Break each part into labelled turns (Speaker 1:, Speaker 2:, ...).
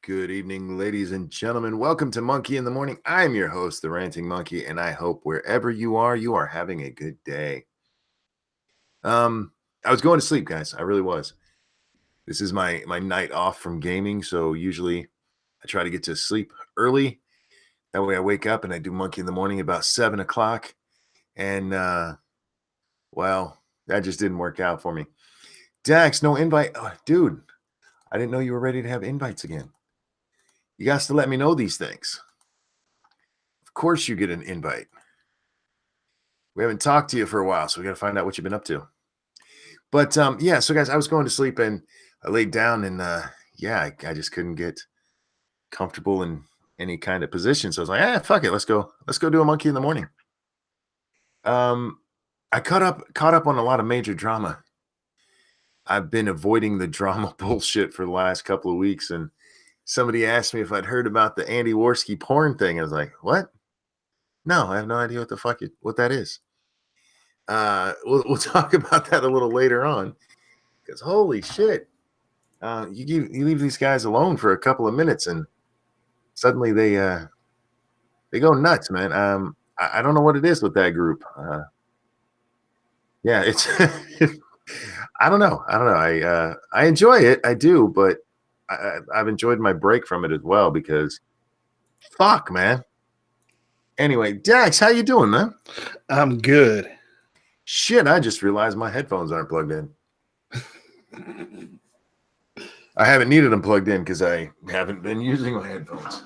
Speaker 1: Good evening, ladies and gentlemen. Welcome to Monkey in the Morning. I'm your host, the Ranting Monkey, and I hope wherever you are having a good day. I was going to sleep, guys. I really was. This is my night off from gaming, so usually I try to get to sleep early. That way I wake up and I do Monkey in the Morning about 7 o'clock. And well, that just didn't work out for me. Dax, no invite. Oh, dude, I didn't know you were ready to have invites again. You guys to let me know these things. Of course you get an invite. We haven't talked to you for a while, so we got to find out what you've been up to. But yeah, so guys, I was going to sleep and I laid down and I just couldn't get comfortable in any kind of position. So I was like, fuck it, let's go do a Monkey in the Morning. I caught up on a lot of major drama. I've been avoiding the drama bullshit for the last couple of weeks, and somebody asked me if I'd heard about the Andy Worski porn thing. I was like, what? No, I have no idea what that is. We'll talk about that a little later on, because holy shit, you leave these guys alone for a couple of minutes and suddenly they go nuts, man. I don't know what it is with that group. Yeah, it's I don't know. I enjoy it, I do, but I've enjoyed my break from it as well because fuck, man. Anyway, Dax, how you doing, man?
Speaker 2: I'm good.
Speaker 1: Shit, I just realized my headphones aren't plugged in. I haven't needed them plugged in because I haven't been using my headphones.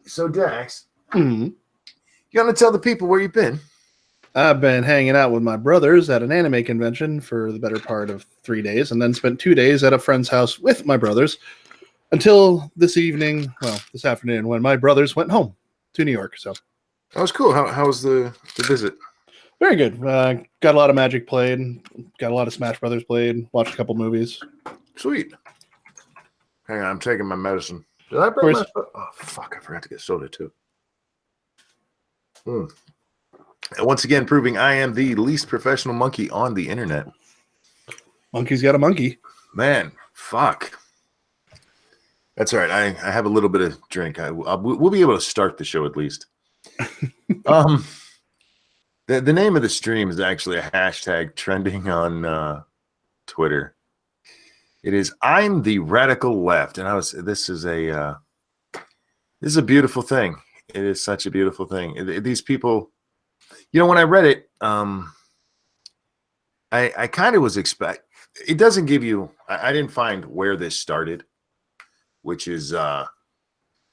Speaker 1: So, Dax, you want to tell the people where you've been?
Speaker 2: I've been hanging out with my brothers at an anime convention for the better part of 3 days, and then spent 2 days at a friend's house with my brothers until this afternoon, when my brothers went home to New York. So
Speaker 1: that was cool. How was the visit?
Speaker 2: Very good. Got a lot of Magic played, got a lot of Smash Brothers played, watched a couple movies.
Speaker 1: Sweet. Hang on, I'm taking my medicine. Did I bring my soda? Oh, fuck, I forgot to get soda, too. And once again, proving I am the least professional monkey on the internet.
Speaker 2: Monkey's got a monkey.
Speaker 1: Man, fuck. That's all right. I have a little bit of drink. We'll be able to start the show at least. The name of the stream is actually a hashtag trending on Twitter. It is I'm the Radical Left, and this is a beautiful thing. It is such a beautiful thing. These people, when I read it, I kind of was it doesn't give you. I didn't find where this started, which is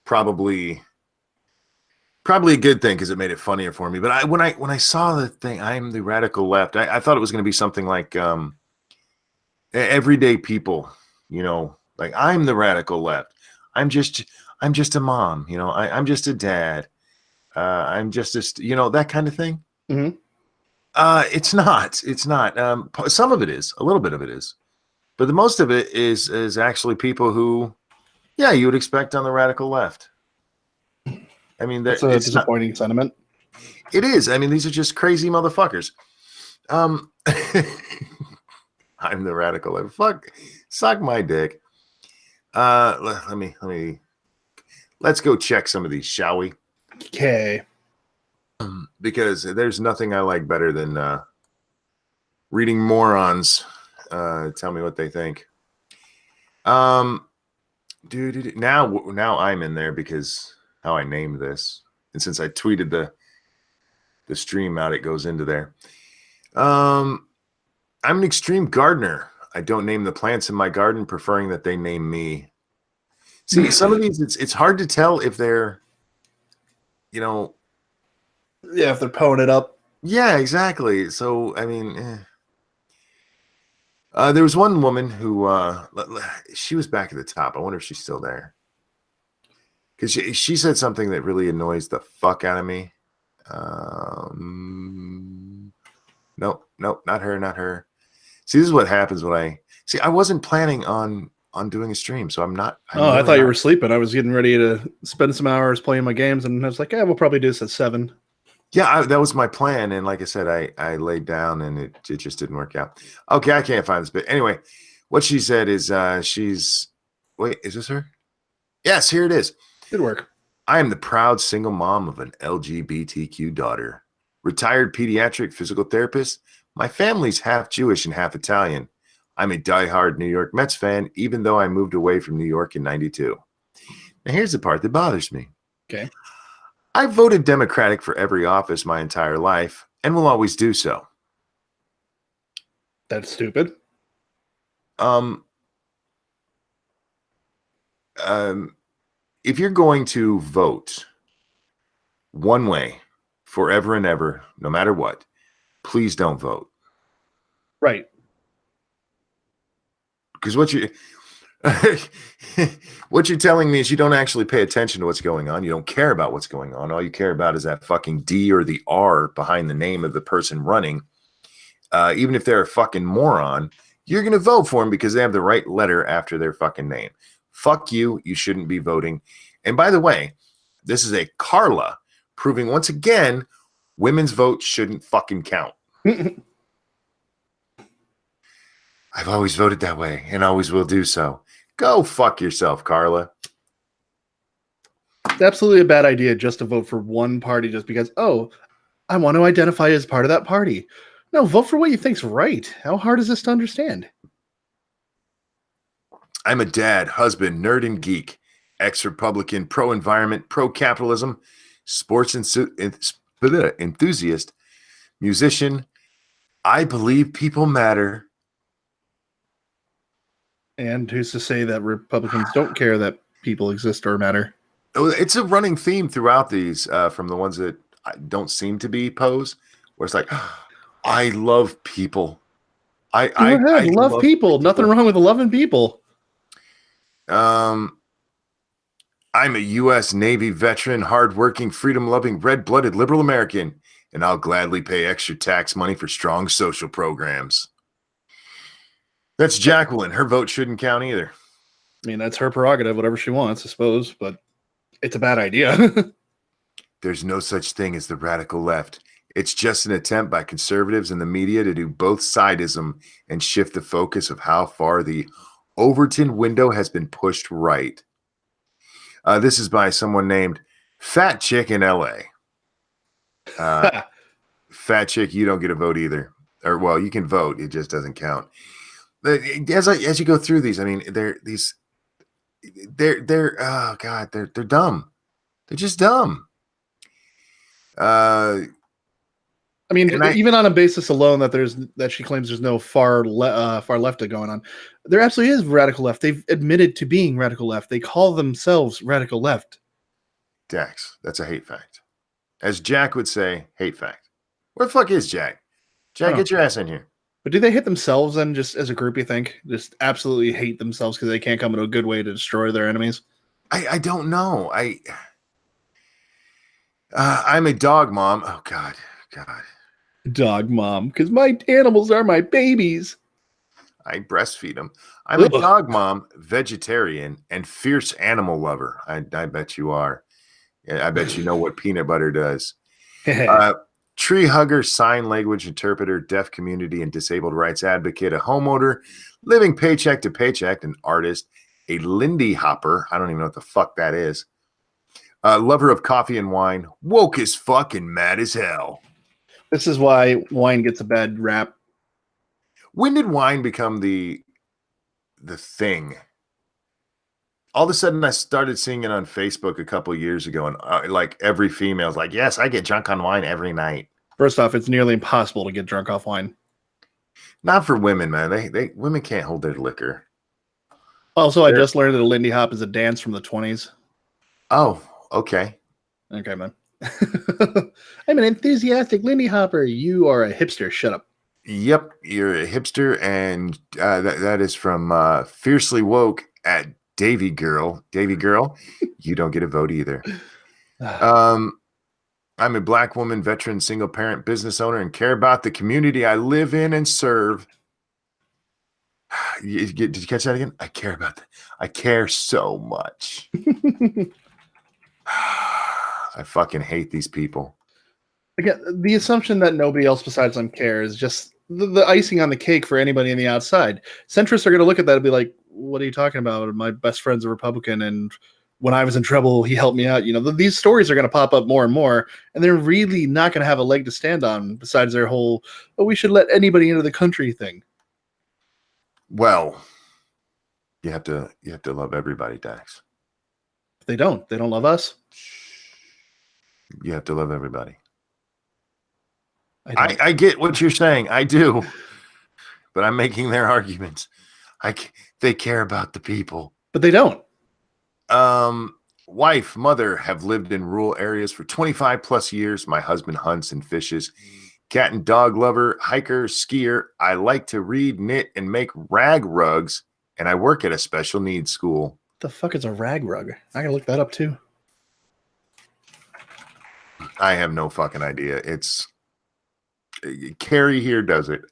Speaker 1: probably a good thing because it made it funnier for me. But when I saw the thing, I'm the Radical Left, I thought it was going to be something like everyday people, like I'm the Radical Left. I'm just a mom, I'm just a dad. I'm just that kind of thing.
Speaker 2: Mm-hmm.
Speaker 1: It's not. Some of it is, a little bit of it is, but the most of it is actually people who, you would expect on the Radical Left. I mean,
Speaker 2: that's a disappointing sentiment.
Speaker 1: It is. I mean, these are just crazy motherfuckers. I'm the Radical Left. Fuck, suck my dick. Let's go check some of these, shall we?
Speaker 2: Okay.
Speaker 1: Because there's nothing I like better than reading morons tell me what they think. Now I'm in there because how I named this, and since I tweeted the stream out, it goes into there. I'm an extreme gardener. I don't name the plants in my garden, preferring that they name me. See, some of these, it's hard to tell if they're,
Speaker 2: if they're pulling it up.
Speaker 1: Yeah, exactly. So, I mean, there was one woman who, she was back at the top. I wonder if she's still there. Because she said something that really annoys the fuck out of me. Nope, not her. See, this is what happens when I wasn't planning on doing a stream, so I'm not.
Speaker 2: I thought you were sleeping. I was getting ready to spend some hours playing my games, and I was like, we'll probably do this at 7.
Speaker 1: Yeah, that was my plan, and like I said, I laid down, and it just didn't work out. Okay, I can't find this bit. Anyway, what she said is she's Wait, is this her? Yes, here it is.
Speaker 2: Good work.
Speaker 1: I am the proud single mom of an LGBTQ daughter, retired pediatric physical therapist. My family's half Jewish and half Italian. I'm a diehard New York Mets fan, even though I moved away from New York in 92. Now, here's the part that bothers me.
Speaker 2: Okay.
Speaker 1: I've voted Democratic for every office my entire life and will always do so.
Speaker 2: That's stupid.
Speaker 1: Um, if you're going to vote one way forever and ever, no matter what, please don't vote.
Speaker 2: Right.
Speaker 1: Because what you're telling me is you don't actually pay attention to what's going on. You don't care about what's going on. All you care about is that fucking D or the R behind the name of the person running. Even if they're a fucking moron, you're going to vote for them because they have the right letter after their fucking name. Fuck you. You shouldn't be voting. And by the way, this is a Carla proving once again women's votes shouldn't fucking count. I've always voted that way and always will do so. Go fuck yourself, Carla.
Speaker 2: It's absolutely a bad idea just to vote for one party just because, oh, I want to identify as part of that party. No, vote for what you think's right. How hard is this to understand?
Speaker 1: I'm a dad, husband, nerd and geek, ex-Republican, pro-environment, pro-capitalism, sports enthusiast, musician. I believe people matter.
Speaker 2: And who's to say that Republicans don't care that people exist or matter?
Speaker 1: Oh, it's a running theme throughout these from the ones that don't seem to be posed, where it's like, I love people.
Speaker 2: Go ahead, love people. Nothing wrong with loving people.
Speaker 1: I'm a U.S. Navy veteran, hardworking, freedom-loving, red-blooded liberal American, and I'll gladly pay extra tax money for strong social programs. That's Jacqueline. Her vote shouldn't count either.
Speaker 2: I mean, that's her prerogative, whatever she wants, I suppose, but it's a bad idea.
Speaker 1: There's no such thing as the radical left. It's just an attempt by conservatives and the media to do both sidism and shift the focus of how far the Overton window has been pushed right. This is by someone named Fat Chick in LA. Fat Chick, you don't get a vote either. Or, well, you can vote. It just doesn't count. As you go through these, I mean, they're oh God, they're dumb. They're just dumb.
Speaker 2: I mean, even on a basis alone that she claims there's no far left going on, there absolutely is radical left. They've admitted to being radical left. They call themselves radical left.
Speaker 1: Dax, that's a hate fact. As Jack would say, hate fact. Where the fuck is Jack? Jack, get your ass in here.
Speaker 2: But do they hate themselves then, just as a group, you think? Just absolutely hate themselves because they can't come up with a good way to destroy their enemies?
Speaker 1: I don't know. I'm a dog mom. Oh, God.
Speaker 2: Dog mom, because my animals are my babies.
Speaker 1: I breastfeed them. I'm a dog mom, vegetarian, and fierce animal lover. I bet you are. I bet you know what peanut butter does. Tree hugger, sign language interpreter, deaf community and disabled rights advocate, a homeowner, living paycheck to paycheck, an artist, a Lindy hopper. I don't even know what the fuck that is. Lover of coffee and wine, woke as fuck and mad as hell.
Speaker 2: This is why wine gets a bad rap.
Speaker 1: When did wine become the thing? All of a sudden, I started seeing it on Facebook a couple of years ago, and like every female's like, "Yes, I get drunk on wine every night."
Speaker 2: First off, it's nearly impossible to get drunk off wine.
Speaker 1: Not for women, man. They women can't hold their liquor.
Speaker 2: Also, I just learned that a Lindy Hop is a dance from the 20s.
Speaker 1: Oh, okay.
Speaker 2: Okay, man. I'm an enthusiastic Lindy Hopper. You are a hipster. Shut up.
Speaker 1: Yep, you're a hipster, and that is from Fiercely Woke at Davy Girl, you don't get a vote either. I'm a black woman, veteran, single parent, business owner, and care about the community I live in and serve. Did you catch that again? I care about that. I care so much. I fucking hate these people.
Speaker 2: Again, the assumption that nobody else besides them cares is just the icing on the cake for anybody on the outside. Centrists are going to look at that and be like, what are you talking about? My best friend's a Republican, and when I was in trouble, he helped me out. These stories are going to pop up more and more, and they're really not going to have a leg to stand on besides their whole, oh, we should let anybody into the country thing.
Speaker 1: Well, you have to love everybody, Dax.
Speaker 2: They don't love us.
Speaker 1: You have to love everybody.
Speaker 2: I
Speaker 1: I get what you're saying. I do. But I'm making their arguments. They care about the people.
Speaker 2: But they don't.
Speaker 1: Wife, mother have lived in rural areas for 25 plus years. My husband hunts and fishes. Cat and dog lover, hiker, skier. I like to read, knit, and make rag rugs. And I work at a special needs school.
Speaker 2: What the fuck is a rag rug? I gotta look that up too.
Speaker 1: I have no fucking idea. It's Carrie here does it.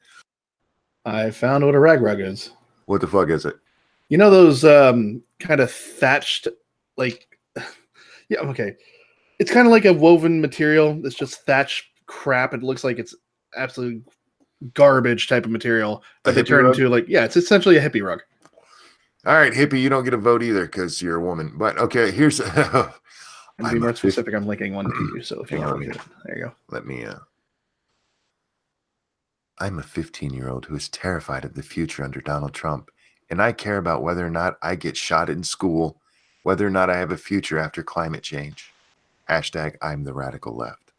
Speaker 2: I found what a rag rug is.
Speaker 1: What the fuck is it?
Speaker 2: You know those kind of thatched, like, yeah, okay. It's kind of like a woven material that's just thatched crap. It looks like it's absolute garbage type of material that they turn into, like, yeah, it's essentially a hippie rug.
Speaker 1: All right, hippie, you don't get a vote either because you're a woman. But okay, here's.
Speaker 2: To be more specific, I'm linking one to you. So if you want to look at it, there you go.
Speaker 1: Let me. I'm a 15-year-old who is terrified of the future under Donald Trump, and I care about whether or not I get shot in school, whether or not I have a future after climate change. Hashtag I'm the radical left.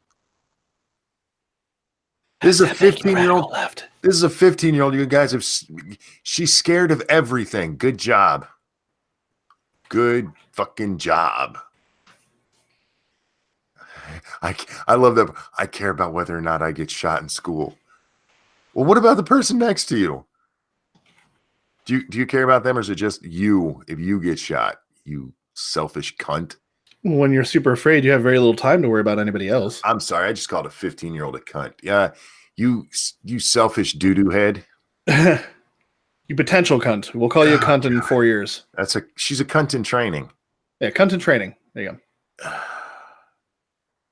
Speaker 1: This is a 15-year-old left. This is a 15-year-old. You guys have. She's scared of everything. Good job. Good fucking job. I love that. I care about whether or not I get shot in school. Well, what about the person next to you? Do you care about them, or is it just you? If you get shot, you selfish cunt.
Speaker 2: When you're super afraid, you have very little time to worry about anybody else.
Speaker 1: I'm sorry, I just called a 15-year-old a cunt. Yeah, you selfish doo-doo head.
Speaker 2: You potential cunt. We'll call you a cunt in 4 years.
Speaker 1: She's a cunt in training.
Speaker 2: Yeah, cunt in training. There you go.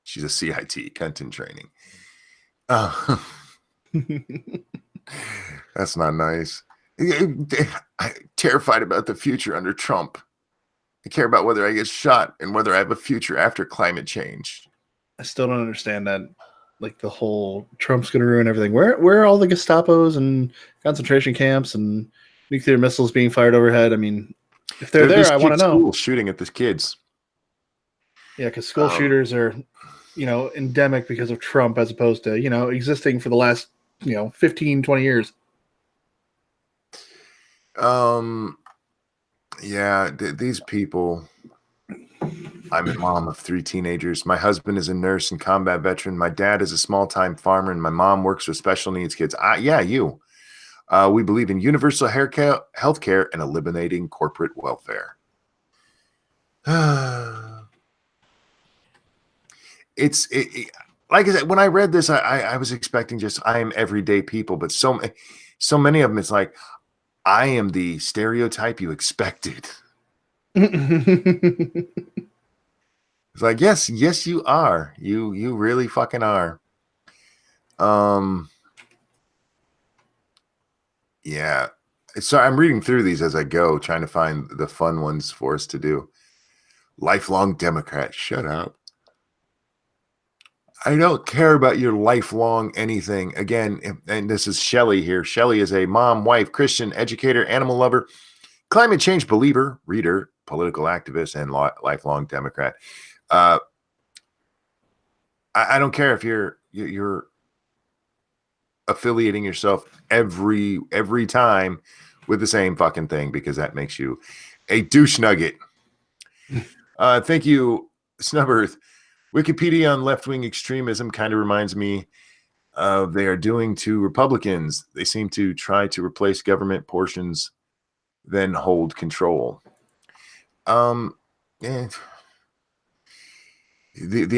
Speaker 1: She's a CIT, cunt in training. That's not nice. I'm terrified about the future under Trump. I care about whether I get shot and whether I have a future after climate change.
Speaker 2: I still don't understand that. Like the whole Trump's going to ruin everything. Where are all the Gestapos and concentration camps and nuclear missiles being fired overhead? I mean, if they're there, I want to know.
Speaker 1: Shooting at the kids.
Speaker 2: Yeah, because school shooters are, endemic because of Trump as opposed to, existing for the last, 15, 20 years.
Speaker 1: Yeah, these people. I'm a mom of 3 teenagers. My husband is a nurse and combat veteran. My dad is a small-time farmer, and my mom works with special needs kids. We believe in universal health care and eliminating corporate welfare. Like I said, when I read this, I was expecting just I am everyday people, but so many of them, it's like I am the stereotype you expected. It's like, yes, you are. You really fucking are. Yeah. So I'm reading through these as I go, trying to find the fun ones for us to do. Lifelong Democrat. Shut up. I don't care about your lifelong anything. Again, and this is Shelley here. Shelley is a mom, wife, Christian, educator, animal lover, climate change believer, reader, political activist, and lifelong Democrat. I don't care if you're affiliating yourself every time with the same fucking thing, because that makes you a douche nugget. Thank you, Snubbers. Wikipedia on left-wing extremism kind of reminds me of they are doing to Republicans. They seem to try to replace government portions, then hold control. The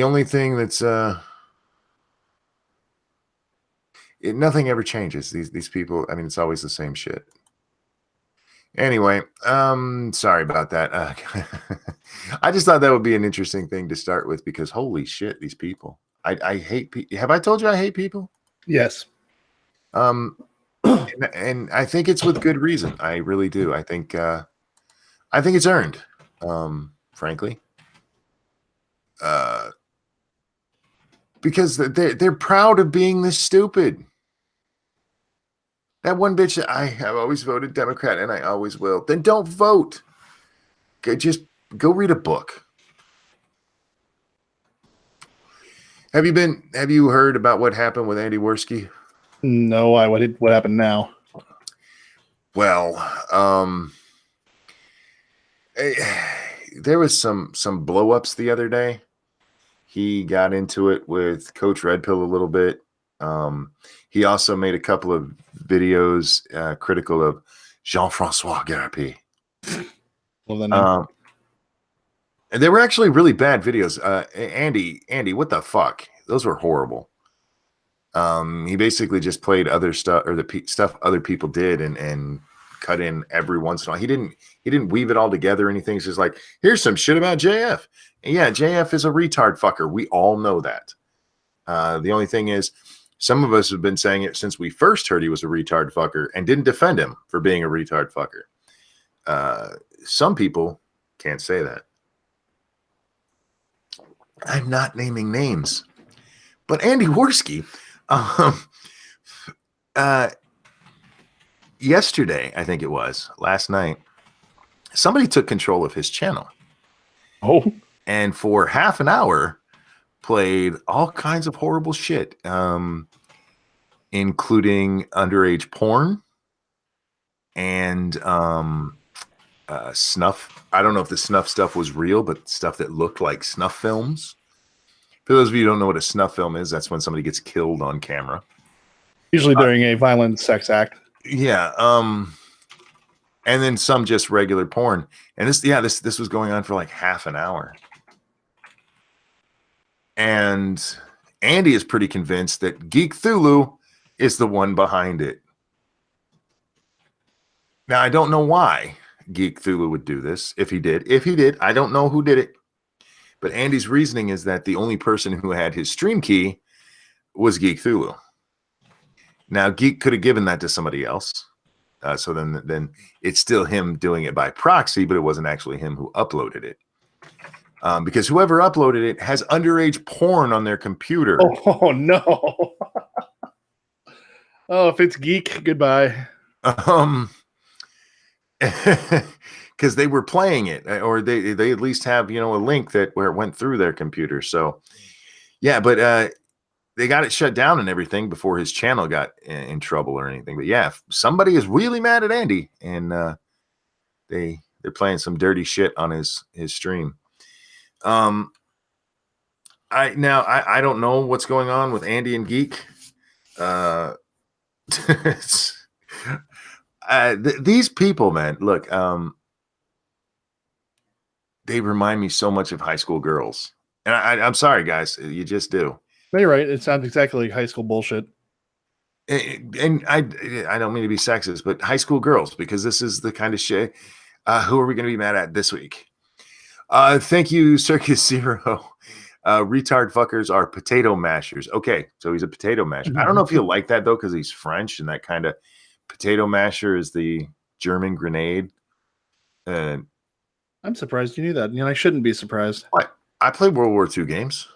Speaker 1: only thing that's nothing ever changes. These people, I mean, it's always the same shit. Anyway, sorry about that. I just thought that would be an interesting thing to start with, because holy shit, these people. I hate people. Have I told you I hate people?
Speaker 2: Yes.
Speaker 1: and I think it's with good reason. I really do. I think it's earned. Frankly, uh, because they're proud of being this stupid. That one bitch, I have always voted Democrat, and I always will. Then don't vote. Just go read a book. Have you heard about what happened with Andy Worski?
Speaker 2: No, why? What happened now?
Speaker 1: Well, there was some blow-ups the other day. He got into it with Coach Red Pill a little bit. He also made a couple of videos critical of Jean-François Garapé.
Speaker 2: Well, then,
Speaker 1: And they were actually really bad videos. Andy, what the fuck? Those were horrible. He basically just played other stuff or the stuff other people did and cut in every once in a while. He didn't weave it all together or anything. It's just like, here's some shit about JF. And yeah, JF is a retard fucker. We all know that. The only thing is, some of us have been saying it since we first heard he was a retard fucker and didn't defend him for being a retard fucker. Some people can't say that. I'm not naming names, but Andy Worski, yesterday, I think it was last night, somebody took control of his channel.
Speaker 2: oh,
Speaker 1: And for half an hour played all kinds of horrible shit, including underage porn and snuff. I don't know if the snuff stuff was real, but stuff that looked like snuff films. For those of you who don't know what a snuff film is, that's when somebody gets killed on camera.
Speaker 2: usually during a violent sex act.
Speaker 1: Yeah. And then some just regular porn. And this was going on for like half an hour. And Andy is pretty convinced that Geek Thulu is the one behind it. Now, I don't know why Geek Thulu would do this. If he did, I don't know who did it. But Andy's reasoning is that the only person who had his stream key was Geek Thulu. Now, Geek could have given that to somebody else. So then it's still him doing it by proxy, but it wasn't actually him who uploaded it. Because whoever uploaded it has underage porn on their computer.
Speaker 2: Oh no. Oh, if it's geek, goodbye.
Speaker 1: Because they were playing it, or they at least have a link where it went through their computer. So yeah, but they got it shut down and everything before his channel got in trouble or anything. But yeah, somebody is really mad at Andy, and they're playing some dirty shit on his stream. I don't know what's going on with Andy and Geek. These people, man, look, they remind me so much of high school girls. And I'm sorry, guys, you just do.
Speaker 2: No, you're right. It sounds exactly like high school bullshit.
Speaker 1: And I don't mean to be sexist, but high school girls, because this is the kind of shit. Who are we going to be mad at this week? Thank you, Circus Zero. Retard fuckers are potato mashers. Okay, so he's a potato masher. I don't know if he'll like that, though, because he's French, and that kind of potato masher is the German grenade.
Speaker 2: I'm surprised you knew that. I shouldn't be surprised.
Speaker 1: What? I played World War II games.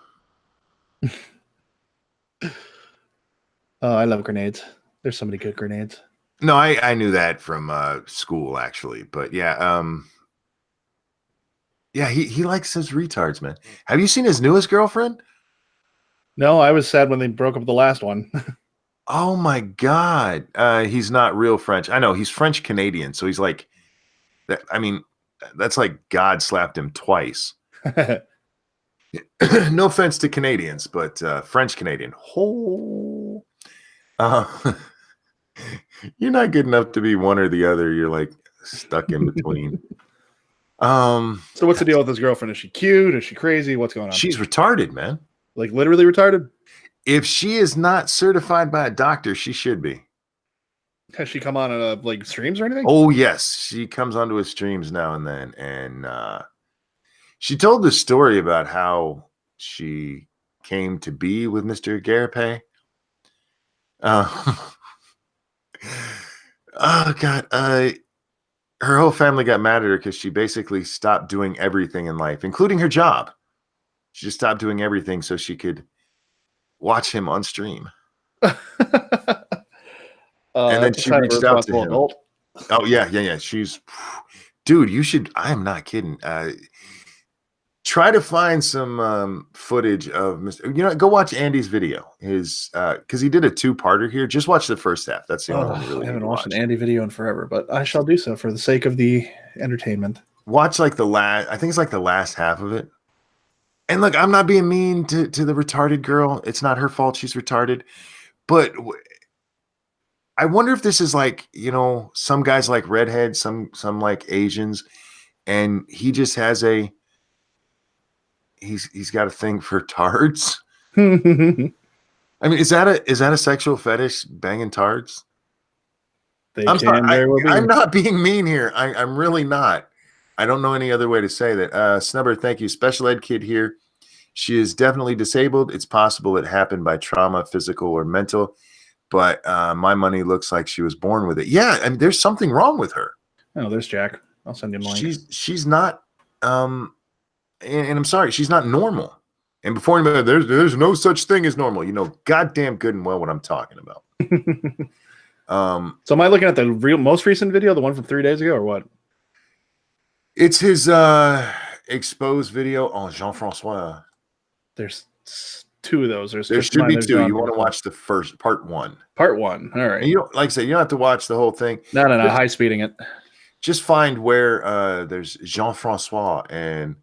Speaker 2: Oh, I love grenades. There's so many good grenades.
Speaker 1: No, I knew that from school, actually. But yeah, yeah, he likes his retards, man. Have you seen his newest girlfriend?
Speaker 2: No, I was sad when they broke up the last one.
Speaker 1: Oh my God. He's not real French. I know he's French Canadian. So he's like, I mean, that's like God slapped him twice. No offense to Canadians, but French Canadian. Oh, you're not good enough to be one or the other. You're like stuck in between.
Speaker 2: So what's the deal with his girlfriend? Is she cute? Is she crazy? What's going on?
Speaker 1: She's retarded, man.
Speaker 2: Like literally retarded?
Speaker 1: If she is not certified by a doctor, she should be.
Speaker 2: Has she come on like streams or anything?
Speaker 1: Oh yes, she comes onto his streams now and then, and she told the story about how she came to be with Mr. Garapé. Oh God. Her whole family got mad at her because she basically stopped doing everything in life, including her job. She just stopped doing everything so she could watch him on stream. And then
Speaker 2: That's a
Speaker 1: she
Speaker 2: sign of a
Speaker 1: reached out to
Speaker 2: responsible
Speaker 1: him.
Speaker 2: adult.
Speaker 1: Oh yeah. She's, dude. You should. I am not kidding. Try to find some footage of Mr. Go watch Andy's video. His because he did a two-parter here. Just watch the first half. That's the only one you
Speaker 2: I
Speaker 1: really need
Speaker 2: haven't
Speaker 1: to
Speaker 2: watched an
Speaker 1: watch.
Speaker 2: Andy video in forever, but I shall do so for the sake of the entertainment.
Speaker 1: Watch like the last. I think it's like the last half of it. And look, I'm not being mean to the retarded girl. It's not her fault she's retarded. But I wonder if this is like, some guys like redheads, some like Asians, and he just has he's got a thing for tards.
Speaker 2: They
Speaker 1: I mean, is that a sexual fetish, banging tards? I'm sorry,
Speaker 2: can very well
Speaker 1: I'm
Speaker 2: be.
Speaker 1: not being mean here. I'm really not. I don't know any other way to say that. Snubber, thank you. Special ed kid here. She is definitely disabled. It's possible it happened by trauma, physical or mental, but my money looks like she was born with it. Yeah, and there's something wrong with her.
Speaker 2: Oh, there's Jack. I'll send him a link.
Speaker 1: She's not, and I'm sorry, she's not normal. And before anybody, there's no such thing as normal. You know, goddamn good and well what I'm talking about.
Speaker 2: So am I looking at the most recent video, the one from 3 days ago, or what?
Speaker 1: It's his exposed video on Jean-Francois.
Speaker 2: There's two of those.
Speaker 1: There should be two. You want to watch the first part one.
Speaker 2: Part one. All right.
Speaker 1: And you don't, like I said, you don't have to watch the whole thing.
Speaker 2: No. High speeding it.
Speaker 1: Just find where there's Jean-Francois and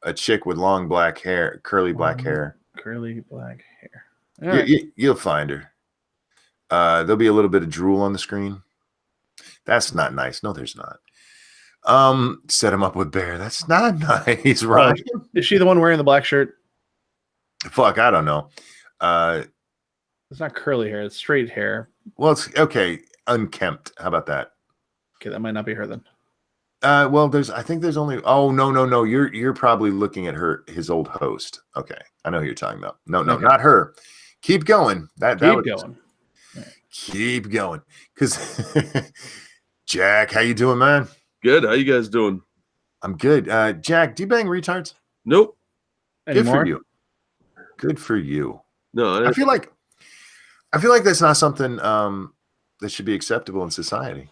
Speaker 1: a chick with long black hair, curly black hair.
Speaker 2: Curly black hair.
Speaker 1: You'll find her. There'll be a little bit of drool on the screen. That's not nice. No, there's not. Set him up with Bear. That's not nice, right?
Speaker 2: Is she the one wearing the black shirt?
Speaker 1: Fuck, I don't know.
Speaker 2: It's not curly hair. It's straight hair.
Speaker 1: Well, it's okay. Unkempt. How about that?
Speaker 2: Okay, that might not be her then.
Speaker 1: Well, I think there's only. Oh no. You're probably looking at his old host. Okay, I know who you're talking about. No,
Speaker 2: Okay.
Speaker 1: not her. Keep going. Keep
Speaker 2: going.
Speaker 1: Keep going. Because Jack, how you doing, man?
Speaker 3: Good. How you guys doing?
Speaker 1: I'm good. Jack, do you bang retards?
Speaker 3: Nope.
Speaker 1: Good for you. Good for you.
Speaker 3: No,
Speaker 1: I feel like that's not something that should be acceptable in society.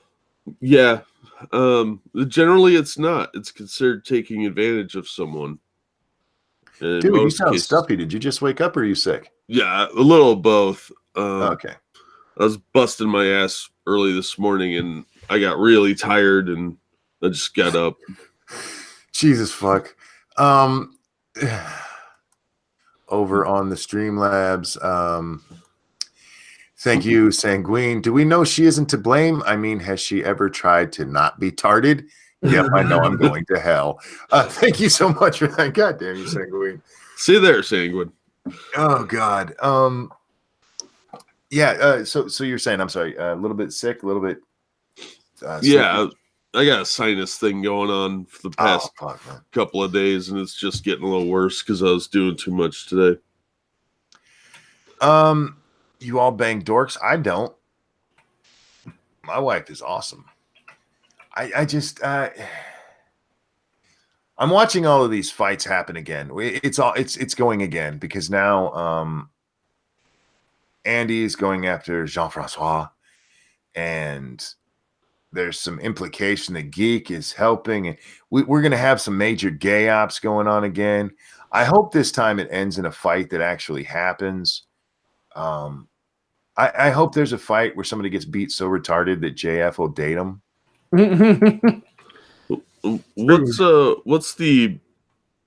Speaker 3: Yeah. Generally it's not. It's considered taking advantage of someone.
Speaker 1: Dude, you sound stuffy. Did you just wake up or are you sick?
Speaker 3: Yeah, a little of both.
Speaker 1: Okay.
Speaker 3: I was busting my ass early this morning and I got really tired and I just got up.
Speaker 1: Jesus fuck. Over on the Streamlabs. Thank you, Sanguine. Do we know she isn't to blame? I mean, has she ever tried to not be tarded? Yep, I know I'm going to hell. Thank you so much for that. God damn you, Sanguine.
Speaker 3: See you there, Sanguine.
Speaker 1: Oh God. Yeah. So you're saying, I'm sorry, a little bit sick, a little bit.
Speaker 3: Yeah, I got a sinus thing going on for the past
Speaker 1: man.
Speaker 3: couple of days, and it's just getting a little worse because I was doing too much today.
Speaker 1: You all bang dorks? I don't. My wife is awesome. I just I'm watching all of these fights happen again. It's going again because now Andy is going after Jean-Francois, and there's some implication that Geek is helping, and we're going to have some major gay ops going on again. I hope this time it ends in a fight that actually happens. I hope there's a fight where somebody gets beat so retarded that JF will date him.
Speaker 3: What's the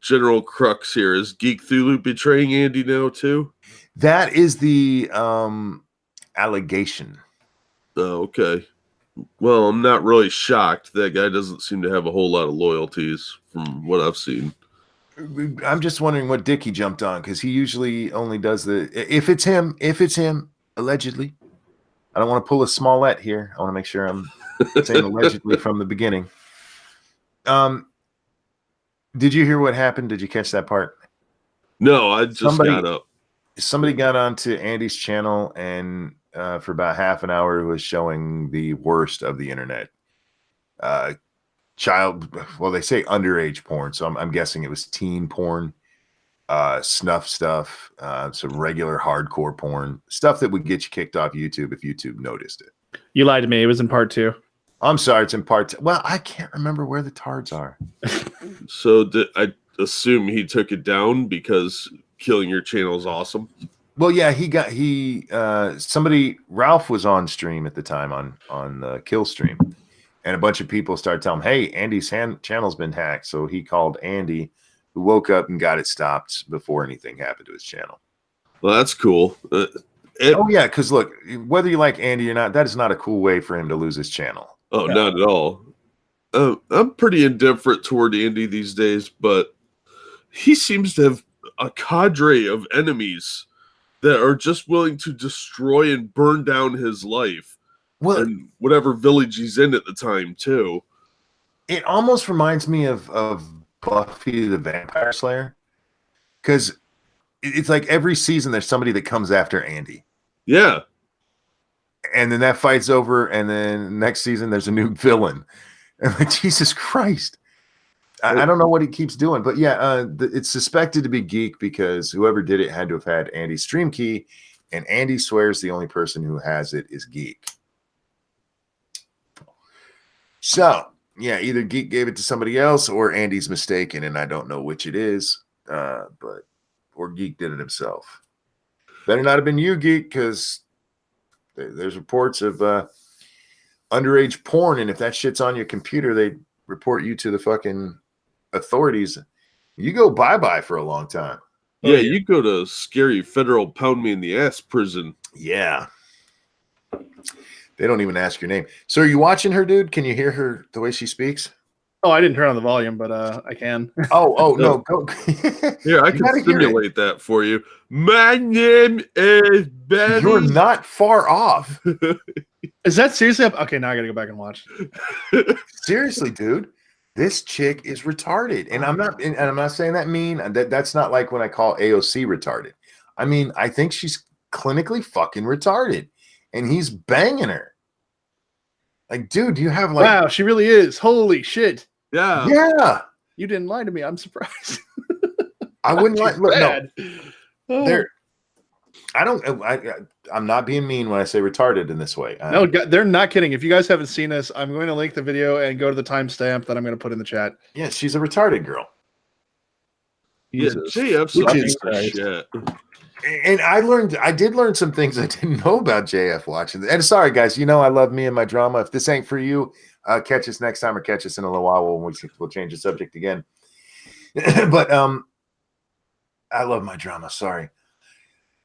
Speaker 3: general crux here? Is Geek Thulu betraying Andy now too?
Speaker 1: That is the allegation.
Speaker 3: Oh, okay. Well, I'm not really shocked. That guy doesn't seem to have a whole lot of loyalties from what I've seen.
Speaker 1: I'm just wondering what dick he jumped on, because he usually only does if it's him, allegedly. I don't want to pull a Smollett here. I want to make sure I'm saying allegedly from the beginning. Did you hear what happened? Did you catch that part?
Speaker 3: No, I just got up.
Speaker 1: Somebody got onto Andy's channel and for about half an hour was showing the worst of the internet. Well, they say underage porn, so I'm guessing it was teen porn, snuff stuff, some regular hardcore porn, stuff that would get you kicked off YouTube if YouTube noticed it.
Speaker 2: You lied to me. It was in part 2.
Speaker 1: I'm sorry, it's in part 2. Well, I can't remember where the tards are.
Speaker 3: So I assume he took it down because killing your channel is awesome.
Speaker 1: Well, yeah, Ralph was on stream at the time on the kill stream, and a bunch of people started telling him, hey, Andy's channel's been hacked. So he called Andy, who woke up and got it stopped before anything happened to his channel.
Speaker 3: Well, that's cool.
Speaker 1: Oh, yeah, because look, whether you like Andy or not, that is not a cool way for him to lose his channel.
Speaker 3: Oh, no. Not at all. I'm pretty indifferent toward Andy these days, but he seems to have a cadre of enemies that are just willing to destroy and burn down his life. Well, and whatever village he's in at the time, too.
Speaker 1: It almost reminds me of Buffy the Vampire Slayer, because it's like every season there's somebody that comes after Andy.
Speaker 3: Yeah.
Speaker 1: And then that fight's over, and then next season there's a new villain. And like, Jesus Christ. I don't know what he keeps doing, but yeah, it's suspected to be Geek because whoever did it had to have had Andy's stream key, and Andy swears the only person who has it is Geek. So, yeah, either Geek gave it to somebody else or Andy's mistaken, and I don't know which it is, or Geek did it himself. Better not have been you, Geek, because there's reports of underage porn, and if that shit's on your computer, they report you to the fucking authorities. You go bye-bye for a long time.
Speaker 3: Yeah, you go to scary federal pound me in the ass prison.
Speaker 1: Yeah. They don't even ask your name. So are you watching her, dude? Can you hear her the way she speaks?
Speaker 2: Oh, I didn't turn on the volume, but I can.
Speaker 1: Oh, no. Go.
Speaker 3: Here, I can simulate that for you. My name is Betty.
Speaker 1: You're not far off.
Speaker 2: Is that seriously up? Okay, now I gotta go back and watch.
Speaker 1: Seriously, dude. This chick is retarded. And I'm not saying that mean. That's not like when I call AOC retarded. I mean, I think she's clinically fucking retarded. And he's banging her. Like, dude, you have like...
Speaker 2: Wow, she really is. Holy shit.
Speaker 3: Yeah.
Speaker 1: Yeah.
Speaker 2: You didn't lie to me. I'm surprised.
Speaker 1: I wouldn't lie. Look, no.
Speaker 2: Oh.
Speaker 1: I'm not being mean when I say retarded in this way.
Speaker 2: No, they're not kidding. If you guys haven't seen this, I'm going to link the video and go to the timestamp that I'm going to put in the chat.
Speaker 1: Yeah, she's a retarded girl.
Speaker 3: Yeah, JF's shit.
Speaker 1: And I did learn some things I didn't know about JF watching. And sorry, guys, you know I love me and my drama. If this ain't for you, catch us next time or catch us in a little while when we'll change the subject again. But I love my drama. Sorry.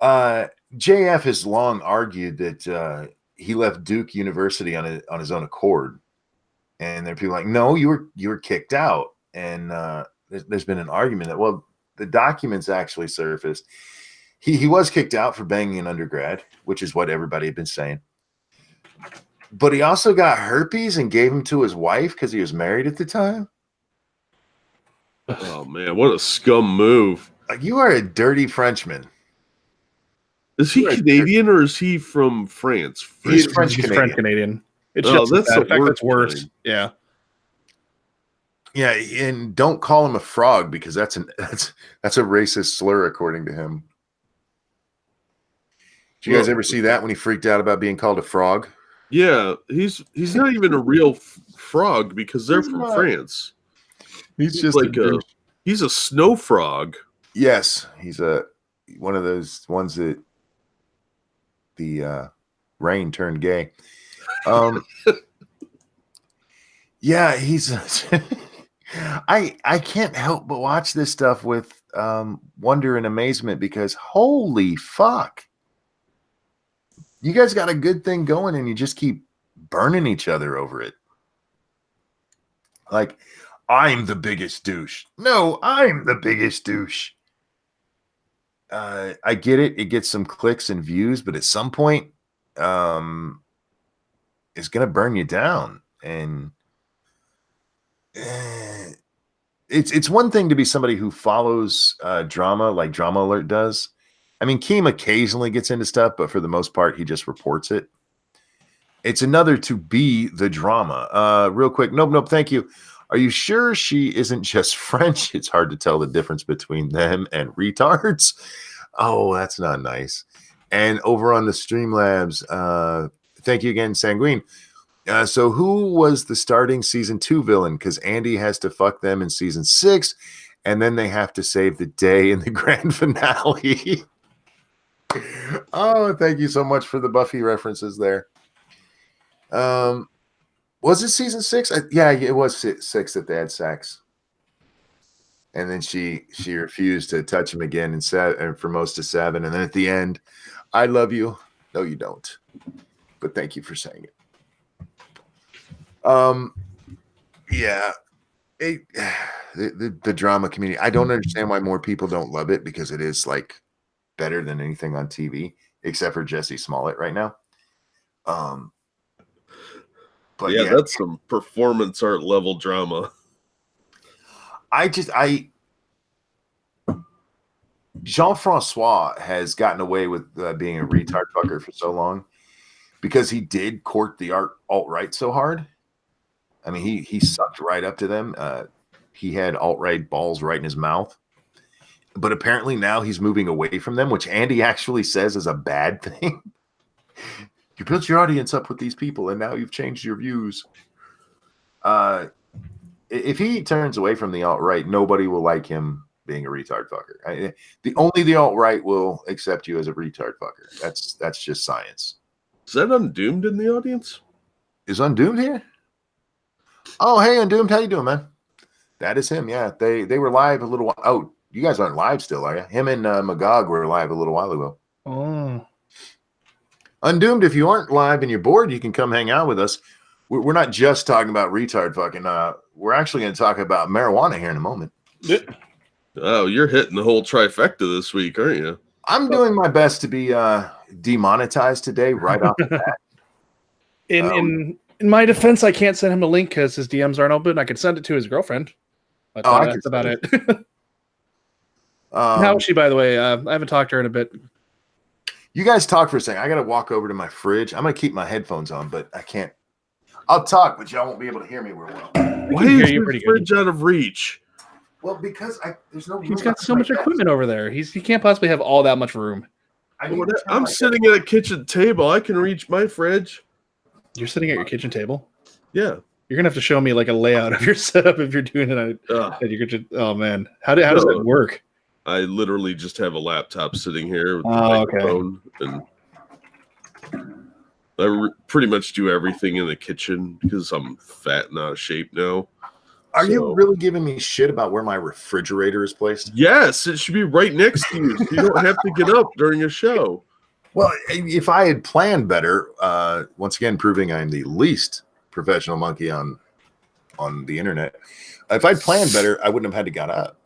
Speaker 1: JF has long argued that he left Duke University on his own accord, and there are people like, no, you were kicked out. And there's been an argument that, well, the documents actually surfaced. He was kicked out for banging an undergrad, which is what everybody had been saying. But he also got herpes and gave him to his wife because he was married at the time.
Speaker 3: Oh man, what a scum move!
Speaker 1: Like, you are a dirty Frenchman.
Speaker 3: Is he Canadian or is he from France?
Speaker 1: He's French
Speaker 2: Canadian. It's just that's worse. Yeah.
Speaker 1: Yeah, and don't call him a frog because that's a racist slur according to him. Did you guys ever see that when he freaked out about being called a frog?
Speaker 3: Yeah, he's not even a real frog because they're from France.
Speaker 1: He's just
Speaker 3: like he's a snow frog.
Speaker 1: Yes, he's one of those ones that the rain turned gay. Yeah, he's I can't help but watch this stuff with wonder and amazement because holy fuck. You guys got a good thing going and you just keep burning each other over it. Like, I'm the biggest douche. No, I'm the biggest douche. I get it. It gets some clicks and views, but at some point, it's going to burn you down. And it's one thing to be somebody who follows drama like Drama Alert does. I mean, Keem occasionally gets into stuff, but for the most part, he just reports it. It's another to be the drama. Real quick. Nope. Thank you. Are you sure she isn't just French? It's hard to tell the difference between them and retards. Oh, that's not nice. And over on the Streamlabs, thank you again, Sanguine. So who was the starting season 2 villain? Because Andy has to fuck them in season 6, and then they have to save the day in the grand finale. Oh, thank you so much for the Buffy references there. Was it season 6? Yeah, it was 6 that they had sex. And then she refused to touch him again and for most of 7. And then at the end, I love you. No, you don't. But thank you for saying it. Yeah. The drama community. I don't understand why more people don't love it, because it is like better than anything on TV, except for Jesse Smollett right now. But
Speaker 3: yeah, that's some performance art level drama.
Speaker 1: Jean-Francois has gotten away with being a retard fucker for so long because he did court the alt-right so hard. I mean, he sucked right up to them. He had alt-right balls right in his mouth. But apparently now he's moving away from them, which Andy actually says is a bad thing. You built your audience up with these people, and now you've changed your views. If he turns away from the alt-right, nobody will like him being a retard fucker. The alt-right will accept you as a retard fucker. That's just science.
Speaker 3: Is that Undoomed in the audience?
Speaker 1: Is Undoomed here? Oh, hey, Undoomed. How you doing, man? That is him, yeah. They were live a little while. Oh, you guys aren't live still, are you? Him and Magog were live a little while ago.
Speaker 2: Oh.
Speaker 1: Undoomed, if you aren't live and you're bored, you can come hang out with us. We're not just talking about retard fucking. We're actually going to talk about marijuana here in a moment.
Speaker 3: Oh, you're hitting the whole trifecta this week, aren't you?
Speaker 1: I'm doing my best to be demonetized today right off the bat.
Speaker 2: In my defense, I can't send him a link because his DMs aren't open. I could send it to his girlfriend. But that's about it. How is she, by the way? I haven't talked to her in a bit.
Speaker 1: You guys talk for a second. I got to walk over to my fridge. I'm going to keep my headphones on, but I can't. I'll talk, but y'all won't be able to hear me real well.
Speaker 3: Why is your fridge out of reach?
Speaker 1: Well, because there's no room.
Speaker 2: He's got so much equipment over there. He can't possibly have all that much room.
Speaker 3: I'm sitting at a kitchen table. I can reach my fridge.
Speaker 2: You're sitting at your kitchen table?
Speaker 3: Yeah.
Speaker 2: You're gonna have to show me like a layout of your setup if you're doing it at your kitchen. Oh man, how does that work?
Speaker 3: I literally just have a laptop sitting here with the microphone, and I pretty much do everything in the kitchen because I'm fat and out of shape now.
Speaker 1: Are you really giving me shit about where my refrigerator is placed?
Speaker 3: Yes, it should be right next to you, so you don't have to get up during a show.
Speaker 1: Well, if I had planned better, once again proving I'm the least professional monkey on the internet. If I'd planned better, I wouldn't have had to get up.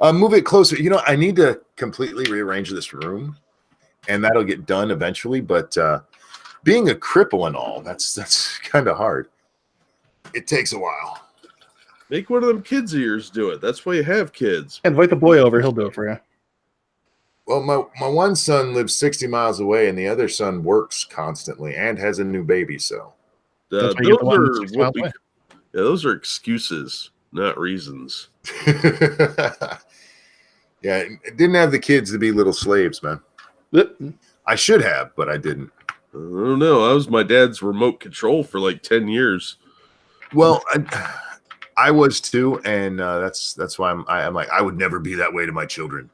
Speaker 1: Move it closer. You know, I need to completely rearrange this room, and that'll get done eventually. But being a cripple and all, that's kind of hard. It takes a while.
Speaker 3: Make one of them kids of yours do it. That's why you have kids.
Speaker 2: Invite the boy over. He'll do it for you.
Speaker 1: Well, my one son lives 60 miles away, and the other son works constantly and has a new baby. So
Speaker 3: those are excuses, not reasons.
Speaker 1: Yeah, I didn't have the kids to be little slaves, man. I should have, but I didn't.
Speaker 3: I don't know. I was my dad's remote control for like 10 years.
Speaker 1: Well, I was too, and that's why I'm like, I would never be that way to my children.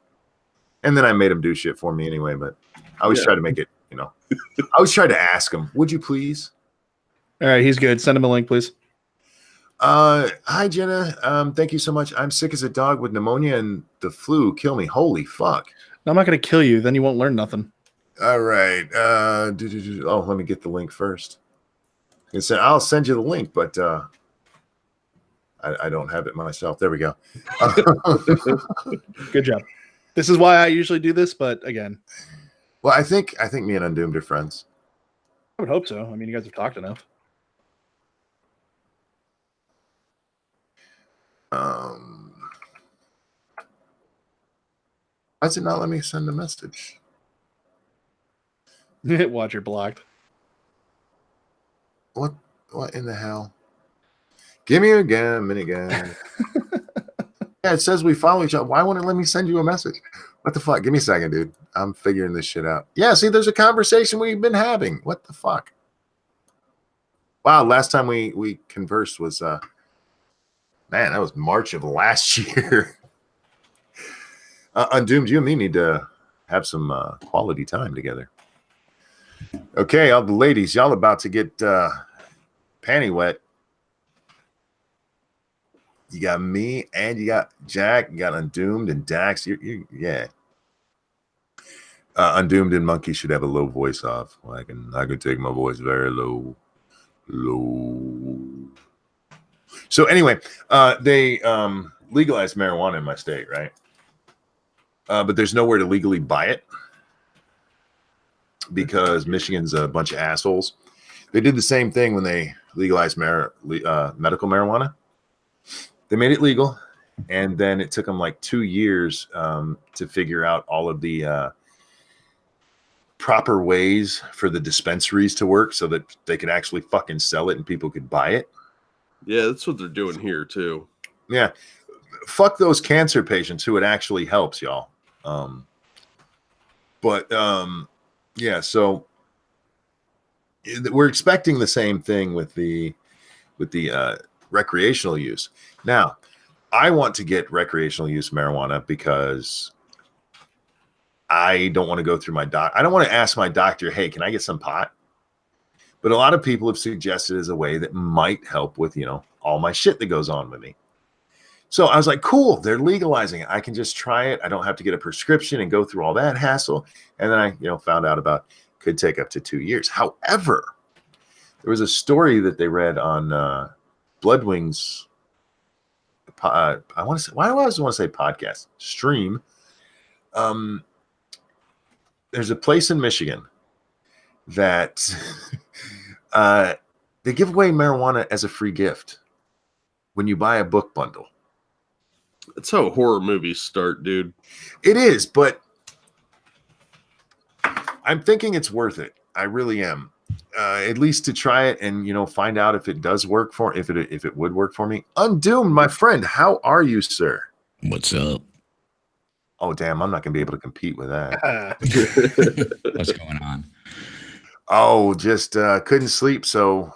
Speaker 1: And then I made them do shit for me anyway. But I always try to make it, I always try to ask them, would you please?
Speaker 2: All right, he's good. Send him a link, please.
Speaker 1: Hi, Jenna. Thank you so much. I'm sick as a dog with pneumonia and the flu. Kill me. Holy fuck.
Speaker 2: No, I'm not going to kill you. Then you won't learn nothing.
Speaker 1: All right. Oh, let me get the link first. I said I'll send you the link, but I don't have it myself. There we go.
Speaker 2: Good job. This is why I usually do this, but again.
Speaker 1: Well, I think me and Undoomed are friends.
Speaker 2: I would hope so. I mean, you guys have talked enough.
Speaker 1: Why does it not let me send a message?
Speaker 2: Watch, you're blocked.
Speaker 1: What in the hell? Give me again, minigun. Yeah, it says we follow each other. Why won't it let me send you a message? What the fuck? Give me a second, dude. I'm figuring this shit out. Yeah, see, there's a conversation we've been having. What the fuck? Wow, last time we conversed was man, that was March of last year. Undoomed, you and me need to have some quality time together. Okay, all the ladies, y'all about to get panty wet. You got me and you got Jack, you got Undoomed and Dax. Yeah. Undoomed and Monkey should have a low voice off. Well, I can take my voice very low. So anyway, they legalized marijuana in my state, right? But there's nowhere to legally buy it because Michigan's a bunch of assholes. They did the same thing when they legalized medical marijuana. They made it legal, and then it took them like 2 years to figure out all of the proper ways for the dispensaries to work so that they could actually fucking sell it and people could buy it.
Speaker 3: Yeah, that's what they're doing here too.
Speaker 1: Yeah. Fuck those cancer patients who it actually helps, y'all. Yeah, so we're expecting the same thing with the recreational use. Now, I want to get recreational use marijuana because I don't want to go through my doc. I don't want to ask my doctor, hey, can I get some pot? But a lot of people have suggested as a way that might help with, all my shit that goes on with me. So I was like, cool, they're legalizing it. I can just try it. I don't have to get a prescription and go through all that hassle. And then I, found out about could take up to 2 years. However, there was a story that they read on Bloodwing's. I want to say, why do I always want to say podcast stream? There's a place in Michigan that they give away marijuana as a free gift when you buy a book bundle.
Speaker 3: That's how horror movies start, dude.
Speaker 1: It is, but I'm thinking it's worth it. I really am. At least to try it and find out if it does work if it would work for me. Undoomed, my friend, how are you, sir?
Speaker 4: What's up?
Speaker 1: Oh damn, I'm not gonna be able to compete with that.
Speaker 4: What's going on?
Speaker 1: Oh, just couldn't sleep, so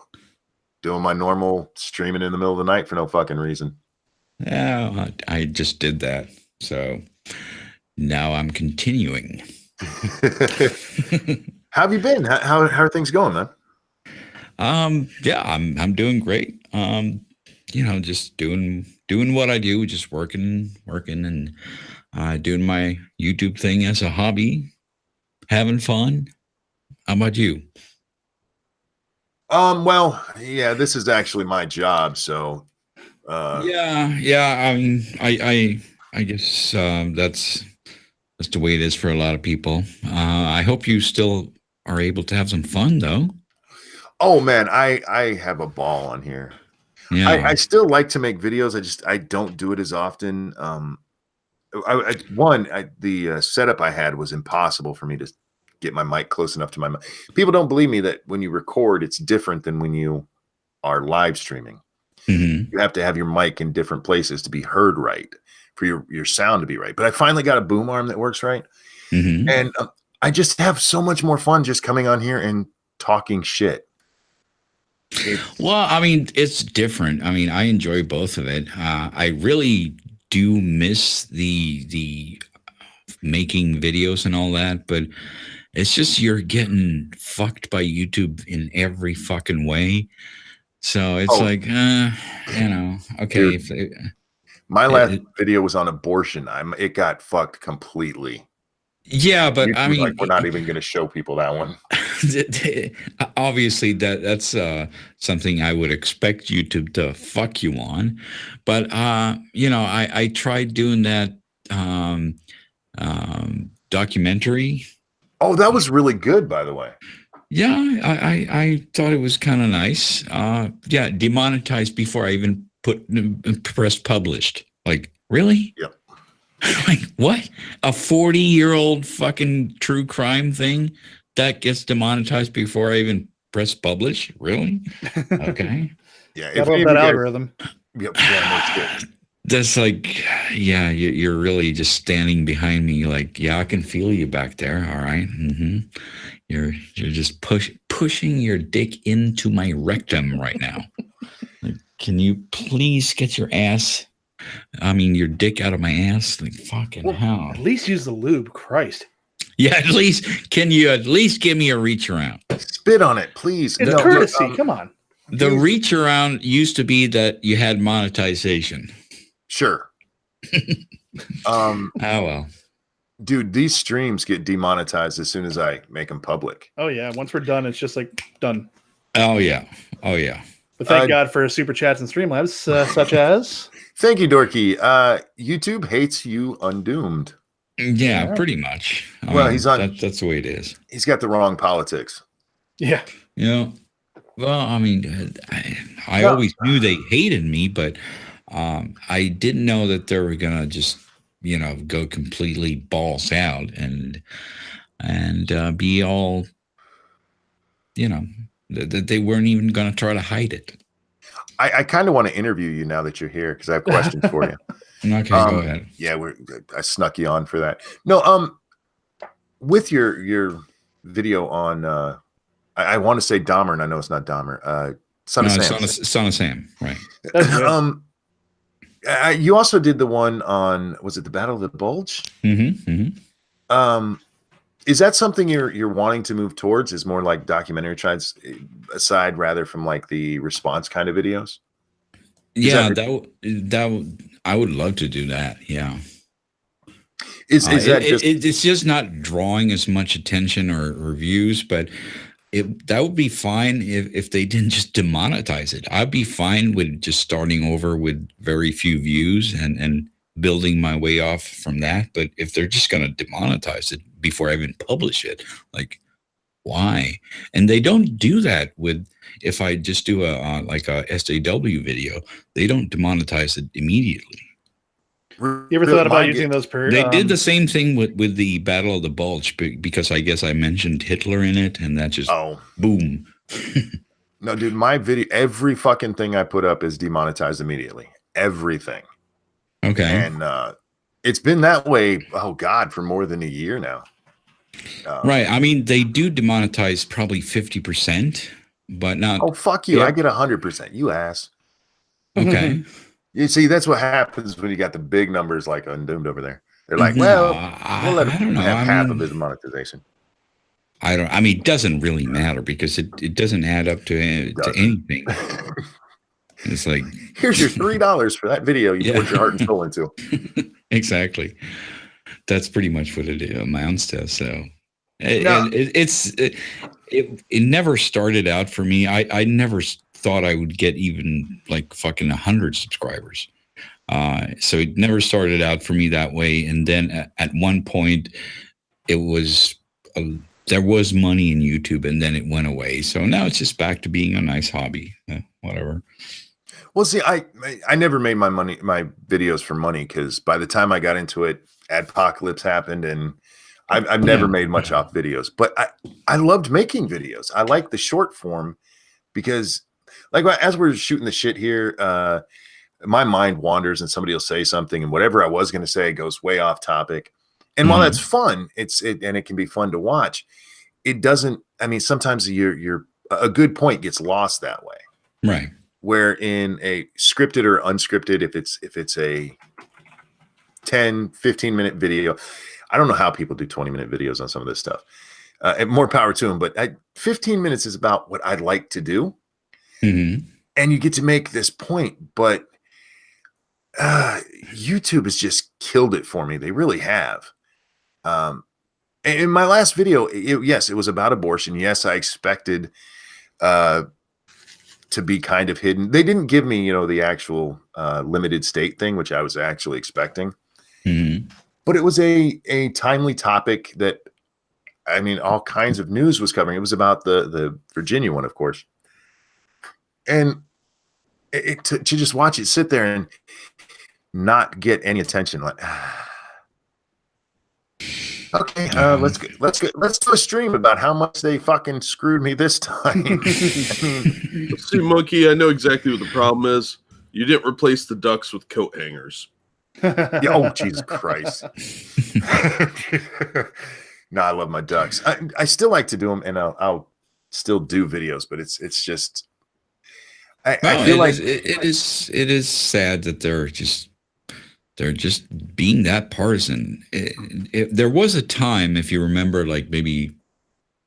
Speaker 1: doing my normal streaming in the middle of the night for no fucking reason.
Speaker 4: Yeah, I just did that, so now I'm continuing.
Speaker 1: How have you been? How are things going, man?
Speaker 4: Yeah, I'm doing great. Just doing what I do, just working and doing my YouTube thing as a hobby, having fun. How about you?
Speaker 1: Well, yeah, this is actually my job, so
Speaker 4: yeah. I mean, I guess that's the way it is for a lot of people. I hope you still are able to have some fun, though.
Speaker 1: Oh man, I have a ball on here. Yeah, I still like to make videos. I don't do it as often. The setup I had was impossible for me to get my mic close enough to my mic. People don't believe me that when you record, it's different than when you are live streaming. Mm-hmm. You have to have your mic in different places to be heard right, for your sound to be right. But I finally got a boom arm that works right. Mm-hmm. And I just have so much more fun just coming on here and talking shit.
Speaker 4: Well, I mean, it's different. I mean, I enjoy both of it. I really do miss the making videos and all that, but it's just you're getting fucked by YouTube in every fucking way. So it's okay.
Speaker 1: Dude, my last video was on abortion. It got fucked completely.
Speaker 4: Yeah, but I mean,
Speaker 1: we're not even going to show people that one.
Speaker 4: Obviously, that's something I would expect YouTube to fuck you on. But I tried doing that documentary.
Speaker 1: Oh, that was really good, by the way.
Speaker 4: Yeah, I thought it was kind of nice. Demonetized before I even pressed published. Like, really?
Speaker 1: Yep.
Speaker 4: Like, what? A 40-year-old fucking true crime thing that gets demonetized before I even press publish? Really? Okay.
Speaker 1: Yeah,
Speaker 2: Gotta love
Speaker 1: any of
Speaker 2: that
Speaker 1: you guys,
Speaker 2: algorithm.
Speaker 1: yep, yeah, no shit.
Speaker 4: That's like, yeah, you're really just standing behind me. Like, yeah, I can feel you back there. All right. You're just pushing your dick into my rectum right now. Like, can you please get your dick out of my ass? Like, fucking
Speaker 2: Well,
Speaker 4: hell.
Speaker 2: at least use the lube. Christ.
Speaker 4: Yeah, at least, can you at least give me a reach around?
Speaker 1: Spit on it, please.
Speaker 2: It's
Speaker 1: No,
Speaker 2: courtesy. Come on.
Speaker 4: The reach around used to be that you had monetization.
Speaker 1: Sure.
Speaker 4: Oh, well.
Speaker 1: Dude, these streams get demonetized as soon as I make them public.
Speaker 2: Oh, yeah. Once we're done, it's just like done.
Speaker 4: Oh, yeah. Oh, yeah.
Speaker 2: But thank God for super chats and Streamlabs, such as.
Speaker 1: Thank you, Dorky. YouTube hates you undoomed.
Speaker 4: Yeah, pretty much. I
Speaker 1: Well,
Speaker 4: mean,
Speaker 1: he's on.
Speaker 4: That's the way it is.
Speaker 1: He's got the wrong politics.
Speaker 2: Yeah.
Speaker 4: You know, well, I mean, I always knew they hated me, but I didn't know that they were gonna just, go completely balls out and be all, that they weren't even gonna try to hide it.
Speaker 1: I kind of want to interview you now that you're here because I have questions for you.
Speaker 4: Okay, go ahead.
Speaker 1: Yeah, I snuck you on for that. No, with your video on, I want to say Dahmer, and I know it's not Dahmer. Son of Sam.
Speaker 4: Son of Sam, right?
Speaker 1: You also did the one on, was it the Battle of the Bulge? Is that something you're wanting to move towards? Is more like documentary tribes aside, rather from like the response kind of videos?
Speaker 4: Yeah, that I would love to do that. Yeah.
Speaker 1: Is that
Speaker 4: it's just not drawing as much attention or views, but that would be fine if they didn't just demonetize it. I'd be fine with just starting over with very few views and building my way off from that. But if they're just going to demonetize it before I even publish it, like, why? And they don't do that with, if I just do a SAW video, they don't demonetize it immediately.
Speaker 2: You ever thought about using those
Speaker 4: They did the same thing with the Battle of the Bulge because I guess I mentioned Hitler in it, and that just boom.
Speaker 1: No, dude, my video, every fucking thing I put up is demonetized immediately. Everything.
Speaker 4: Okay.
Speaker 1: And it's been that way, oh God, for more than a year now.
Speaker 4: Right. I mean, they do demonetize probably 50%, but not.
Speaker 1: Oh, fuck you. Yeah. I get 100%. You ass.
Speaker 4: Okay.
Speaker 1: You see, that's what happens when you got the big numbers like Undoomed over there. They're like, well, we'll let him have half of his monetization.
Speaker 4: It doesn't really matter because it doesn't add up to anything. It's like,
Speaker 1: here's your $3 for that video you put your heart and soul into.
Speaker 4: Exactly. That's pretty much what it amounts to. So it never started out for me. I never thought I would get even like fucking 100 subscribers. So it never started out for me that way. And then at one point it was, there was money in YouTube and then it went away. So now it's just back to being a nice hobby, whatever.
Speaker 1: Well, see, I never made my videos for money because by the time I got into it, Adpocalypse happened and I've never made much off videos. But I loved making videos. I like the short form because, like, as we're shooting the shit here, my mind wanders and somebody will say something and whatever I was going to say goes way off topic. And while that's fun, and it can be fun to watch, it doesn't. I mean, sometimes a good point gets lost that way,
Speaker 4: right?
Speaker 1: Where in a scripted or unscripted, if it's a 10-15 minute video, I don't know how people do 20-minute videos on some of this stuff. And more power to them, but 15 minutes is about what I'd like to do.
Speaker 4: Mm-hmm.
Speaker 1: And you get to make this point, but YouTube has just killed it for me. They really have. In my last video, yes, it was about abortion. Yes, I expected to be kind of hidden. They didn't give me, the actual limited state thing, which I was actually expecting.
Speaker 4: Mm-hmm.
Speaker 1: But it was a timely topic that, I mean, all kinds of news was covering. It was about the Virginia one, of course. And to just watch it sit there and not get any attention, like, Okay, let's do a stream about how much they fucking screwed me this time. I mean,
Speaker 3: See, Monkey, I know exactly what the problem is. You didn't replace the ducks with coat hangers.
Speaker 1: yeah, oh Jesus Christ! No, I love my ducks. I still like to do them, and I'll still do videos, but it's just I feel like
Speaker 4: it is sad that they're just being that partisan. There was a time, if you remember, like maybe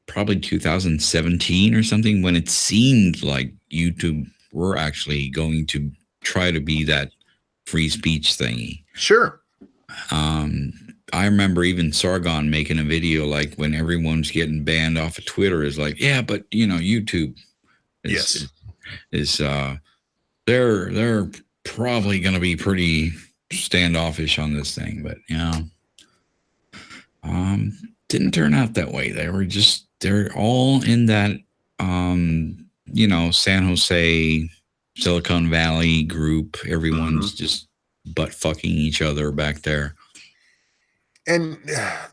Speaker 4: probably 2017 or something, when it seemed like YouTube were actually going to try to be that free speech thingy.
Speaker 1: sure.
Speaker 4: I remember even Sargon making a video like when everyone's getting banned off of Twitter is like, yeah, but YouTube
Speaker 1: Yes.
Speaker 4: is they're probably going to be pretty standoffish on this thing, but didn't turn out that way. They're all in that San Jose, Silicon Valley group. Everyone's just butt fucking each other back there.
Speaker 1: And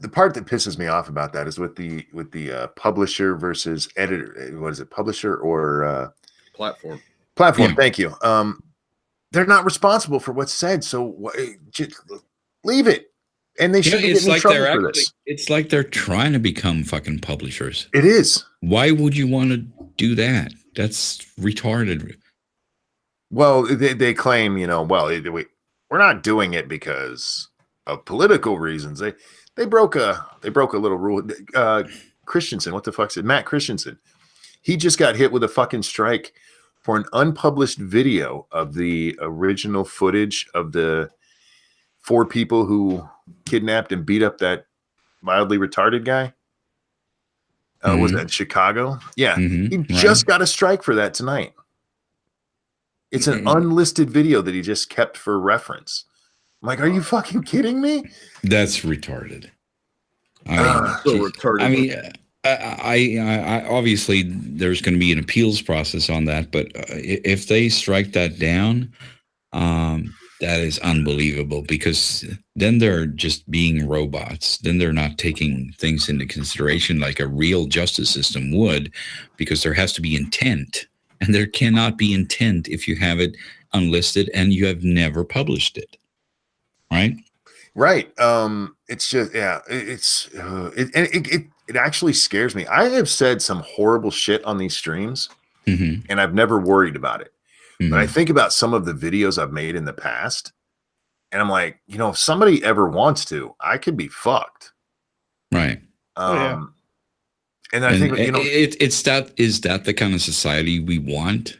Speaker 1: the part that pisses me off about that is with the publisher versus editor. What is it, publisher or
Speaker 3: Platform?
Speaker 1: platform?
Speaker 4: Yeah.
Speaker 1: Thank you. They're not responsible for what's said, so just leave it. And they shouldn't get in trouble for this.
Speaker 4: It's like they're trying to become fucking publishers.
Speaker 1: It is.
Speaker 4: Why would you want to do that? That's retarded.
Speaker 1: Well, they claim, we're not doing it because of political reasons. They broke a little rule. Christensen, what the fuck's it? Matt Christensen. He just got hit with a fucking strike for an unpublished video of the original footage of the 4 people who kidnapped and beat up that mildly retarded guy. Was that in Chicago? Yeah. He just got a strike for that tonight. It's an unlisted video that he just kept for reference. I'm like, are you fucking kidding me?
Speaker 4: That's retarded.
Speaker 3: Retarded.
Speaker 4: I mean, I obviously there's going to be an appeals process on that, but if they strike that down, that is unbelievable, because then they're just being robots. Then they're not taking things into consideration like a real justice system would, because there has to be intent, and there cannot be intent if you have it unlisted and you have never published it. Right.
Speaker 1: Right. It's just, yeah, it actually scares me. I have said some horrible shit on these streams, and I've never worried about it. But I think about some of the videos I've made in the past, and I'm like, if somebody ever wants to, I could be fucked.
Speaker 4: Right.
Speaker 1: And I think,
Speaker 4: is that the kind of society we want?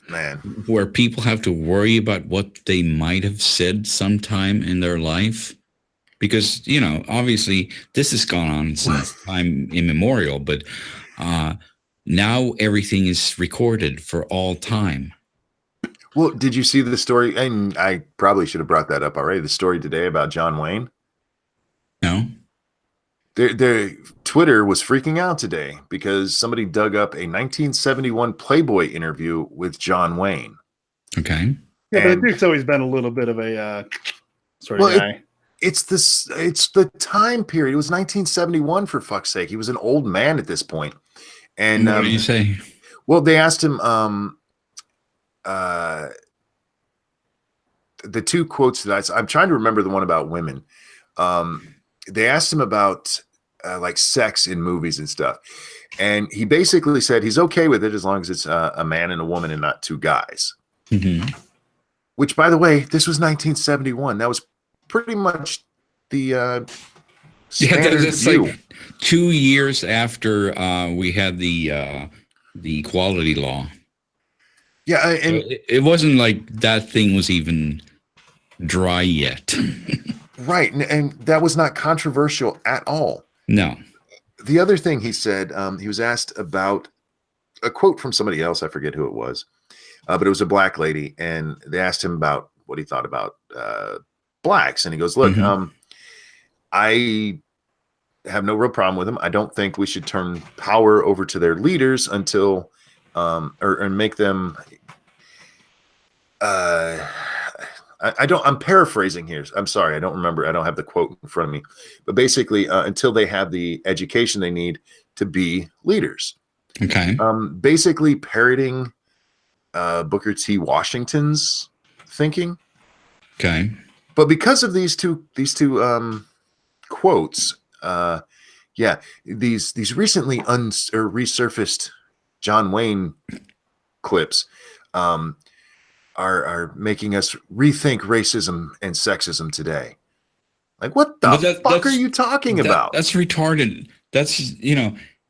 Speaker 1: Man,
Speaker 4: where people have to worry about what they might have said sometime in their life, because obviously this has gone on since time immemorial, but now everything is recorded for all time.
Speaker 1: Well, did you see the story? And I probably should have brought that up already. The story today about John Wayne.
Speaker 4: No.
Speaker 1: Their Twitter was freaking out today because somebody dug up a 1971 Playboy interview with John Wayne.
Speaker 4: Okay.
Speaker 2: Yeah, but the Duke's always been a little bit of a sort of guy.
Speaker 1: It's the time period. It was 1971, for fuck's sake. He was an old man at this point. And
Speaker 4: what do you say?
Speaker 1: Well, they asked him the 2 quotes that I'm trying to remember the one about women. They asked him about like sex in movies and stuff. And he basically said he's okay with it as long as it's a man and a woman and not 2 guys. Which, by the way, this was 1971. That was pretty much the standard view.
Speaker 4: Like 2 years after we had the equality law.
Speaker 1: Yeah, and
Speaker 4: so it wasn't like that thing was even dry yet.
Speaker 1: Right, and that was not controversial at all.
Speaker 4: No.
Speaker 1: The other thing he said, he was asked about a quote from somebody else. I forget who it was, but it was a black lady, and they asked him about what he thought about blacks, and he goes, "Look, I have no real problem with them. I don't think we should turn power over to their leaders until, or make them." I don't. I'm paraphrasing here. I'm sorry. I don't remember. I don't have the quote in front of me. But basically, until they have the education they need to be leaders.
Speaker 4: Okay.
Speaker 1: Basically parroting Booker T. Washington's thinking.
Speaker 4: Okay.
Speaker 1: But because of these two quotes, these recently resurfaced John Wayne clips are making us rethink racism and sexism today. Like, what the fuck are you talking about?
Speaker 4: That's retarded. That's,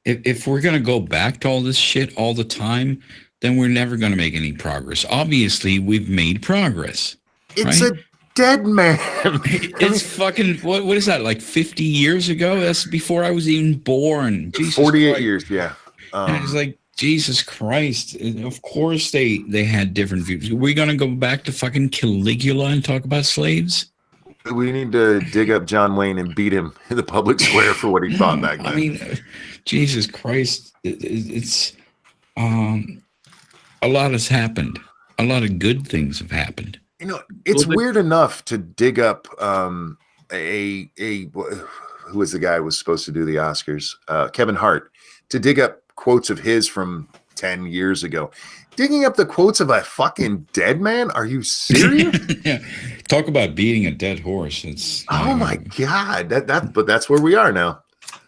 Speaker 4: if we're going to go back to all this shit all the time, then we're never going to make any progress. Obviously, we've made progress.
Speaker 1: It's
Speaker 4: right?
Speaker 1: a dead man.
Speaker 4: It's fucking, what is that, like 50 years ago? That's before I was even born. Jesus
Speaker 1: 48
Speaker 4: Christ.
Speaker 1: years, yeah.
Speaker 4: It's like, Jesus Christ. Of course they had different views. Are we going to go back to fucking Caligula and talk about slaves?
Speaker 1: We need to dig up John Wayne and beat him in the public square for what he thought back then.
Speaker 4: I mean, Jesus Christ. It's a lot has happened. A lot of good things have happened.
Speaker 1: It's weird enough to dig up who was the guy who was supposed to do the Oscars? Kevin Hart, to dig up quotes of his from 10 years ago. Digging up the quotes of a fucking dead man? Are you serious?
Speaker 4: Yeah. Talk about beating a dead horse. It's
Speaker 1: my God. But that's where we are now.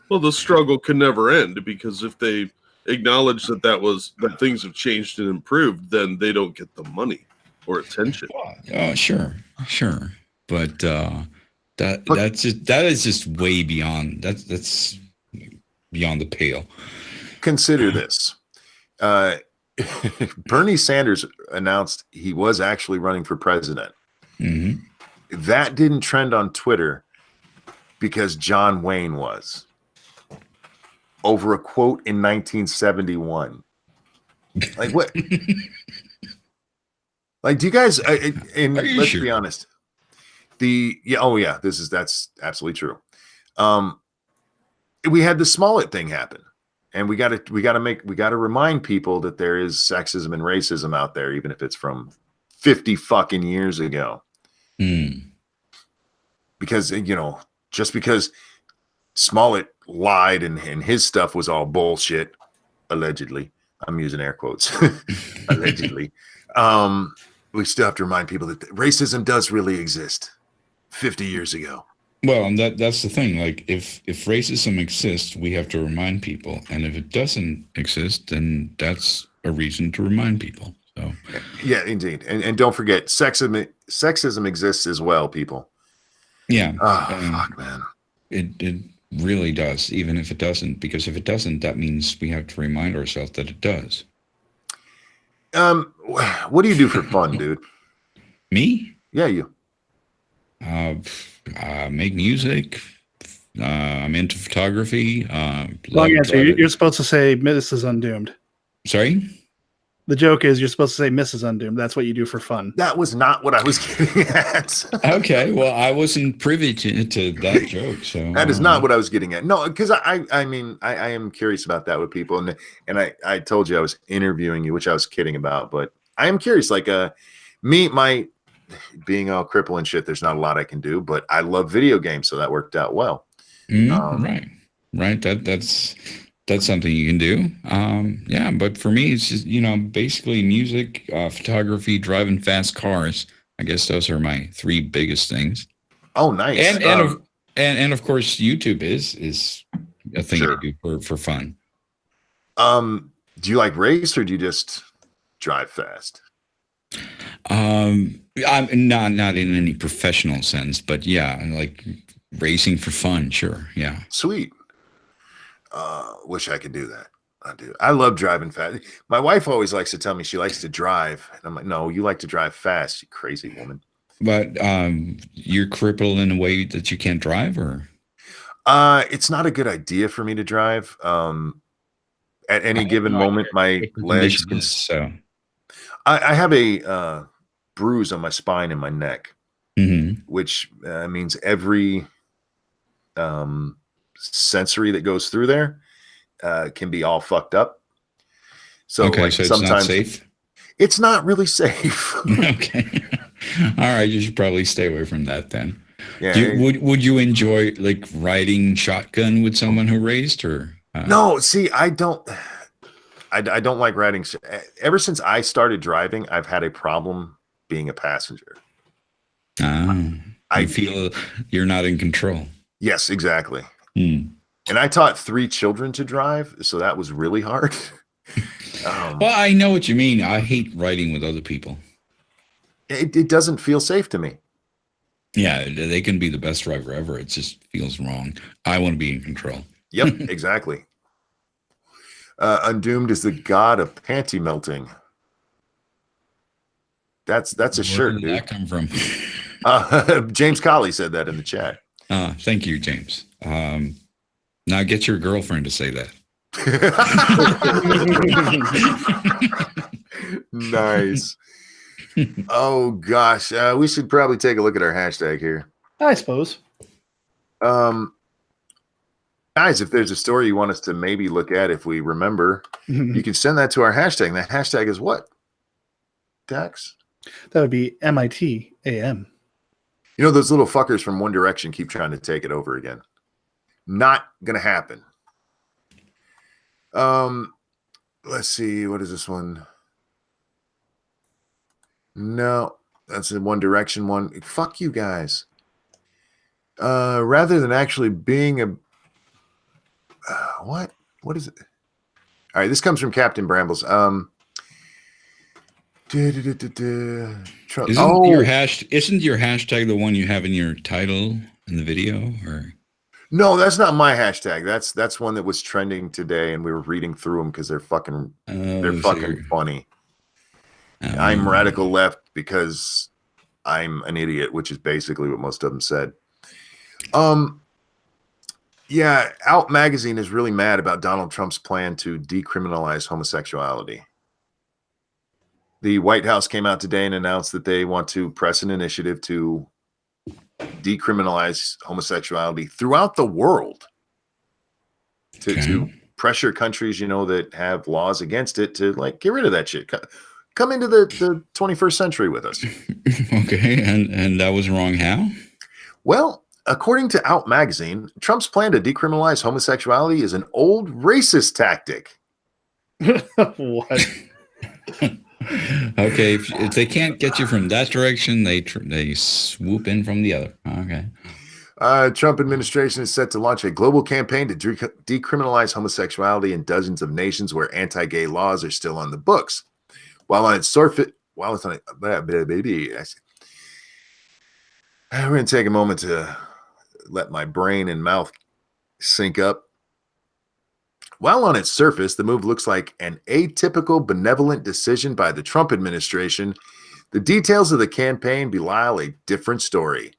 Speaker 3: Well, the struggle can never end, because if they acknowledge that things have changed and improved, then they don't get the money or attention.
Speaker 4: Sure. But that is just way beyond that's beyond the pale.
Speaker 1: Consider this. Bernie Sanders announced he was actually running for president.
Speaker 4: Mm-hmm.
Speaker 1: That didn't trend on Twitter because John Wayne was, over a quote in 1971. Like, what? Like, do you guys? Let's
Speaker 4: sure?
Speaker 1: Be honest. That's absolutely true. We had the Smollett thing happen. And we got to remind people that there is sexism and racism out there, even if it's from 50 fucking years ago. Because, just because Smollett lied and his stuff was all bullshit, allegedly, I'm using air quotes, allegedly, we still have to remind people that racism does really exist 50 years ago.
Speaker 4: Well, and that's the thing. Like, if racism exists, we have to remind people, and if it doesn't exist, then that's a reason to remind people. So,
Speaker 1: yeah, indeed, and don't forget, sexism exists as well, people.
Speaker 4: Yeah.
Speaker 1: Fuck, man.
Speaker 4: It really does, even if it doesn't, because if it doesn't, that means we have to remind ourselves that it does.
Speaker 1: What do you do for fun, dude?
Speaker 4: Me?
Speaker 1: Yeah, you.
Speaker 4: Make music. I'm into photography.
Speaker 2: Long answer. You're supposed to say Mrs. Undoomed.
Speaker 4: Sorry?
Speaker 2: The joke is you're supposed to say Mrs. Undoomed. That's what you do for fun.
Speaker 1: That was not what I was getting at.
Speaker 4: Okay, well, I wasn't privy to that joke. So
Speaker 1: that is not what I was getting at. No, because I am curious about that with people, and I told you I was interviewing you, which I was kidding about, but I am curious. Like my being all crippled and shit, there's not a lot I can do, but I love video games, so that worked out well.
Speaker 4: Right. That's something you can do. Yeah, but for me, it's just, basically music, photography, driving fast cars. I guess those are my three biggest things.
Speaker 1: Oh, nice.
Speaker 4: And of course, YouTube is a thing
Speaker 1: sure.
Speaker 4: I do for fun.
Speaker 1: Do you like race, or do you just drive fast?
Speaker 4: I'm not in any professional sense, but yeah, I like racing for fun. Sure. Yeah.
Speaker 1: Sweet. Wish I could do that. I do. I love driving fast. My wife always likes to tell me she likes to drive. And I'm like, no, you like to drive fast, you crazy woman.
Speaker 4: But you're crippled in a way that you can't drive, or?
Speaker 1: It's not a good idea for me to drive. At any given moment, my legs can.
Speaker 4: So
Speaker 1: I have a bruise on my spine and my neck,
Speaker 4: mm-hmm.
Speaker 1: which means every sensory that goes through there can be all fucked up. So,
Speaker 4: okay, so it's
Speaker 1: sometimes
Speaker 4: not safe.
Speaker 1: It's not really safe.
Speaker 4: Okay. All right, you should probably stay away from that then.
Speaker 1: Yeah.
Speaker 4: Would you enjoy like riding shotgun with someone who raced or
Speaker 1: No, see, I don't like riding. Ever since I started driving, I've had a problem being a passenger.
Speaker 4: I feel you're not in control.
Speaker 1: Yes, exactly.
Speaker 4: Hmm.
Speaker 1: And I taught 3 children to drive, so that was really hard.
Speaker 4: Well, I know what you mean. I hate riding with other people.
Speaker 1: It doesn't feel safe to me.
Speaker 4: Yeah, they can be the best driver ever. It just feels wrong. I want to be in control.
Speaker 1: Yep, exactly. Undoomed is the god of panty melting. That's a shirt, dude.
Speaker 4: Where did that come from?
Speaker 1: James Colley said that in the chat.
Speaker 4: Thank you, James. Now get your girlfriend to say that.
Speaker 1: Nice. Oh gosh, we should probably take a look at our hashtag here.
Speaker 2: I suppose.
Speaker 1: Guys, if there's a story you want us to maybe look at, if we remember, you can send that to our hashtag. And that hashtag is what? Dax?
Speaker 2: That would be MITAM.
Speaker 1: You know, those little fuckers from One Direction keep trying to take it over again. Not gonna happen. Let's see. What is this one? No, that's a One Direction one. Fuck you guys. Rather than actually being a what is it? All right, this comes from Captain Brambles. Trump.
Speaker 4: Isn't your hashtag the one you have in your title in the video? Or
Speaker 1: no, that's not my hashtag. That's one that was trending today, and we were reading through them because they're fucking funny. I'm radical left because I'm an idiot, which is basically what most of them said. Yeah, Out Magazine is really mad about Donald Trump's plan to decriminalize homosexuality. The White House came out today and announced that they want to press an initiative to decriminalize homosexuality throughout the world to pressure countries, you know, that have laws against it to like get rid of that shit. Come into the 21st century with us.
Speaker 4: Okay, and that was wrong. How?
Speaker 1: Well, according to Out Magazine, Trump's plan to decriminalize homosexuality is an old racist tactic.
Speaker 2: What?
Speaker 4: Okay, if they can't get you from that direction, they swoop in from the other. Okay.
Speaker 1: Trump administration is set to launch a global campaign to decriminalize homosexuality in dozens of nations where anti-gay laws are still on the books. While on its surface, we're going to take a moment to let my brain and mouth sync up. While on its surface, the move looks like an atypical, benevolent decision by the Trump administration, the details of the campaign belie a different story.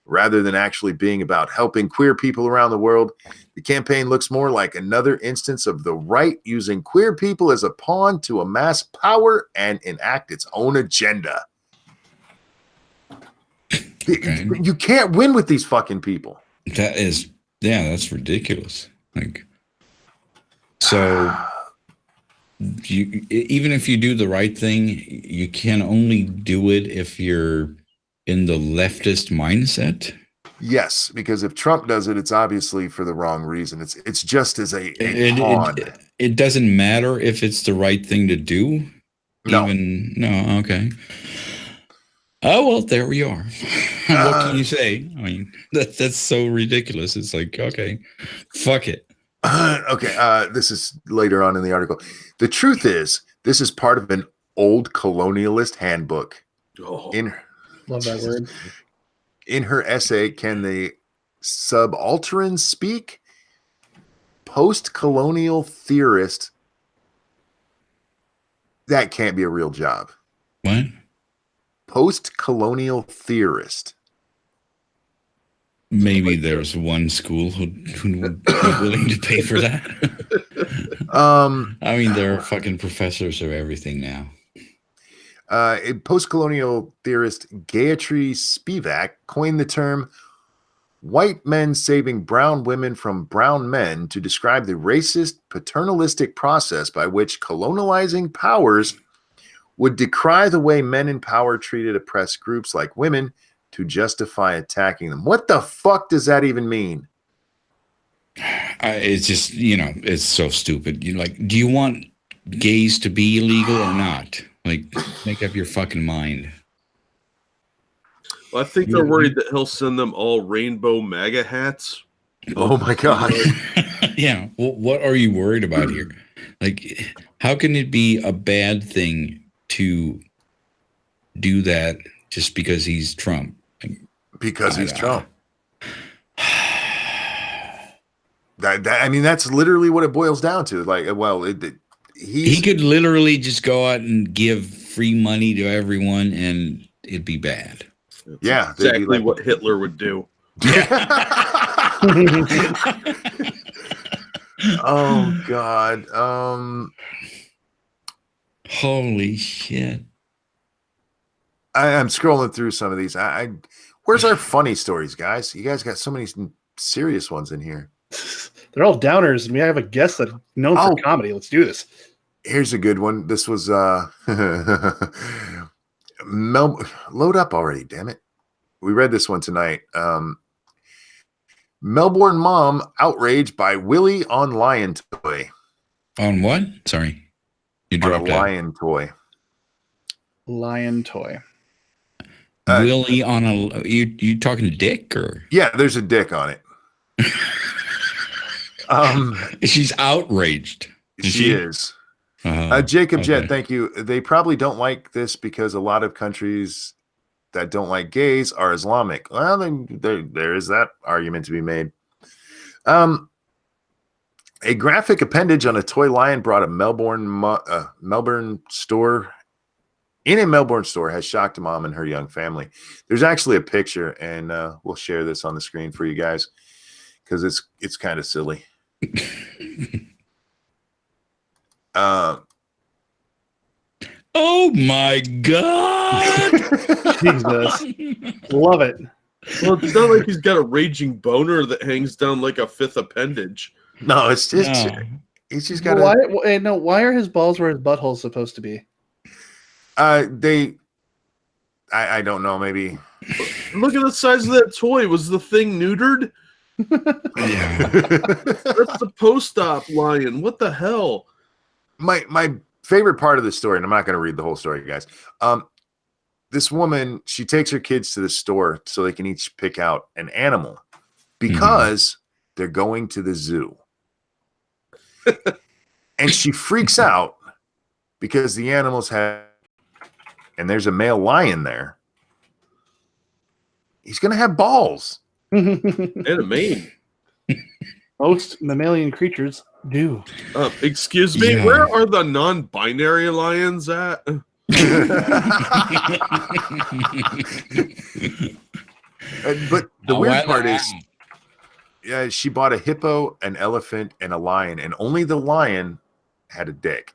Speaker 1: Rather than actually being about helping queer people around the world, the campaign looks more like another instance of the right using queer people as a pawn to amass power and enact its own agenda. Okay. You can't win with these fucking people.
Speaker 4: That's ridiculous. Like, so even if you do the right thing, you can only do it if you're in the leftist mindset.
Speaker 1: Yes, because if Trump does it, it's obviously for the wrong reason. It's just as a pawn.
Speaker 4: It doesn't matter if it's the right thing to do.
Speaker 1: No.
Speaker 4: No. Okay. Oh well, there we are. What can you say? I mean, that's so ridiculous. It's like, okay, fuck it.
Speaker 1: Okay. This is later on in the article. The truth is, this is part of an old colonialist handbook.
Speaker 3: Oh.
Speaker 2: Love that word.
Speaker 1: In her essay, Can the Subaltern Speak? Post-colonial theorist. That can't be a real job.
Speaker 4: What?
Speaker 1: Post-colonial theorist.
Speaker 4: Maybe there's one school who would be willing to pay for that. I mean, there are fucking professors of everything now.
Speaker 1: Post-colonial theorist Gayatri Spivak coined the term white men saving brown women from brown men to describe the racist, paternalistic process by which colonizing powers would decry the way men in power treated oppressed groups like women to justify attacking them. What the fuck does that even mean?
Speaker 4: It's just, it's so stupid. You're like, do you want gays to be illegal or not? Like, make up your fucking mind.
Speaker 3: Well, I think they're worried that he'll send them all rainbow MAGA hats.
Speaker 1: Oh my God.
Speaker 4: Yeah. Well, what are you worried about here? Like, how can it be a bad thing to do that just because he's Trump?
Speaker 1: Because he's Trump. I mean, that's literally what it boils down to. Like, well, he
Speaker 4: could literally just go out and give free money to everyone and it'd be bad.
Speaker 1: Yeah,
Speaker 3: exactly what Hitler would do.
Speaker 1: Oh God.
Speaker 4: Holy shit.
Speaker 1: I'm scrolling through some of these. Where's our funny stories, guys? You guys got so many serious ones in here.
Speaker 2: They're all downers, and we have a guest that's known for comedy. Let's do this.
Speaker 1: Here's a good one. This was load up already, damn it. We read this one tonight. Melbourne mom outraged by Willie on lion toy.
Speaker 4: On what? Sorry. You dropped
Speaker 1: on a lion toy.
Speaker 2: Lion toy.
Speaker 4: Willie on a you talking dick or?
Speaker 1: Yeah, there's a dick on it.
Speaker 4: She's outraged.
Speaker 1: She is. Jacob Jet, thank you. They probably don't like this because a lot of countries that don't like gays are Islamic. Well, then there is that argument to be made. A graphic appendage on a toy lion brought a Melbourne store. In a Melbourne store has shocked a mom and her young family. There's actually a picture, and we'll share this on the screen for you guys because it's kind of silly.
Speaker 4: Oh my God!
Speaker 2: Jesus, love it.
Speaker 3: Well, it's not like he's got a raging boner that hangs down like a fifth appendage.
Speaker 1: No, it's just he's just got.
Speaker 2: Why are his balls where his butthole's supposed to be?
Speaker 1: I don't know. Maybe
Speaker 3: look at the size of that toy. Was the thing neutered?
Speaker 4: Yeah,
Speaker 3: that's the post-op lion. What the hell?
Speaker 1: My favorite part of the story, and I'm not going to read the whole story, guys. This woman, she takes her kids to the store so they can each pick out an animal because they're going to the zoo, and she freaks out because the animals have. And there's a male lion there. He's going to have balls.
Speaker 3: And a mane.
Speaker 2: Most mammalian creatures do.
Speaker 3: Excuse me, where are the non-binary lions at?
Speaker 1: But the weird part is, she bought a hippo, an elephant, and a lion, and only the lion had a dick.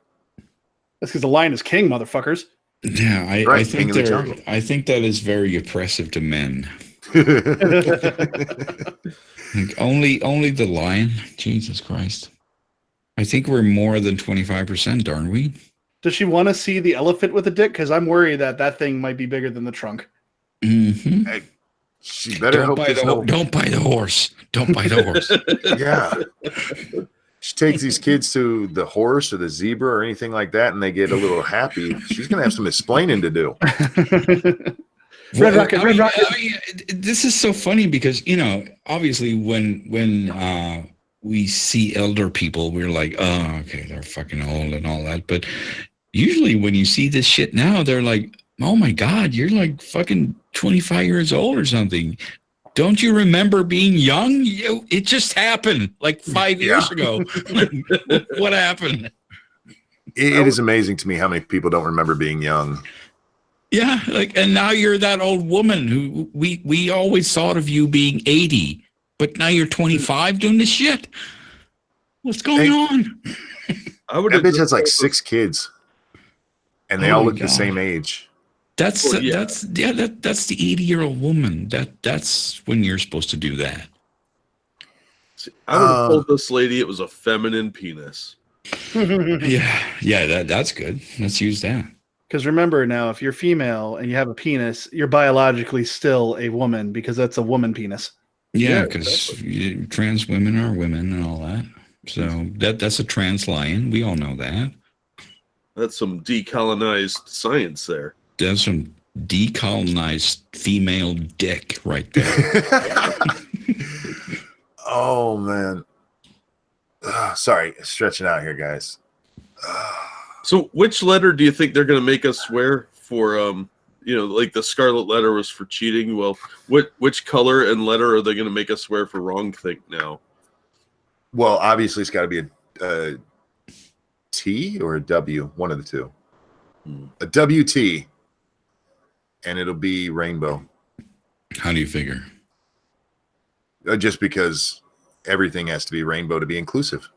Speaker 2: That's because the lion is king, motherfuckers.
Speaker 4: Yeah, I think that is very oppressive to men. Like only the lion. Jesus Christ! I think we're more than 25%, aren't we?
Speaker 2: Does she want to see the elephant with a dick? Because I'm worried that thing might be bigger than the trunk.
Speaker 4: Mm-hmm.
Speaker 1: Hey, she better
Speaker 4: don't buy the horse. Don't buy the horse.
Speaker 1: Yeah. She takes these kids to the horse or the zebra or anything like that, and they get a little happy. She's going to have some explaining to do.
Speaker 2: Red Rocket.
Speaker 4: This is so funny because, obviously when we see elder people, we're like, oh, okay, they're fucking old and all that. But usually when you see this shit now, they're like, oh my God, you're like fucking 25 years old or something. Don't you remember being young? It just happened like 5 years ago. What happened?
Speaker 1: It is amazing to me how many people don't remember being young.
Speaker 4: Yeah, and now you're that old woman who we always thought of you being 80, but now you're 25 doing this shit. What's going on?
Speaker 1: That bitch has like 6 kids, and they all look the same age.
Speaker 4: That's the 80-year-old woman. That's when you're supposed to do that.
Speaker 3: See, I would have told this lady it was a feminine penis.
Speaker 4: Yeah, that's good. Let's use that.
Speaker 2: Because remember now, if you're female and you have a penis, you're biologically still a woman because that's a woman penis.
Speaker 4: Yeah,
Speaker 3: Yeah,
Speaker 4: because trans women are women and all that. So that's a trans lion. We all know that.
Speaker 3: That's some decolonized science there.
Speaker 4: That's some decolonized female dick right there.
Speaker 1: Oh man. Sorry, stretching out here, guys.
Speaker 3: So which letter do you think they're going to make us swear for, like the scarlet letter was for cheating? Well, which color and letter are they going to make us swear for wrongthink now?
Speaker 1: Well, obviously it's got to be a T or a W, one of the two. A WT, and it'll be rainbow.
Speaker 4: How do you figure?
Speaker 1: Just because everything has to be rainbow to be inclusive.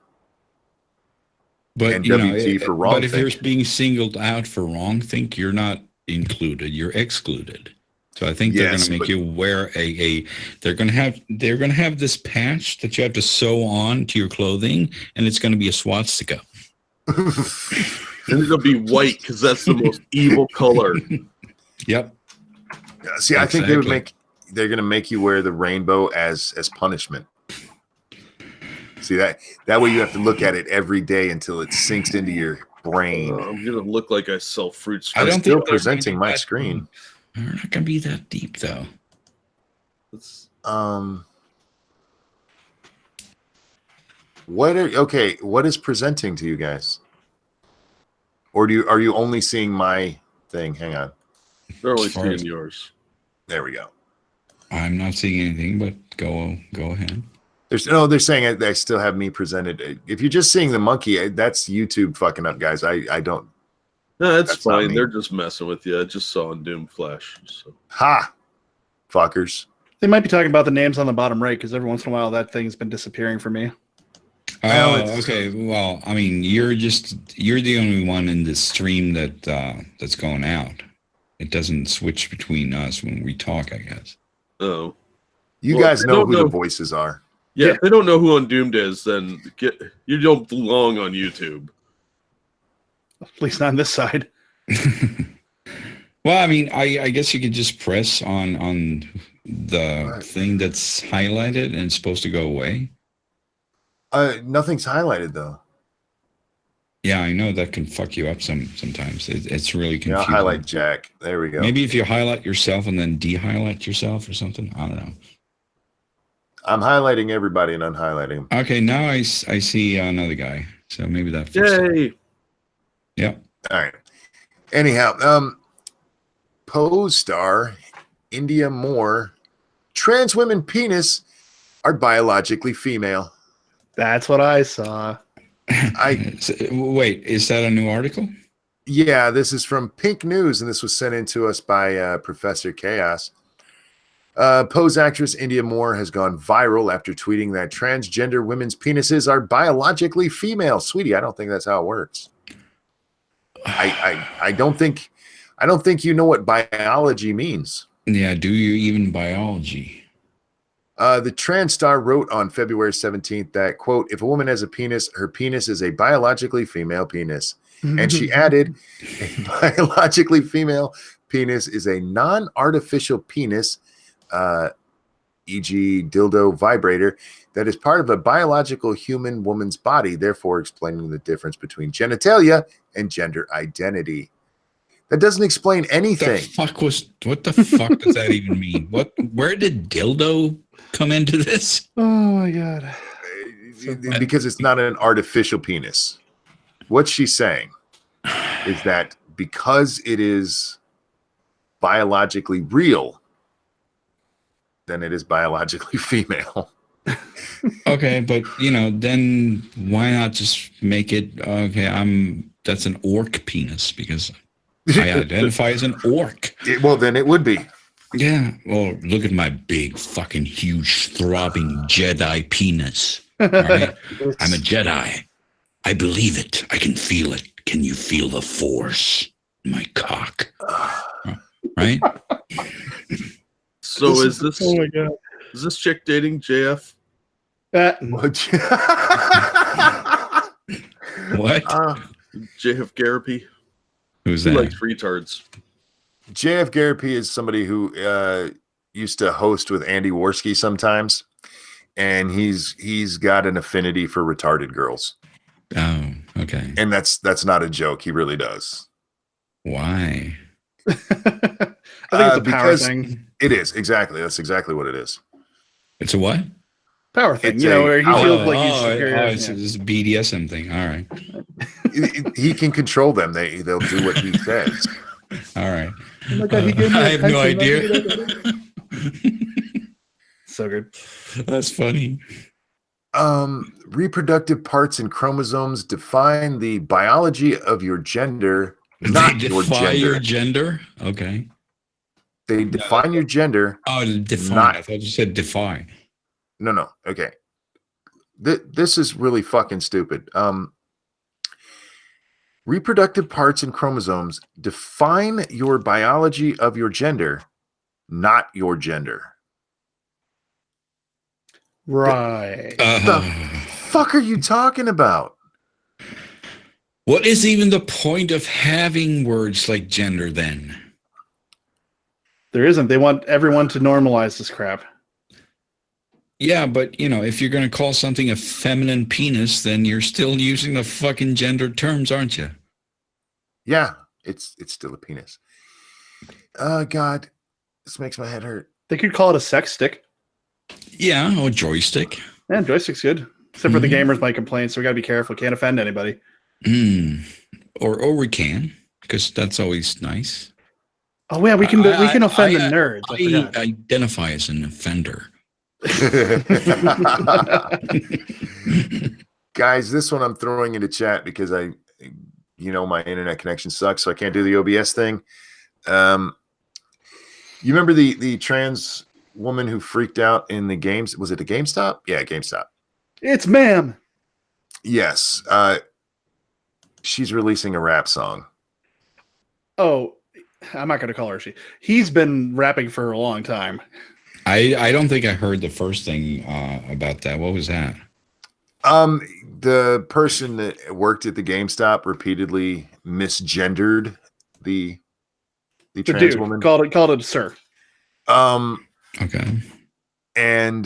Speaker 4: But
Speaker 1: And
Speaker 4: you
Speaker 1: WT for wrong
Speaker 4: But if you're
Speaker 1: think.
Speaker 4: being singled out for wrongthink, you're not included. You're excluded. So I think they're going to make you wear they're going to have this patch that you have to sew on to your clothing, and it's going to be a swastika.
Speaker 3: And it'll be white because that's the most evil color.
Speaker 4: Yep.
Speaker 1: See, I think they're going to make you wear the rainbow as punishment. See, that way you have to look at it every day until it sinks into your brain.
Speaker 3: I'm going to look like I sell fruit.
Speaker 1: I'm still presenting my screen.
Speaker 4: They're not going to be that deep, though.
Speaker 1: What is presenting to you guys? Or are you only seeing my thing? Hang on.
Speaker 3: They're only seeing yours.
Speaker 1: There we go.
Speaker 4: I'm not seeing anything, but go ahead.
Speaker 1: They're saying they still have me presented. If you're just seeing the monkey, that's YouTube fucking up, guys. I don't.
Speaker 3: No, that's fine. They're just messing with you. I just saw in Doom Flash. So.
Speaker 1: Ha! Fuckers.
Speaker 2: They might be talking about the names on the bottom right because every once in a while that thing's been disappearing for me.
Speaker 4: Oh, okay. Well, I mean, you're the only one in this stream that's going out. It doesn't switch between us when we talk, I guess.
Speaker 3: Oh.
Speaker 1: You guys know who the voices are.
Speaker 3: Yeah, if they don't know who Undoomed is, then you don't belong on YouTube.
Speaker 2: At least not on this side.
Speaker 4: Well, I mean, I guess you could just press on the thing that's highlighted and it's supposed to go away.
Speaker 1: Nothing's highlighted though.
Speaker 4: Yeah, I know that can fuck you up sometimes. It's really confusing.
Speaker 1: Yeah, highlight Jack. There we go.
Speaker 4: Maybe if you highlight yourself and then de-highlight yourself or something. I don't know.
Speaker 1: I'm highlighting everybody and unhighlighting them.
Speaker 4: Okay, now I see another guy. So maybe that.
Speaker 3: Yay!
Speaker 4: Yep.
Speaker 1: All right. Anyhow, Pose star India Moore, trans women penis are biologically female.
Speaker 2: That's what I saw.
Speaker 4: Wait, is that a new article?
Speaker 1: Yeah, this is from Pink News, and this was sent in to us by Professor Chaos. Pose actress India Moore has gone viral after tweeting that transgender women's penises are biologically female. Sweetie, I don't think that's how it works. I don't think you know what biology means.
Speaker 4: Yeah, do you even biology?
Speaker 1: The trans star wrote on February 17th that, quote, if a woman has a penis, her penis is a biologically female penis. And she added, a biologically female penis is a non-artificial penis, e.g. dildo vibrator, that is part of a biological human woman's body, therefore explaining the difference between genitalia and gender identity. That doesn't explain anything.
Speaker 4: What the fuck does that even mean? Where did dildo come into this?
Speaker 2: Oh my god.
Speaker 1: Because it's not an artificial penis. What she's saying is that because it is biologically real, then it is biologically female.
Speaker 4: Okay, but then why not just make it that's an orc penis because I identify as an orc.
Speaker 1: Well, then it would be.
Speaker 4: Yeah. Well, look at my big, fucking, huge, throbbing Jedi penis. All right? I'm a Jedi. I believe it. I can feel it. Can you feel the force in my cock? Right?
Speaker 3: So is this?
Speaker 2: Oh my god.
Speaker 3: Is this chick dating JF?
Speaker 4: What?
Speaker 3: JF Garapy.
Speaker 4: Who's
Speaker 3: He
Speaker 4: that?
Speaker 3: likes retards.
Speaker 1: JF Garapi is somebody who used to host with Andy Worski sometimes, and he's got an affinity for retarded girls.
Speaker 4: Oh, okay.
Speaker 1: And that's not a joke. He really does.
Speaker 4: Why?
Speaker 2: I think it's a power
Speaker 1: Because
Speaker 2: thing.
Speaker 1: it is. Exactly. That's exactly what it is.
Speaker 4: It's a what?
Speaker 2: Power thing.
Speaker 1: It's
Speaker 2: You know,
Speaker 1: a
Speaker 2: where he
Speaker 1: power-
Speaker 2: feels like he's superior.
Speaker 4: It's a BDSM thing. All right.
Speaker 1: He can control them. They'll do what he says.
Speaker 4: All right.
Speaker 2: Oh my God, he gave me
Speaker 4: I
Speaker 2: a
Speaker 4: have no
Speaker 2: pencil.
Speaker 4: idea.
Speaker 2: So good.
Speaker 4: That's funny.
Speaker 1: Reproductive parts and chromosomes define the biology of your gender, not
Speaker 4: They
Speaker 1: your
Speaker 4: defy
Speaker 1: gender.
Speaker 4: your gender? Okay.
Speaker 1: They define your gender.
Speaker 4: Oh, define.
Speaker 1: Not-
Speaker 4: I thought you said defy.
Speaker 1: No. Okay. This is really fucking stupid. Reproductive parts and chromosomes define your biology of your gender, not your gender.
Speaker 2: Right.
Speaker 1: The fuck are you talking about?
Speaker 4: What is even the point of having words like gender then?
Speaker 2: There isn't. They want everyone to normalize this crap.
Speaker 4: Yeah, but if you're going to call something a feminine penis, then you're still using the fucking gender terms, aren't you?
Speaker 1: Yeah, it's still a penis. Oh God, this makes my head hurt.
Speaker 2: They could call it a sex stick.
Speaker 4: Yeah, or joystick.
Speaker 2: Man, joystick's good. Except for the gamers might complain, so we got to be careful. Can't offend anybody.
Speaker 4: Or we can, because that's always nice.
Speaker 2: Oh yeah, we can offend the
Speaker 4: I-
Speaker 2: nerds. I
Speaker 4: I
Speaker 2: forgot.
Speaker 4: identify as an offender.
Speaker 1: Guys, this one I'm throwing into chat because my internet connection sucks, so I can't do the OBS thing. You remember the trans woman who freaked out in the games? Was it a GameStop? Yeah, GameStop.
Speaker 2: It's ma'am.
Speaker 1: Yes. She's releasing a rap song.
Speaker 2: Oh, I'm not going to call her she. He's been rapping for a long time.
Speaker 4: I don't think I heard the first thing about that. What was that?
Speaker 1: The person that worked at the GameStop repeatedly misgendered the trans
Speaker 2: dude
Speaker 1: woman.
Speaker 2: called it sir.
Speaker 4: Okay.
Speaker 1: And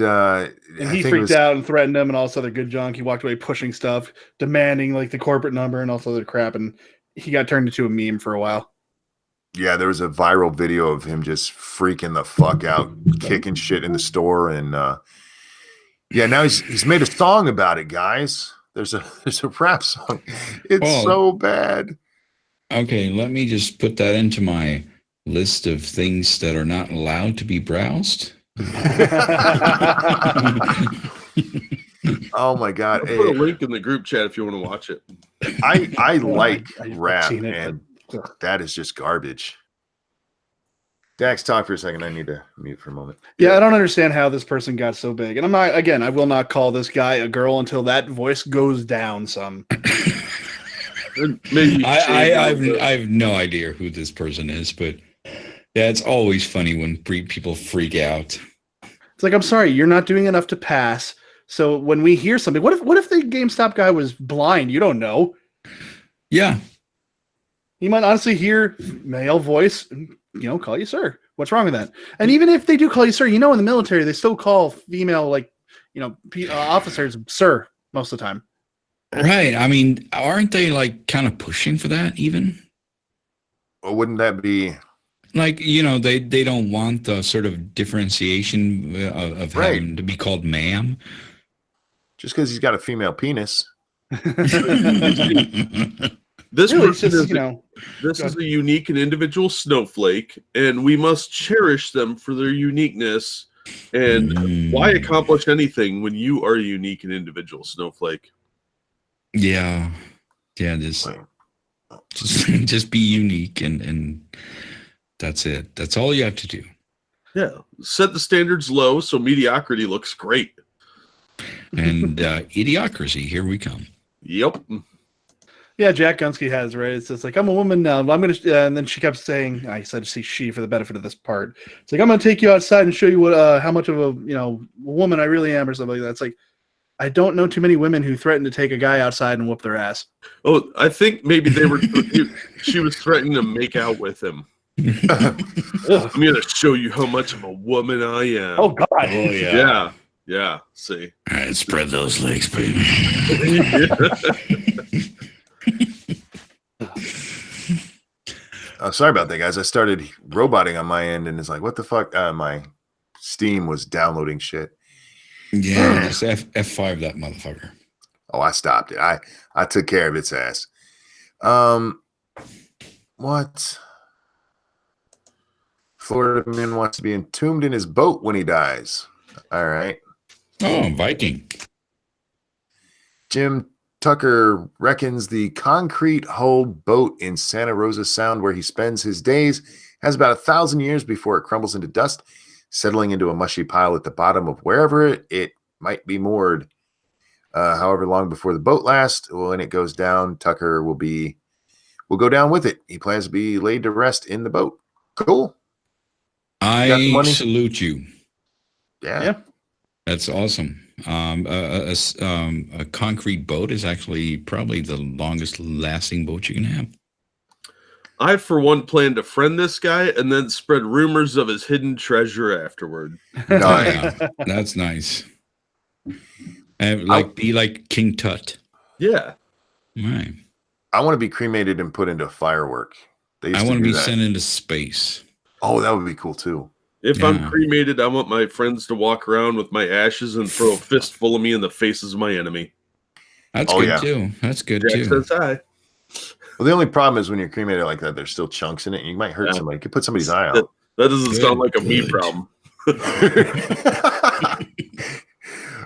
Speaker 2: he freaked out and threatened him and all this other good junk. He walked away pushing stuff, demanding like the corporate number and all this other crap. And he got turned into a meme for a while.
Speaker 1: Yeah, there was a viral video of him just freaking the fuck out, kicking shit in the store, and now he's made a song about it, guys. There's a rap song. It's so bad.
Speaker 4: Okay, let me just put that into my list of things that are not allowed to be browsed.
Speaker 1: Oh my God!
Speaker 3: I'll put a link in the group chat if you want to watch it.
Speaker 1: I like
Speaker 2: I've
Speaker 1: rap,
Speaker 2: seen it,
Speaker 1: and that is just garbage. Dax, talk for a second. I need to mute for a moment.
Speaker 2: Yeah, I don't understand how this person got so big. And I will not call this guy a girl until that voice goes down some.
Speaker 3: Maybe
Speaker 4: I have no idea who this person is, but yeah, it's always funny when people freak out.
Speaker 2: It's like, I'm sorry, you're not doing enough to pass. So when we hear something, what if the GameStop guy was blind? You don't know.
Speaker 4: Yeah.
Speaker 2: He might honestly hear male voice and, call you sir. What's wrong with that? And even if they do call you sir, in the military, they still call female, officers sir most of the time.
Speaker 4: Right. I mean, aren't they like kind of pushing for that even?
Speaker 1: Well, wouldn't that be
Speaker 4: like, they don't want the sort of differentiation of
Speaker 1: Right.
Speaker 4: having to be called ma'am?
Speaker 1: just because he's got a female penis?
Speaker 3: This
Speaker 2: Really,
Speaker 3: person
Speaker 2: it's just,
Speaker 3: this is a unique and individual snowflake, and we must cherish them for their uniqueness. And why accomplish anything when you are a unique and individual snowflake?
Speaker 4: Yeah. Just be unique and that's it. That's all you have to do.
Speaker 3: Yeah, set the standards low so mediocrity looks great.
Speaker 4: And idiocracy, here we come.
Speaker 3: Yep.
Speaker 2: Yeah, Jack Gunsky has, right? It's just like, I'm a woman now. I'm going to, and then she kept saying, I said she for the benefit of this part. It's like, I'm going to take you outside and show you how much of a, woman I really am or something like that. It's like, I don't know too many women who threaten to take a guy outside and whoop their ass.
Speaker 3: Oh, I think maybe they were. She was threatening to make out with him. I'm gonna show you how much of a woman I am.
Speaker 2: Oh God!
Speaker 4: Oh yeah.
Speaker 3: Yeah. See.
Speaker 4: All right, spread those legs, baby.
Speaker 1: Sorry about that, guys. I started roboting on my end, and it's like, what the fuck? My Steam was downloading shit.
Speaker 4: Yeah, just F5 that motherfucker.
Speaker 1: Oh, I stopped it. I took care of its ass. What? Florida man wants to be entombed in his boat when he dies. All right.
Speaker 4: Oh, Viking.
Speaker 1: Jim Tucker reckons the concrete hulled boat in Santa Rosa Sound where he spends his days has about 1,000 years before it crumbles into dust, settling into a mushy pile at the bottom of wherever it might be moored. However long before the boat lasts, when it goes down, Tucker will go down with it. He plans to be laid to rest in the boat. Cool.
Speaker 4: I salute you.
Speaker 1: Yeah.
Speaker 4: That's awesome. A concrete boat is actually probably the longest lasting boat you can have.
Speaker 3: I, for one, plan to friend this guy and then spread rumors of his hidden treasure afterward.
Speaker 1: Nice.
Speaker 4: Yeah, that's nice. And be like King Tut.
Speaker 3: Yeah.
Speaker 4: Right.
Speaker 1: I want to be cremated and put into a firework.
Speaker 4: I want to be sent into space.
Speaker 1: Oh, that would be cool too.
Speaker 3: If I'm cremated, I want my friends to walk around with my ashes and throw a fistful of me in the faces of my enemy.
Speaker 4: That's good too. That's good
Speaker 3: Jack
Speaker 4: too.
Speaker 3: says hi.
Speaker 1: Well, the only problem is when you're cremated like that, there's still chunks in it, and you might hurt somebody. You could put somebody's eye out.
Speaker 3: That doesn't sound like a me problem.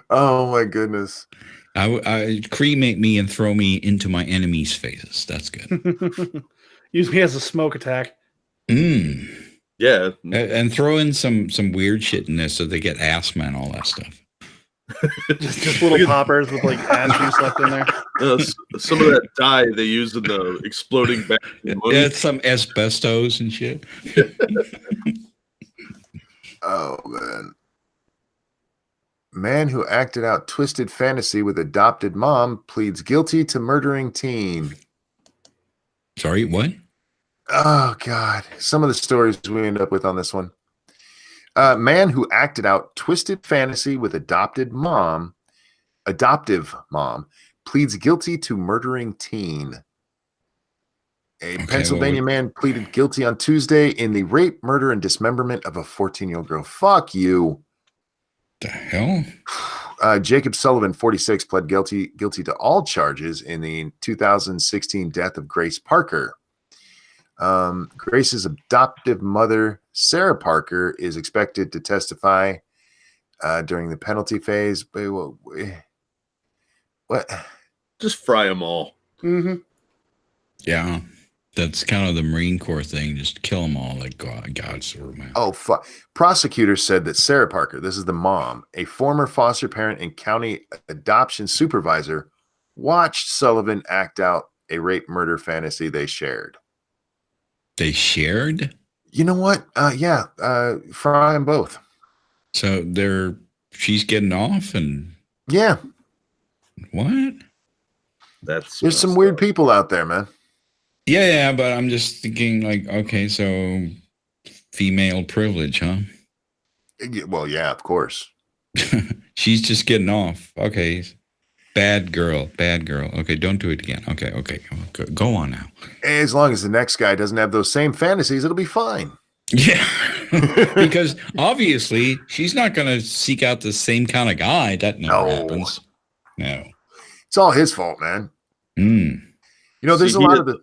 Speaker 1: Oh my goodness!
Speaker 4: I cremate me and throw me into my enemies' faces. That's good.
Speaker 2: Use me as a smoke attack.
Speaker 3: Yeah,
Speaker 4: and throw in some weird shit in there so they get asthma and all that stuff.
Speaker 2: just little poppers with like ash juice left in there.
Speaker 3: Some of that dye they use in the exploding bag.
Speaker 4: Yeah, some asbestos and shit.
Speaker 1: Oh man who acted out twisted fantasy with adopted mom pleads guilty to murdering teen.
Speaker 4: Sorry, what?
Speaker 1: Oh God, some of the stories we end up with on this one. Man who acted out twisted fantasy with adoptive mom, pleads guilty to murdering teen. A Pennsylvania man pleaded guilty on Tuesday in the rape, murder, and dismemberment of a 14-year-old girl. Fuck you.
Speaker 4: The hell?
Speaker 1: Jacob Sullivan, 46, pled guilty to all charges in the 2016 death of Grace Parker. Grace's adoptive mother, Sarah Parker, is expected to testify during the penalty phase. What?
Speaker 3: Just fry them all.
Speaker 2: Mm-hmm.
Speaker 4: Yeah, that's kind of the Marine Corps thing. Just kill them all like God's or man.
Speaker 1: Oh, fuck. Prosecutors said that Sarah Parker, this is the mom, a former foster parent and county adoption supervisor, watched Sullivan act out a rape murder fantasy they shared.
Speaker 4: They shared?
Speaker 1: You know what? Yeah, fry them both.
Speaker 4: So she's getting off and
Speaker 1: yeah.
Speaker 4: What?
Speaker 1: There's some weird people out there, man.
Speaker 4: Yeah, but I'm just thinking like, okay, so female privilege, huh?
Speaker 1: Well, yeah, of course.
Speaker 4: She's just getting off. Okay. Bad girl. Okay, don't do it again. Okay. Go on now.
Speaker 1: As long as the next guy doesn't have those same fantasies, it'll be fine.
Speaker 4: Yeah. Because obviously she's not going to seek out the same kind of guy. That never happens. No.
Speaker 1: It's all his fault, man. You know, there's a lot of the...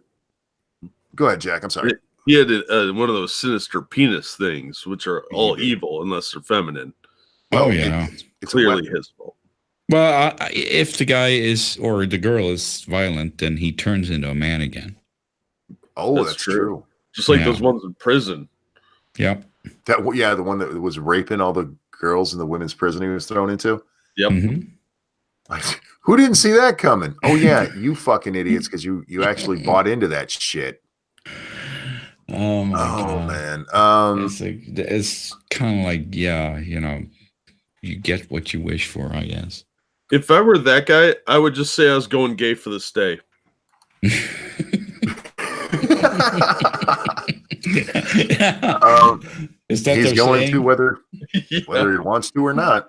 Speaker 1: Go ahead, Jack. I'm sorry.
Speaker 3: He had one of those sinister penis things, which are all evil unless they're feminine.
Speaker 4: Oh, yeah.
Speaker 3: It's clearly his fault.
Speaker 4: Well, if the guy is or the girl is violent, then he turns into a man again.
Speaker 1: Oh, that's true.
Speaker 3: Just like those ones in prison.
Speaker 4: Yep.
Speaker 1: The one that was raping all the girls in the women's prison he was thrown into.
Speaker 3: Yep.
Speaker 4: Mm-hmm.
Speaker 1: Like, who didn't see that coming? Oh yeah, you fucking idiots, because you actually bought into that shit.
Speaker 4: Oh my God.
Speaker 1: Man.
Speaker 4: It's kind of like, you get what you wish for, I guess.
Speaker 3: If I were that guy, I would just say I was going gay for this day.
Speaker 4: Is that
Speaker 1: He's
Speaker 4: their
Speaker 1: going
Speaker 4: saying?
Speaker 1: to whether
Speaker 3: Yeah.
Speaker 1: he wants to or not.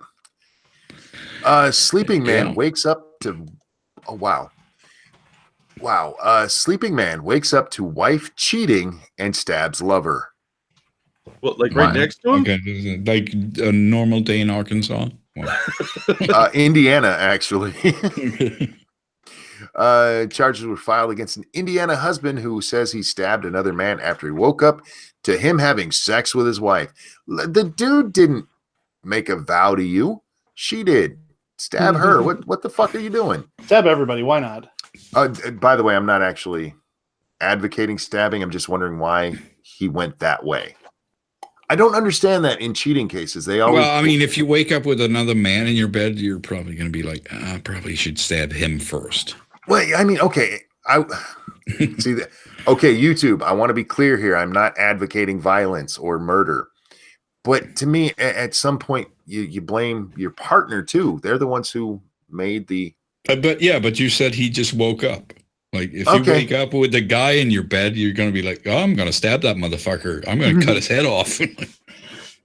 Speaker 1: Sleeping man wakes up to wow. Sleeping man wakes up to wife cheating and stabs lover.
Speaker 3: What, like right next to him?
Speaker 4: Okay, like a normal day in Arkansas.
Speaker 1: Indiana, actually. Charges were filed against an Indiana husband who says he stabbed another man after he woke up to him having sex with his wife. The dude didn't make a vow to you. She did. Stab her. What the fuck are you doing?
Speaker 2: Stab everybody. Why not?
Speaker 1: By the way, I'm not actually advocating stabbing. I'm just wondering why he went that way. I don't understand that in cheating cases. They always.
Speaker 4: Well, I mean, if you wake up with another man in your bed, you're probably going to be like, I probably should stab him first.
Speaker 1: Well, I mean, okay. I see that. Okay, YouTube. I want to be clear here. I'm not advocating violence or murder, but to me, at some point, you blame your partner too. They're the ones who made the.
Speaker 4: But you said he just woke up. Like, if you wake up with the guy in your bed, you're going to be like, oh, I'm going to stab that motherfucker. I'm going to cut his head off.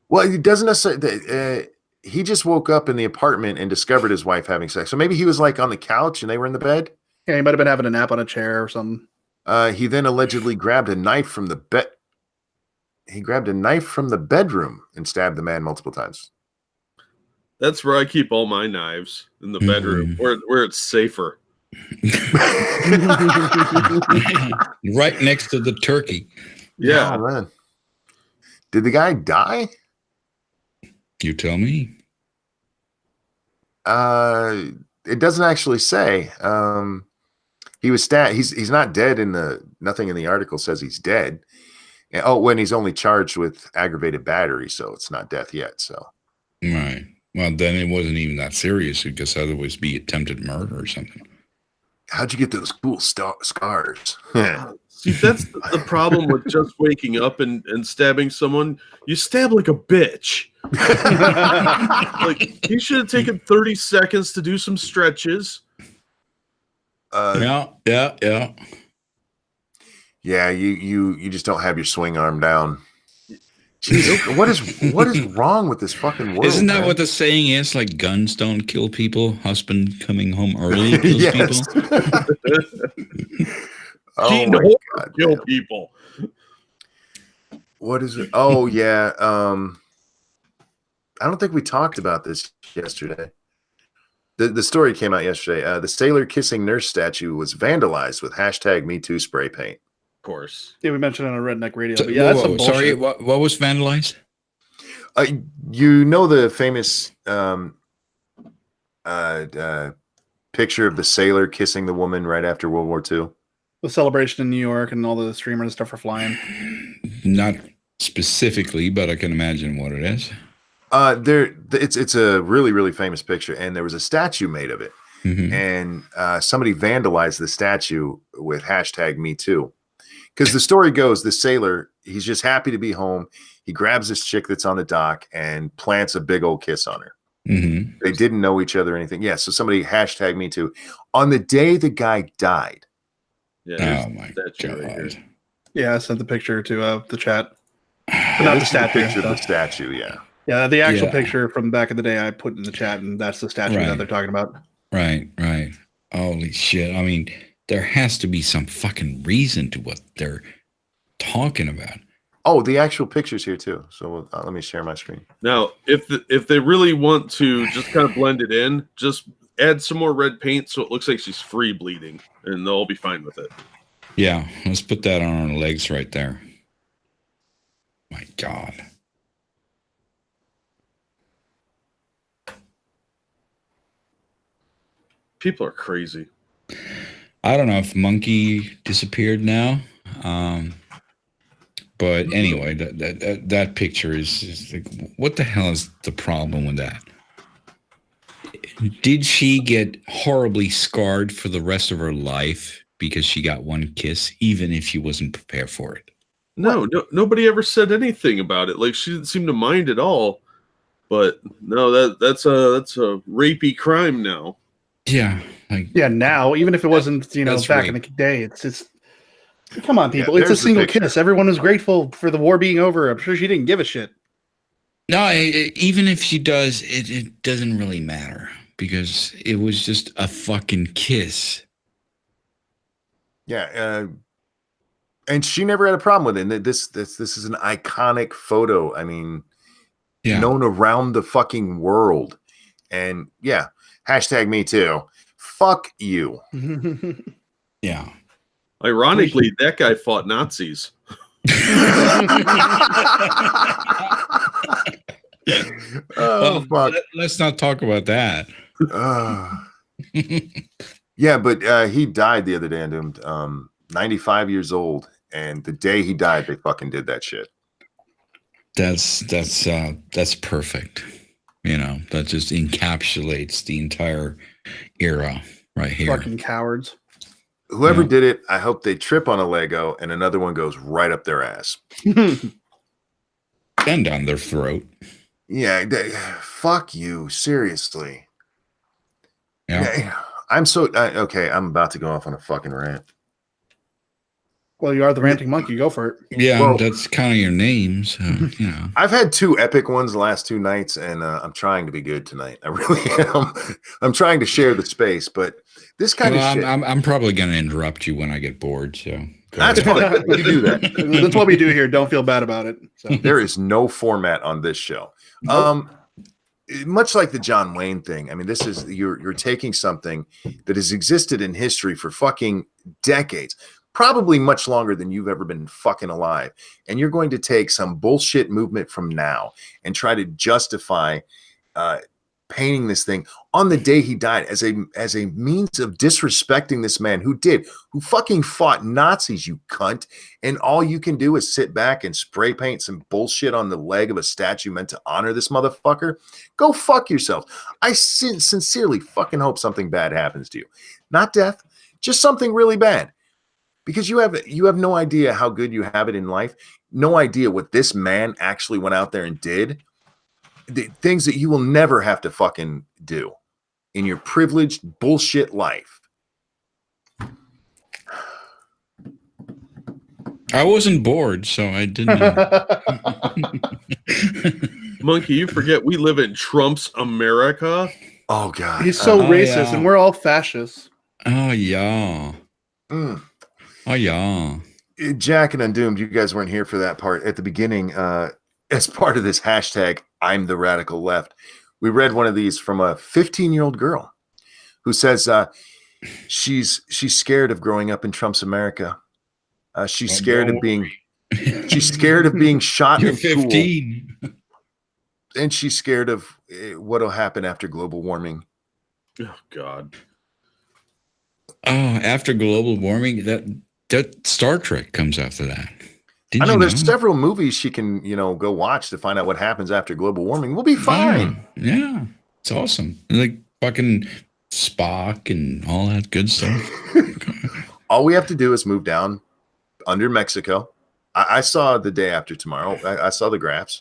Speaker 1: Well, it doesn't necessarily. He just woke up in the apartment and discovered his wife having sex. So maybe he was like on the couch and they were in the bed.
Speaker 2: Yeah, he might have been having a nap on a chair or something.
Speaker 1: He then allegedly grabbed a knife from the bed. He grabbed a knife from the bedroom and stabbed the man multiple times.
Speaker 3: That's where I keep all my knives, in the bedroom, where it's safer.
Speaker 4: Right next to the turkey.
Speaker 3: Yeah.
Speaker 1: Oh, man. Did the guy die?
Speaker 4: You tell me.
Speaker 1: It doesn't actually say. He was stabbed. He's not dead nothing in the article says he's dead. When he's only charged with aggravated battery, so it's not death yet. So.
Speaker 4: Right. Well, then it wasn't even that serious. I guess otherwise be attempted murder or something.
Speaker 1: How'd you get those cool scars?
Speaker 3: See, that's the problem with just waking up and stabbing someone. You stab like a bitch. Like, he should have taken 30 seconds to do some stretches.
Speaker 1: Yeah, you just don't have your swing arm down. Jeez, what is wrong with this fucking world?
Speaker 4: Isn't that
Speaker 1: man?
Speaker 4: what the saying is? Like, guns don't kill people. Husband coming home early kills people.
Speaker 1: Oh my God,
Speaker 3: kill
Speaker 1: man.
Speaker 3: people.
Speaker 1: What is it? Oh yeah. I don't think we talked about this yesterday. The story came out yesterday. The sailor kissing nurse statue was vandalized with #MeToo spray paint.
Speaker 3: Of course.
Speaker 2: Yeah, we mentioned it on Redneck Radio.
Speaker 4: So,
Speaker 2: But yeah, that's some bullshit.
Speaker 4: sorry, what was vandalized?
Speaker 1: You know the famous picture of the sailor kissing the woman right after World War II?
Speaker 2: The celebration in New York and all the streamers and stuff are flying.
Speaker 4: Not specifically, but I can imagine what it is.
Speaker 1: It's a really, really famous picture, and there was a statue made of it.
Speaker 4: Mm-hmm.
Speaker 1: And somebody vandalized the statue with #MeToo. Because the story goes, the sailor, he's just happy to be home. He grabs this chick that's on the dock and plants a big old kiss on her.
Speaker 4: Mm-hmm.
Speaker 1: They didn't know each other or anything. Yeah, so somebody #MeToo. On the day the guy died.
Speaker 3: Yeah,
Speaker 4: Oh my
Speaker 3: God. Right,
Speaker 2: Yeah, I sent the picture to the chat. But not the statue.
Speaker 1: Picture of the statue, yeah.
Speaker 2: Yeah, the actual picture from back in the day I put in the chat, and that's the statue that they're talking about.
Speaker 4: Right. Holy shit. I mean, there has to be some fucking reason to what they're talking about.
Speaker 1: Oh, the actual picture's here too. So let me share my screen.
Speaker 3: Now, if they really want to just kind of blend it in, just add some more red paint so it looks like she's free bleeding, and they'll be fine with it.
Speaker 4: Yeah, let's put that on our legs right there. My God.
Speaker 3: People are crazy.
Speaker 4: I don't know if Monkey disappeared now. But anyway, that picture is like, what the hell is the problem with that? Did she get horribly scarred for the rest of her life because she got one kiss, even if she wasn't prepared for it?
Speaker 3: No, nobody ever said anything about it. Like, she didn't seem to mind at all. But no, that's a rapey crime now.
Speaker 4: Yeah. Like,
Speaker 2: Yeah, now, even if it wasn't,
Speaker 4: that's
Speaker 2: back
Speaker 4: rape.
Speaker 2: in the day, it's just, come on, people.
Speaker 1: Yeah,
Speaker 2: It's a
Speaker 1: there's the
Speaker 2: single
Speaker 1: picture.
Speaker 2: kiss. Everyone was grateful for the war being over. I'm sure she didn't give a shit.
Speaker 4: No, even if she does, it doesn't really matter because it was just a fucking kiss.
Speaker 1: Yeah, and she never had a problem with it. And this is an iconic photo. I mean,
Speaker 4: Yeah.
Speaker 1: known around the fucking world. And yeah, hashtag me too. Fuck you.
Speaker 4: Yeah.
Speaker 3: Ironically, that guy fought Nazis.
Speaker 1: Oh, fuck.
Speaker 4: Let's not talk about that.
Speaker 1: Yeah, but he died the other day, Doomed. 95 years old. And the day he died, they fucking did that shit.
Speaker 4: That's perfect. That just encapsulates the entire era right here.
Speaker 2: Fucking cowards.
Speaker 1: Whoever did it, I hope they trip on a Lego and another one goes right up their ass.
Speaker 4: And down their throat.
Speaker 1: Yeah, fuck you. Seriously.
Speaker 4: Yeah.
Speaker 1: I'm so okay. I'm about to go off on a fucking rant.
Speaker 2: Well, you are the ranting monkey. Go for it.
Speaker 4: Yeah,
Speaker 1: Well,
Speaker 4: that's kind of your name. So,
Speaker 1: I've had 2 epic ones the last 2 nights, and I'm trying to be good tonight. I really am. I'm trying to share the space, but this kind of shit.
Speaker 4: I'm probably going to interrupt you when I get bored. So
Speaker 1: That's fine. We do that.
Speaker 2: That's what we do here. Don't feel bad about it. So.
Speaker 1: There is no format on this show.
Speaker 2: Nope.
Speaker 1: Much like the John Wayne thing. I mean, this is you're taking something that has existed in history for fucking decades, probably much longer than you've ever been fucking alive, and you're going to take some bullshit movement from now and try to justify painting this thing on the day he died as a means of disrespecting this man who fucking fought Nazis, you cunt. And all you can do is sit back and spray paint some bullshit on the leg of a statue meant to honor this motherfucker. Go fuck yourself. I sincerely fucking hope something bad happens to you. Not death, just something really bad. Because you have no idea how good you have it in life. No idea what this man actually went out there and did. The things that you will never have to fucking do in your privileged bullshit life.
Speaker 4: I wasn't bored, so I didn't.
Speaker 3: Monkey, you forget we live in Trump's America.
Speaker 1: Oh God,
Speaker 2: he's so racist, and we're all fascists.
Speaker 4: Oh yeah. Oh yeah.
Speaker 1: Jack and Undoomed, you guys weren't here for that part at the beginning. As part of this hashtag, I'm the radical left, we read one of these from a 15-year-old girl who says she's scared of growing up in Trump's America. She's scared of being shot
Speaker 4: You're
Speaker 1: in school.
Speaker 4: 15.
Speaker 1: And she's scared of what'll happen after global warming.
Speaker 3: Oh God.
Speaker 4: Oh, after global warming, that Star Trek comes after that.
Speaker 1: I know there's several movies she can, go watch to find out what happens after global warming. We'll be fine.
Speaker 4: Yeah. It's awesome. Like fucking Spock and all that good stuff.
Speaker 1: All we have to do is move down under Mexico. I saw the day after tomorrow. I saw the graphs.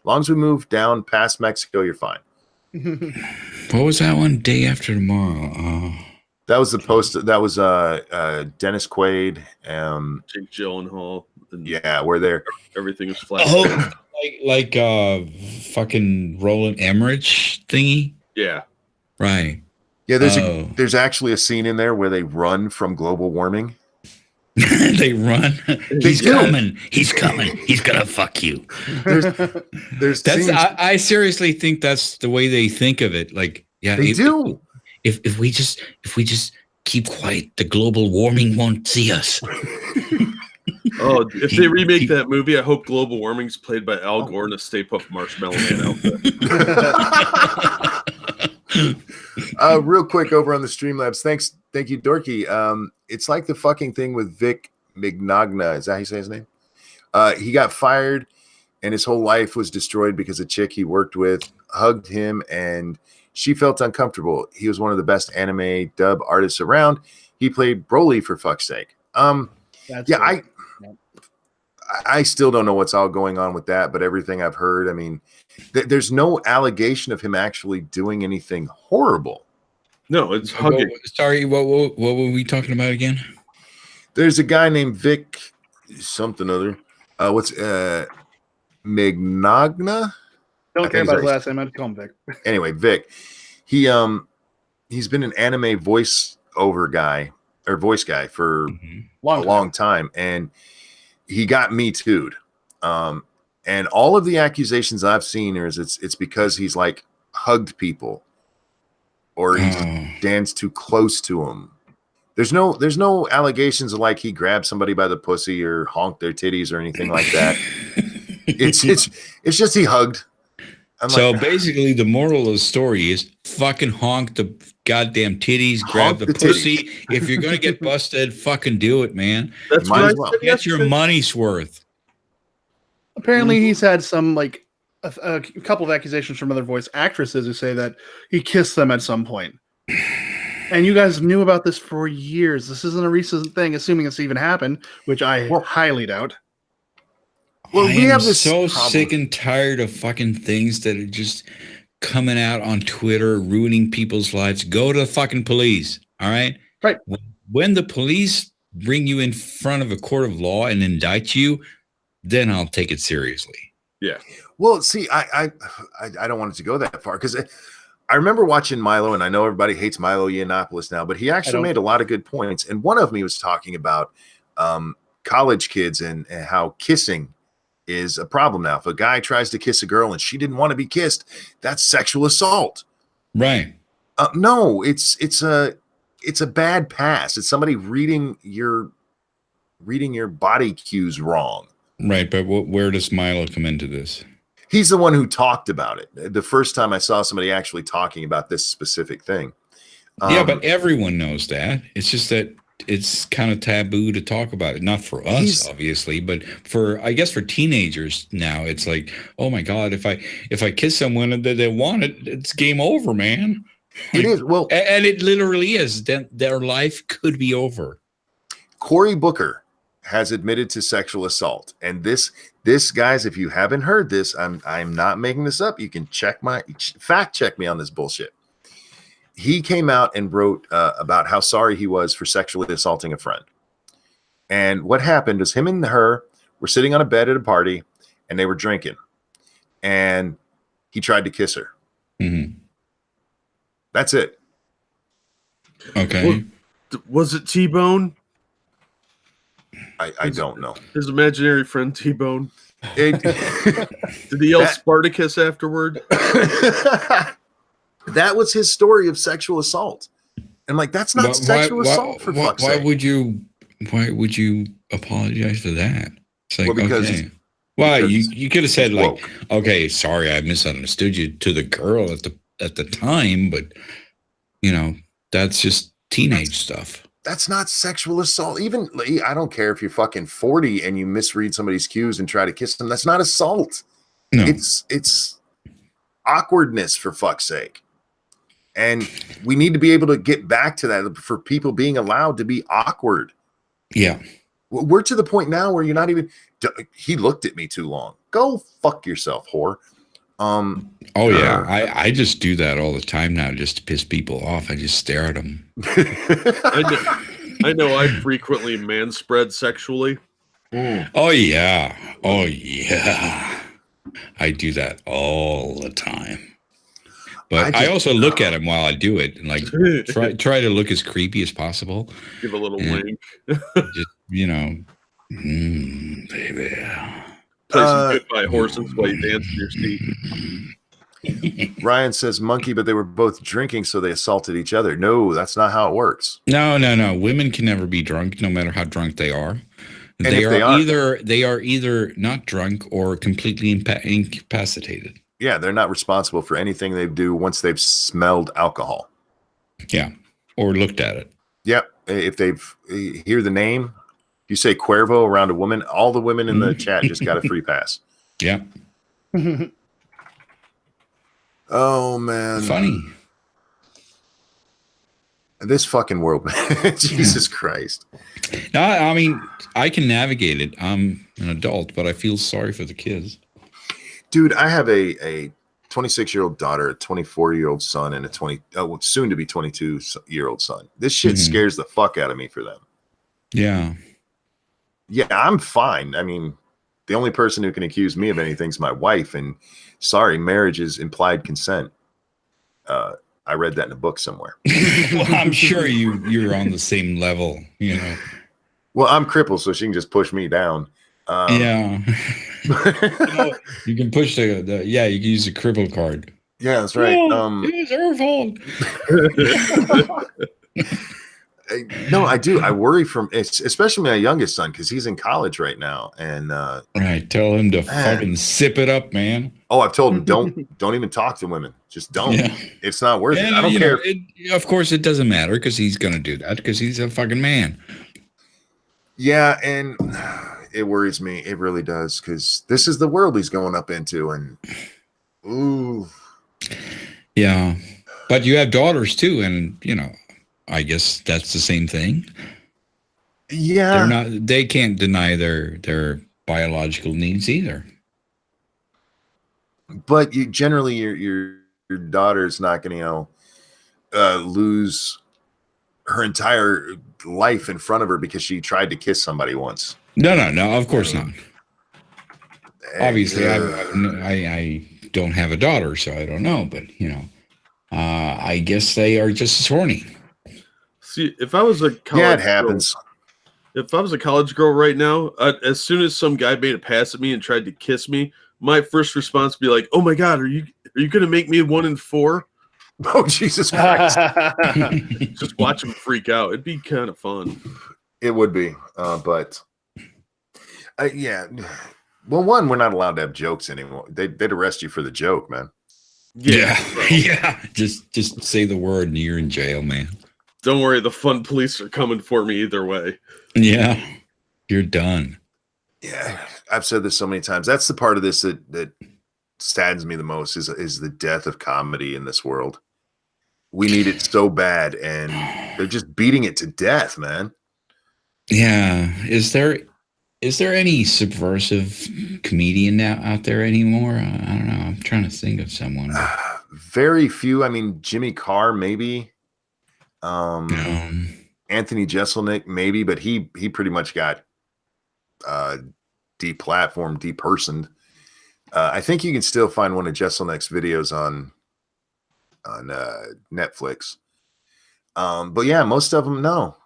Speaker 1: As long as we move down past Mexico, you're fine.
Speaker 4: What was that one? Day after tomorrow.
Speaker 1: That was the post. That was Dennis Quaid.
Speaker 3: Jake Gyllenhaal.
Speaker 1: Yeah, where they're
Speaker 3: everything is flat.
Speaker 4: Oh, like fucking Roland Emmerich thingy.
Speaker 3: Yeah.
Speaker 4: Right.
Speaker 1: Yeah, there's actually a scene in there where they run from global warming.
Speaker 4: They run. He's coming. He's coming. He's gonna fuck you.
Speaker 1: There's
Speaker 4: that's. I seriously think that's the way they think of it. Like, yeah,
Speaker 1: they do.
Speaker 4: If we just keep quiet, the global warming won't see us.
Speaker 3: Oh, if they remake that movie, I hope global warming's played by Al Gore in a Stay Puft Marshmallow Man outfit.
Speaker 1: Real quick over on the Streamlabs. Thank you, Dorky. It's like the fucking thing with Vic Mignogna. Is that how you say his name? He got fired, and his whole life was destroyed because a chick he worked with hugged him, and she felt uncomfortable. He was one of the best anime dub artists around. He played Broly, for fuck's sake. I still don't know what's all going on with that, but everything I've heard, I mean, there's no allegation of him actually doing anything horrible.
Speaker 3: No, it's hugging.
Speaker 4: Sorry, what were we talking about again?
Speaker 1: There's a guy named Vic something other. What's Mignogna?
Speaker 2: Don't care about his last name. I'd call him Vic.
Speaker 1: Anyway, Vic. He's been an anime voice guy for a long time, and he got me too'd. And all of the accusations I've seen is it's because he's like hugged people or he stands too close to them. There's no allegations of like he grabbed somebody by the pussy or honked their titties or anything like that. it's just he hugged.
Speaker 4: Basically, the moral of the story is fucking honk the goddamn titties, grab the pussy. If you're gonna get busted, fucking do it, man.
Speaker 3: That's right. Well.
Speaker 4: Get your money's worth.
Speaker 2: Apparently, he's had some like a couple of accusations from other voice actresses who say that he kissed them at some point. And you guys knew about this for years. This isn't a recent thing, assuming it's even happened, which I highly doubt.
Speaker 4: Well, we have this so sick and tired of fucking things that are just coming out on Twitter, ruining people's lives. Go to the fucking police. All right.
Speaker 2: Right.
Speaker 4: When the police bring you in front of a court of law and indict you, then I'll take it seriously.
Speaker 3: Yeah.
Speaker 1: Well, see, I don't want it to go that far because I remember watching Milo, and I know everybody hates Milo Yiannopoulos now, but he actually made a lot of good points. And one of them he was talking about college kids and how kissing is a problem now. If a guy tries to kiss a girl and she didn't want to be kissed, that's sexual assault.
Speaker 4: Right.
Speaker 1: No, it's a bad pass. It's somebody reading your body cues wrong.
Speaker 4: Right, but where does Milo come into this?
Speaker 1: He's the one who talked about it. The first time I saw somebody actually talking about this specific thing.
Speaker 4: Yeah, but everyone knows that. It's just that it's kind of taboo to talk about it. Not for us, obviously, but I guess for teenagers now, it's like, oh my God, if I kiss someone that they want it, it's game over, man.
Speaker 1: It is. Well,
Speaker 4: and it literally is. Their life could be over.
Speaker 1: Cory Booker has admitted to sexual assault, and this guys, if you haven't heard this, I'm not making this up. You can fact check me on this bullshit. He came out and wrote about how sorry he was for sexually assaulting a friend. And what happened is him and her were sitting on a bed at a party, and they were drinking, and he tried to kiss her.
Speaker 4: Mm-hmm.
Speaker 1: That's it.
Speaker 4: Okay.
Speaker 3: Was it T-Bone?
Speaker 1: I don't know.
Speaker 3: His imaginary friend T-Bone. Did he yell Spartacus afterward?
Speaker 1: That was his story of sexual assault. I'm like, that's not sexual assault for fuck's sake.
Speaker 4: Why would you apologize for that? It's like,
Speaker 1: because
Speaker 4: you could have said like, okay, sorry, I misunderstood you to the girl at the time, but that's just teenage stuff.
Speaker 1: That's not sexual assault. Even I don't care if you're fucking 40 and you misread somebody's cues and try to kiss them. That's not assault.
Speaker 4: No.
Speaker 1: It's awkwardness, for fuck's sake. And we need to be able to get back to that for people being allowed to be awkward.
Speaker 4: Yeah.
Speaker 1: We're to the point now where you're not even, he looked at me too long. Go fuck yourself, whore.
Speaker 4: Yeah. I just do that all the time now just to piss people off. I just stare at them.
Speaker 3: I know I frequently manspread sexually.
Speaker 4: Oh, yeah. Oh, yeah. I do that all the time. But I also look at him while I do it and like try to look as creepy as possible.
Speaker 3: Give a little wink.
Speaker 4: Just, baby.
Speaker 3: Play some Goodbye Horses while you dance in your seat.
Speaker 1: Ryan says monkey, but they were both drinking, so they assaulted each other. No, that's not how it works.
Speaker 4: No. Women can never be drunk, no matter how drunk they are.
Speaker 1: And
Speaker 4: they are either not drunk or completely incapacitated.
Speaker 1: Yeah, they're not responsible for anything they do once they've smelled alcohol.
Speaker 4: Yeah, or looked at it.
Speaker 1: Yeah, if hear the name, you say Cuervo around a woman, all the women in the chat just got a free pass.
Speaker 4: Yeah.
Speaker 1: Oh, man.
Speaker 4: Funny.
Speaker 1: This fucking world, man. Jesus Christ.
Speaker 4: No, I mean, I can navigate it. I'm an adult, but I feel sorry for the kids.
Speaker 1: Dude, I have a 26-year-old daughter, a 24-year-old son, and a soon to be 22-year-old son. This shit scares the fuck out of me for them.
Speaker 4: Yeah.
Speaker 1: Yeah, I'm fine. I mean, the only person who can accuse me of anything is my wife. And sorry, marriage is implied consent. I read that in a book somewhere.
Speaker 4: Well, I'm sure you're on the same level, you know.
Speaker 1: Well, I'm crippled, so she can just push me down.
Speaker 4: Yeah. You can push you can use a cripple card.
Speaker 1: Yeah, that's right.
Speaker 4: It was her fault.
Speaker 1: No, I do. I worry especially my youngest son, because he's in college right now. And
Speaker 4: right, tell him to fucking sip it up, man.
Speaker 1: Oh, I've told him don't even talk to women. Just don't. Yeah. It's not worth it. I don't care.
Speaker 4: Of course, it doesn't matter because he's gonna do that because he's a fucking man.
Speaker 1: Yeah, and it worries me. It really does, because this is the world he's going up into, and ooh.
Speaker 4: Yeah, but you have daughters too, and I guess that's the same thing.
Speaker 1: Yeah,
Speaker 4: they can't deny their biological needs either.
Speaker 1: But generally, your daughter's not going to lose her entire life in front of her because she tried to kiss somebody once.
Speaker 4: No, of course not. Obviously, I don't have a daughter, so I don't know. But I guess they are just as horny.
Speaker 3: See, if I was a
Speaker 1: college it happens.
Speaker 3: If I was a college girl right now, as soon as some guy made a pass at me and tried to kiss me, my first response would be like, "Oh my God, are you going to make me 1 in 4?"
Speaker 1: Oh, Jesus Christ!
Speaker 3: Just watch him freak out. It'd be kind of fun.
Speaker 1: It would be, but yeah. Well, we're not allowed to have jokes anymore. They'd arrest you for the joke, man.
Speaker 4: Yeah. Just say the word and you're in jail, man.
Speaker 3: Don't worry, the fun police are coming for me either way.
Speaker 4: Yeah, you're done.
Speaker 1: Yeah, I've said this so many times. That's the part of this that saddens me the most is the death of comedy in this world. We need it so bad, and they're just beating it to death, man.
Speaker 4: Yeah. Is there any subversive comedian out there anymore? I don't know. I'm trying to think of someone.
Speaker 1: Very few. I mean, Jimmy Carr, maybe. Anthony Jeselnik, maybe, but he pretty much got deplatformed, depersoned. I think you can still find one of Jeselnik's videos on Netflix. But yeah, most of them, no.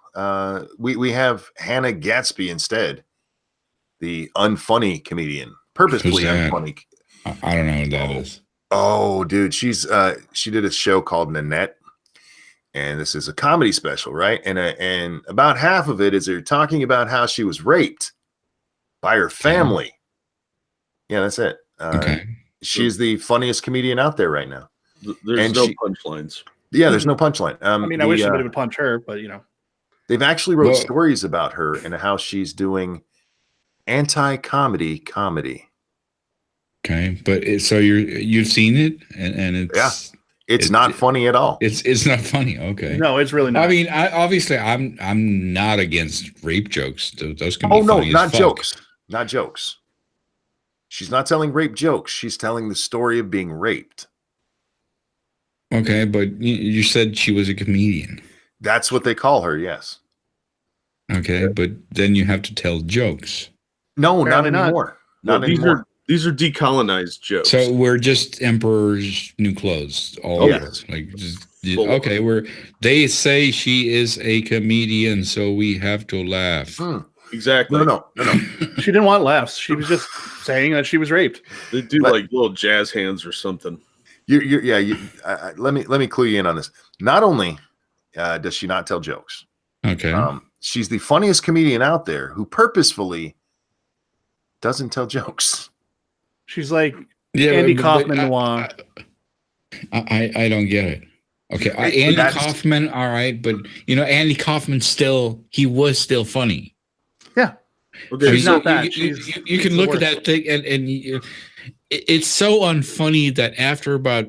Speaker 1: We have Hannah Gatsby instead, the unfunny comedian, purposefully unfunny.
Speaker 4: I don't know what that is.
Speaker 1: Oh, dude, she did a show called Nanette. And this is a comedy special, right? And about half of it is her talking about how she was raped by her family. Yeah, that's it.
Speaker 4: Okay.
Speaker 1: She's the funniest comedian out there right now.
Speaker 3: There's no punchlines.
Speaker 1: Yeah, there's no punchline.
Speaker 2: I mean, I wish somebody would punch her, but
Speaker 1: they've actually wrote stories about her and how she's doing anti-comedy comedy.
Speaker 4: Okay, but so you've seen it, and it's
Speaker 1: It's not funny at all.
Speaker 4: It's not funny. Okay.
Speaker 2: No, it's really not.
Speaker 4: I mean, obviously, I'm not against rape jokes. Those can be funny
Speaker 1: not
Speaker 4: as fuck.
Speaker 1: jokes. Not jokes. She's not telling rape jokes. She's telling the story of being raped.
Speaker 4: Okay, but you said she was a comedian.
Speaker 1: That's what they call her, yes.
Speaker 4: Okay, but then you have to tell jokes.
Speaker 1: No, not anymore. Not anymore.
Speaker 3: These are decolonized jokes.
Speaker 4: So we're just emperor's new clothes. All
Speaker 1: yes.
Speaker 4: They say she is a comedian, so we have to laugh.
Speaker 3: Exactly.
Speaker 1: No.
Speaker 2: She didn't want laughs. She was just saying that she was raped.
Speaker 3: They do like little jazz hands or something.
Speaker 1: Let me clue you in on this. Not only does she not tell jokes.
Speaker 4: Okay.
Speaker 1: She's the funniest comedian out there who purposefully doesn't tell jokes.
Speaker 2: She's like Andy Kaufman noir.
Speaker 4: I don't get it. Okay, Andy Kaufman, all right, but Andy Kaufman he was still funny.
Speaker 2: Yeah.
Speaker 3: Okay,
Speaker 2: she's not that.
Speaker 4: You can look at that thing, and it's so unfunny that after about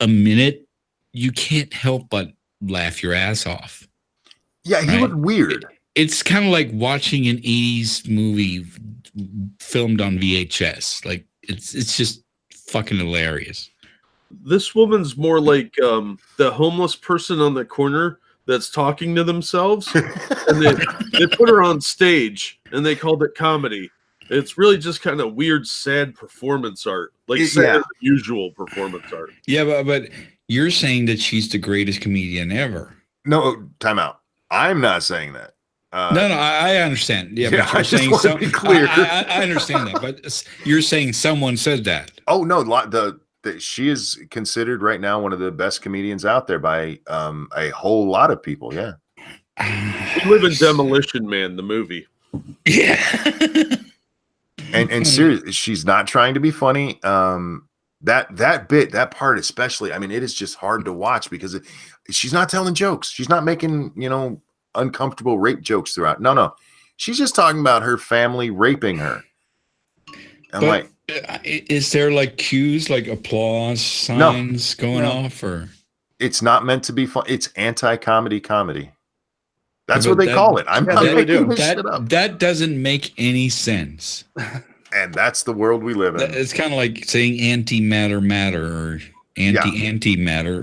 Speaker 4: a minute, you can't help but laugh your ass off.
Speaker 1: Yeah, he looked weird.
Speaker 4: It's kind of like watching an 80s movie filmed on VHS. Like it's just fucking hilarious.
Speaker 3: This woman's more like the homeless person on the corner that's talking to themselves, and they put her on stage and they called it comedy. It's really just kind of weird, sad performance art, like sad, usual performance art.
Speaker 4: Yeah, but you're saying that she's the greatest comedian ever.
Speaker 1: No, time out. I'm not saying that.
Speaker 4: No, I understand. Yeah, but
Speaker 1: I
Speaker 4: you're
Speaker 1: just
Speaker 4: saying
Speaker 1: want to be clear.
Speaker 4: I understand that, but you're saying someone said that.
Speaker 1: Oh no, she is considered right now one of the best comedians out there by a whole lot of people. Yeah.
Speaker 3: We live in Demolition Man, the movie.
Speaker 4: Yeah.
Speaker 1: and seriously, she's not trying to be funny. That part especially, I mean, it is just hard to watch because she's not telling jokes. She's not making, uncomfortable rape jokes throughout. No. She's just talking about her family raping her.
Speaker 4: Is there like cues, like applause signs going off, or
Speaker 1: it's not meant to be fun? It's anti-comedy comedy. That's what they call it. I'm not making this shit up.
Speaker 4: That doesn't make any sense.
Speaker 1: And that's the world we live in.
Speaker 4: It's kind of like saying antimatter matter or antimatter.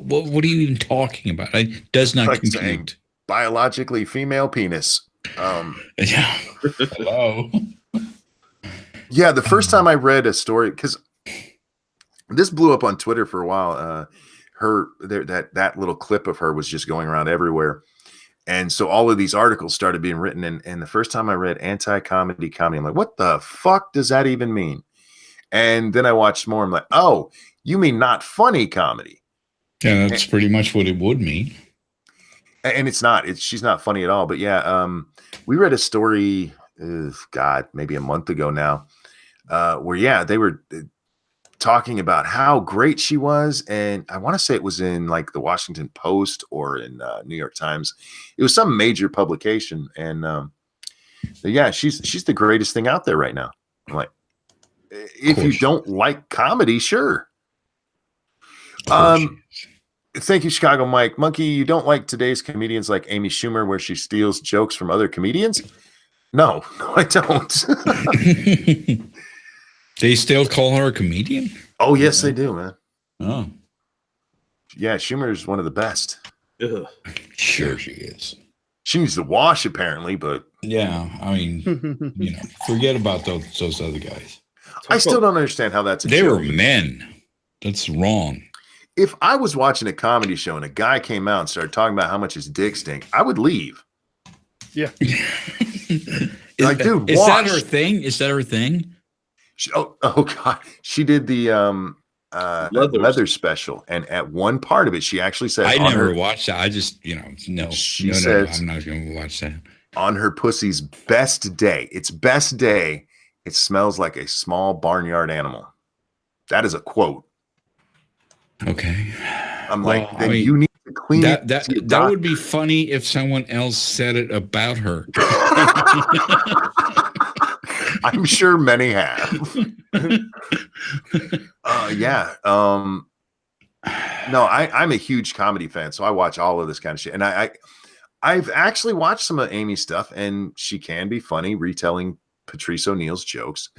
Speaker 4: What are you even talking about? It does not compute.
Speaker 1: Biologically female penis.
Speaker 4: Yeah. Hello.
Speaker 1: Yeah, the first time I read a story, because this blew up on Twitter for a while. That little clip of her was just going around everywhere. And so all of these articles started being written. And the first time I read anti-comedy comedy, I'm like, what the fuck does that even mean? And then I watched more. I'm like, oh, you mean not funny comedy?
Speaker 4: Yeah, that's pretty much what it would mean.
Speaker 1: And it's not. She's not funny at all. But yeah, we read a story, maybe a month ago now, where they were talking about how great she was, and I want to say it was in like the Washington Post or in New York Times. It was some major publication, and she's the greatest thing out there right now. I'm like, if you don't like comedy, sure. Thank you, Chicago Mike. Monkey, you don't like today's comedians like Amy Schumer, where she steals jokes from other comedians? No, I don't.
Speaker 4: They still call her a comedian?
Speaker 1: Oh, yes, they do, man.
Speaker 4: Oh.
Speaker 1: Yeah, Schumer is one of the best.
Speaker 3: Ugh.
Speaker 4: Sure she is.
Speaker 1: She needs to wash, apparently, but...
Speaker 4: Yeah, I mean, forget about those other guys.
Speaker 1: I still don't understand how that's a
Speaker 4: They
Speaker 1: joke.
Speaker 4: were men. That's wrong.
Speaker 1: If I was watching a comedy show and a guy came out and started talking about how much his dick stink, I would leave.
Speaker 2: Yeah.
Speaker 1: Like, dude,
Speaker 4: is
Speaker 1: wash.
Speaker 4: that her thing? Is that her thing?
Speaker 1: Oh God, she did the leather special, and at one part of it, she actually said,
Speaker 4: "I never watched that. I just, no."
Speaker 1: She said,
Speaker 4: "I'm not going to watch that."
Speaker 1: On her pussy's best day, its best day, it smells like a small barnyard animal. That is a quote.
Speaker 4: Okay,
Speaker 1: I'm like, you need to clean it.
Speaker 4: That would be funny if someone else said it about her.
Speaker 1: I'm sure many have. Yeah. No, I'm a huge comedy fan, so I watch all of this kind of shit. And I've actually watched some of Amy's stuff, and she can be funny retelling Patrice O'Neal's jokes.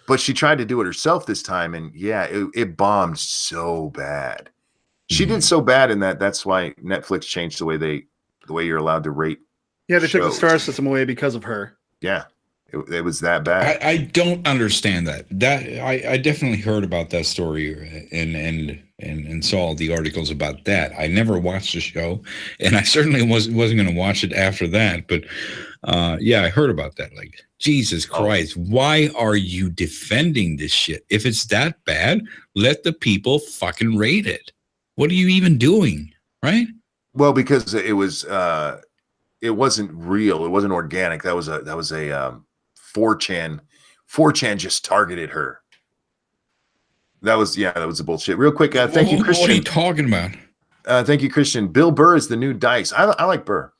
Speaker 1: But she tried to do it herself this time, and it bombed so bad. She did so bad in that's why Netflix changed the way you're allowed to rate.
Speaker 2: Yeah, they took the star system away because of her.
Speaker 1: Yeah. It was that bad.
Speaker 4: I don't understand that. I definitely heard about that story and saw the articles about that. I never watched the show, and I certainly wasn't going to watch it after that. But I heard about that. Like, Jesus Christ, why are you defending this shit? If it's that bad, let the people fucking rate it. What are you even doing, right?
Speaker 1: Well, because it wasn't real. It wasn't organic. That was a 4chan. 4chan just targeted her. That was a bullshit. Real quick, thank you, Christian.
Speaker 4: What are you talking about?
Speaker 1: Thank you, Christian. Bill Burr is the new Dice. I like Burr.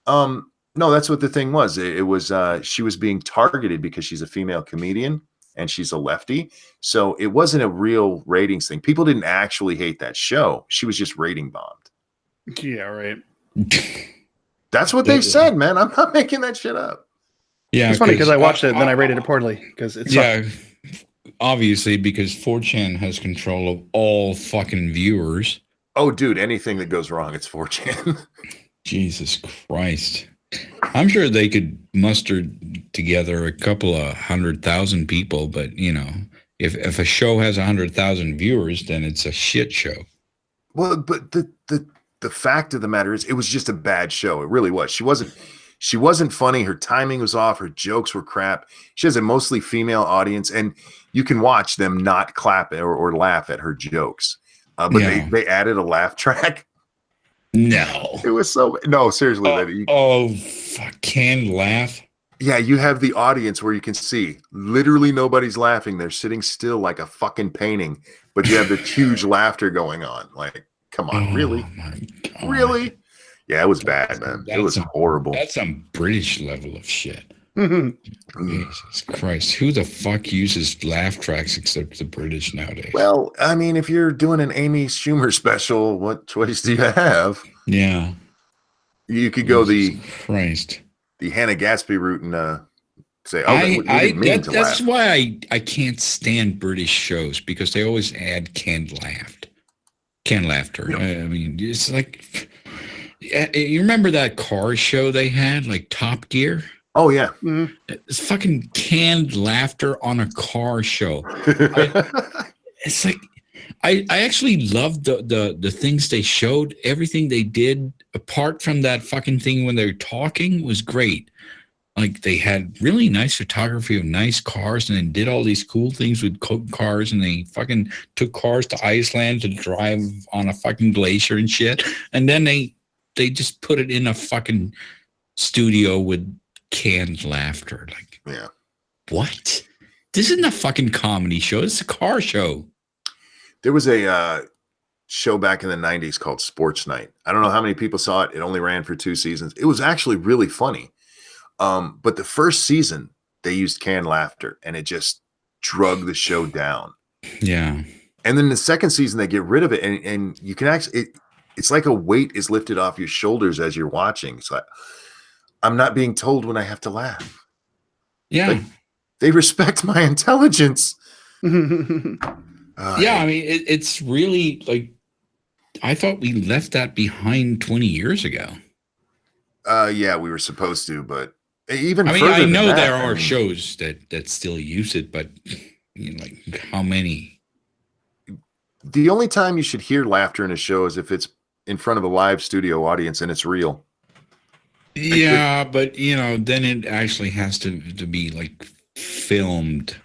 Speaker 1: No, that's what the thing was. It was she was being targeted because she's a female comedian and she's a lefty. So it wasn't a real ratings thing. People didn't actually hate that show. She was just rating bombed.
Speaker 2: Yeah, right.
Speaker 1: That's what they said, man. I'm not making that shit up.
Speaker 2: Yeah, it's funny because I watched it and then I rated it poorly because it's
Speaker 4: obviously, because 4chan has control of all fucking viewers.
Speaker 1: Oh, dude, anything that goes wrong, it's 4chan.
Speaker 4: Jesus Christ. I'm sure they could muster together a couple of 100,000 people, but if a show has 100,000 viewers, then it's a shit show.
Speaker 1: Well, but the fact of the matter is, it was just a bad show. It really was. She wasn't funny. Her timing was off. Her jokes were crap. She has a mostly female audience, and you can watch them not clap or laugh at her jokes. But they added a laugh track.
Speaker 4: No.
Speaker 1: It was no, seriously.
Speaker 4: Canned laugh.
Speaker 1: Yeah, you have the audience where you can see literally nobody's laughing. They're sitting still like a fucking painting, but you have the huge laughter going on. Like, come on, really? Really? Yeah, it was bad, man. It was horrible.
Speaker 4: That's some British level of shit. Jesus Christ. Who the fuck uses laugh tracks except the British nowadays?
Speaker 1: Well, I mean, if you're doing an Amy Schumer special, what choice do you have?
Speaker 4: Yeah.
Speaker 1: You could go the Hannah Gatsby route and say,
Speaker 4: that's why I can't stand British shows, because they always add canned laughter.
Speaker 1: Yep.
Speaker 4: I mean, it's like, you remember that car show they had, like Top Gear?
Speaker 1: Oh, yeah.
Speaker 2: Mm-hmm.
Speaker 4: It's fucking canned laughter on a car show. It's like, I actually loved the things they showed. Everything they did, apart from that fucking thing when they're talking, was great. Like, they had really nice photography of nice cars, and then did all these cool things with cars, and they fucking took cars to Iceland to drive on a fucking glacier and shit. And then they just put it in a fucking studio with canned laughter. Like,
Speaker 1: yeah.
Speaker 4: What? This isn't a fucking comedy show. It's a car show.
Speaker 1: There was a show back in the 90s called Sports Night. I don't know how many people saw it. It only ran for 2 seasons. It was actually really funny. But the first season, they used canned laughter, and it just drug the show down.
Speaker 4: Yeah.
Speaker 1: And then the second season, they get rid of it, and you can actually, it's like a weight is lifted off your shoulders as you're watching. So I'm not being told when I have to laugh.
Speaker 4: Yeah.
Speaker 1: Like, they respect my intelligence.
Speaker 4: I mean, it's really like, I thought we left that behind 20 years ago.
Speaker 1: Yeah, we were supposed to, but even
Speaker 4: I know there are shows that still use it, but like, how many?
Speaker 1: The only time you should hear laughter in a show is if it's in front of a live studio audience and it's real.
Speaker 4: Yeah, but then it actually has to be like filmed,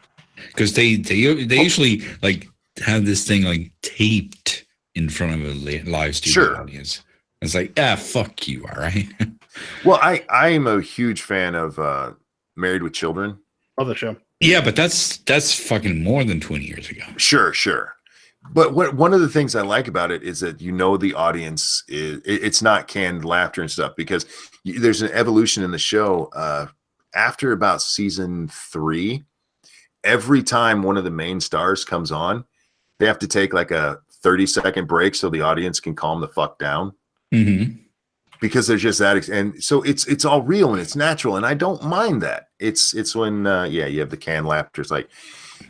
Speaker 4: because they usually like have this thing like taped in front of a live studio audience. It's like, fuck you, all right.
Speaker 1: Well, I am a huge fan of Married with Children.
Speaker 2: Love the show.
Speaker 4: Yeah, but that's fucking more than 20 years ago.
Speaker 1: Sure. But one of the things I like about it is that the audience it's not canned laughter and stuff, because there's an evolution in the show. After about season 3, every time one of the main stars comes on, they have to take like a 30-second break so the audience can calm the fuck down.
Speaker 4: Mm-hmm.
Speaker 1: Because they're just that, and so it's all real and it's natural, and I don't mind that. It's when you have the canned laughter. It's like,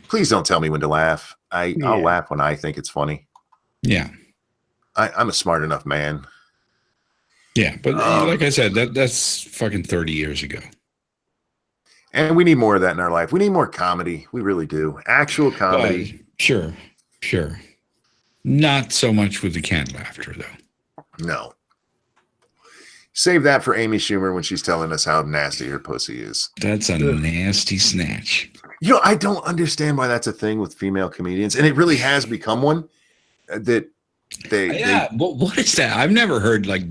Speaker 1: please don't tell me when to laugh. I'll laugh when I think it's funny.
Speaker 4: Yeah,
Speaker 1: I'm a smart enough man.
Speaker 4: Yeah, but like I said, that's fucking 30 years ago.
Speaker 1: And we need more of that in our life. We need more comedy. We really do. Actual comedy.
Speaker 4: Sure. Not so much with the canned laughter, though.
Speaker 1: No. Save that for Amy Schumer when she's telling us how nasty her pussy is.
Speaker 4: That's a nasty snatch.
Speaker 1: I don't understand why that's a thing with female comedians, and it really has become one. That
Speaker 4: what is that? I've never heard like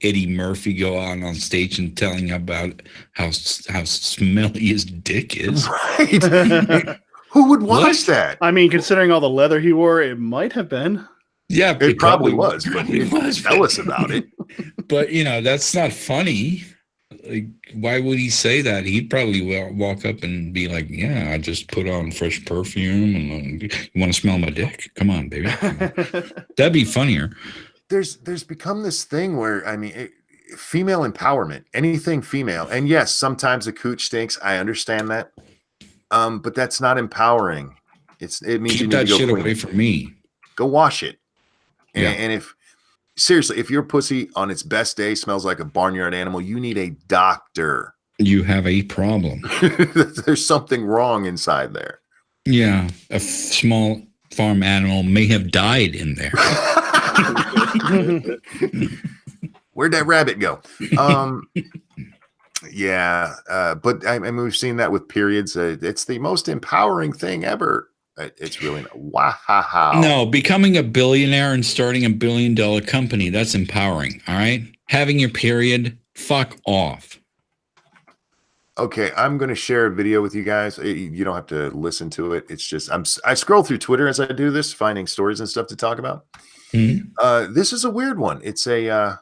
Speaker 4: Eddie Murphy go on stage and telling about how smelly his dick is.
Speaker 1: Right? Who would watch that?
Speaker 2: I mean, considering all the leather he wore, it might have been.
Speaker 1: Yeah, it probably was, but he didn't tell us about it.
Speaker 4: But that's not funny. Like, why would he say that? He'd probably walk up and be like, "Yeah, I just put on fresh perfume, and you want to smell my dick? Come on, baby." That'd be funnier.
Speaker 1: There's become this thing where, female empowerment, anything female, and yes, sometimes a cooch stinks. I understand that, but that's not empowering. It means you
Speaker 4: Keep
Speaker 1: need to
Speaker 4: that
Speaker 1: go
Speaker 4: shit
Speaker 1: clean
Speaker 4: away
Speaker 1: it.
Speaker 4: from me.
Speaker 1: Go wash it.
Speaker 4: Yeah.
Speaker 1: And if seriously, if your pussy on its best day smells like a barnyard animal, you need a doctor.
Speaker 4: You have a problem.
Speaker 1: There's something wrong inside there.
Speaker 4: Yeah, a small farm animal may have died in there.
Speaker 1: Where'd that rabbit go? Yeah, but I mean, we've seen that with periods. It's the most empowering thing ever. It's really wow.
Speaker 4: No, becoming a billionaire and starting $1 billion company, that's empowering. All right. Having your period, fuck off.
Speaker 1: Okay, I'm going to share a video with you guys. You don't have to listen to it. It's just I scroll through Twitter as I do this, finding stories and stuff to talk about.
Speaker 4: Mm-hmm.
Speaker 1: This is a weird one. It's a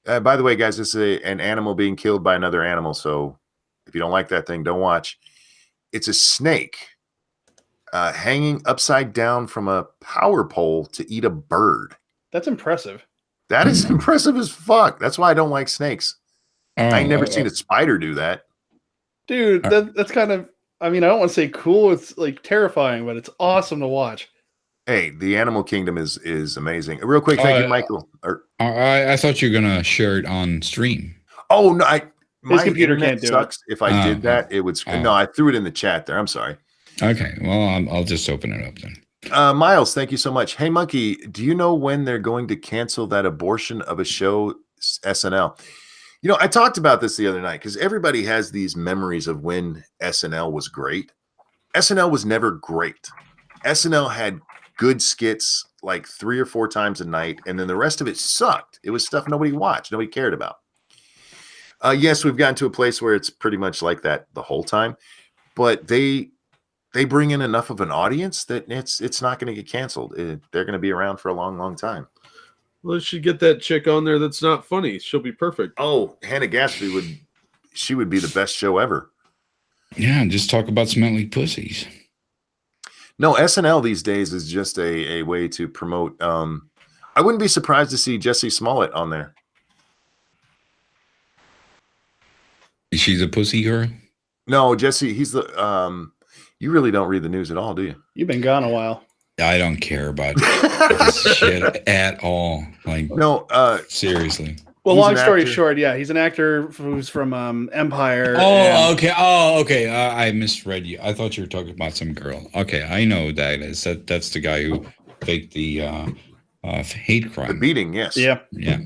Speaker 1: by the way, guys, this is an animal being killed by another animal. So if you don't like that thing, don't watch. It's a snake hanging upside down from a power pole to eat a bird.
Speaker 2: That's impressive.
Speaker 1: That is impressive as fuck. That's why I don't like snakes. I ain't never seen a spider do that.
Speaker 2: Dude, that's kind of, I mean, I don't want to say cool. It's like terrifying, but it's awesome to watch.
Speaker 1: Hey, the animal kingdom is amazing. Real quick, thank you, Michael.
Speaker 4: I thought you were going to share it on stream.
Speaker 1: Oh, no. My
Speaker 2: computer
Speaker 1: internet
Speaker 2: can't do
Speaker 1: sucks. If I did that, it would. No, I threw it in the chat there. I'm sorry.
Speaker 4: Okay. Well, I'll just open it up then.
Speaker 1: Miles, thank you so much. Hey, Monkey, do you know when they're going to cancel that abortion of a show, SNL? You know, I talked about this the other night because everybody has these memories of when SNL was great. SNL was never great. SNL had good skits like 3 or 4 times a night, and then the rest of it sucked. It was stuff nobody watched, nobody cared about. Yes, we've gotten to a place where it's pretty much like that the whole time, but they bring in enough of an audience that it's not going to get canceled. They're going to be around for a long, long time.
Speaker 3: Well, she get that chick on there that's not funny. She'll be perfect.
Speaker 1: Oh, Hannah Gadsby would be the best show ever.
Speaker 4: Yeah, just talk about smelly pussies.
Speaker 1: No, SNL these days is just a way to promote. I wouldn't be surprised to see Jesse Smollett on there.
Speaker 4: She's a pussy girl?
Speaker 1: No, Jesse, he's the you really don't read the news at all, do you?
Speaker 2: You've been gone a while.
Speaker 4: I don't care about this shit at all. Like,
Speaker 1: no,
Speaker 4: seriously.
Speaker 2: Well, long story short, yeah, he's an actor who's from Empire.
Speaker 4: Okay. Oh, okay. I misread you. I thought you were talking about some girl. Okay, I know who that is. That's the guy who faked the hate crime.
Speaker 1: The beating, yes.
Speaker 2: Yeah.
Speaker 4: Yeah.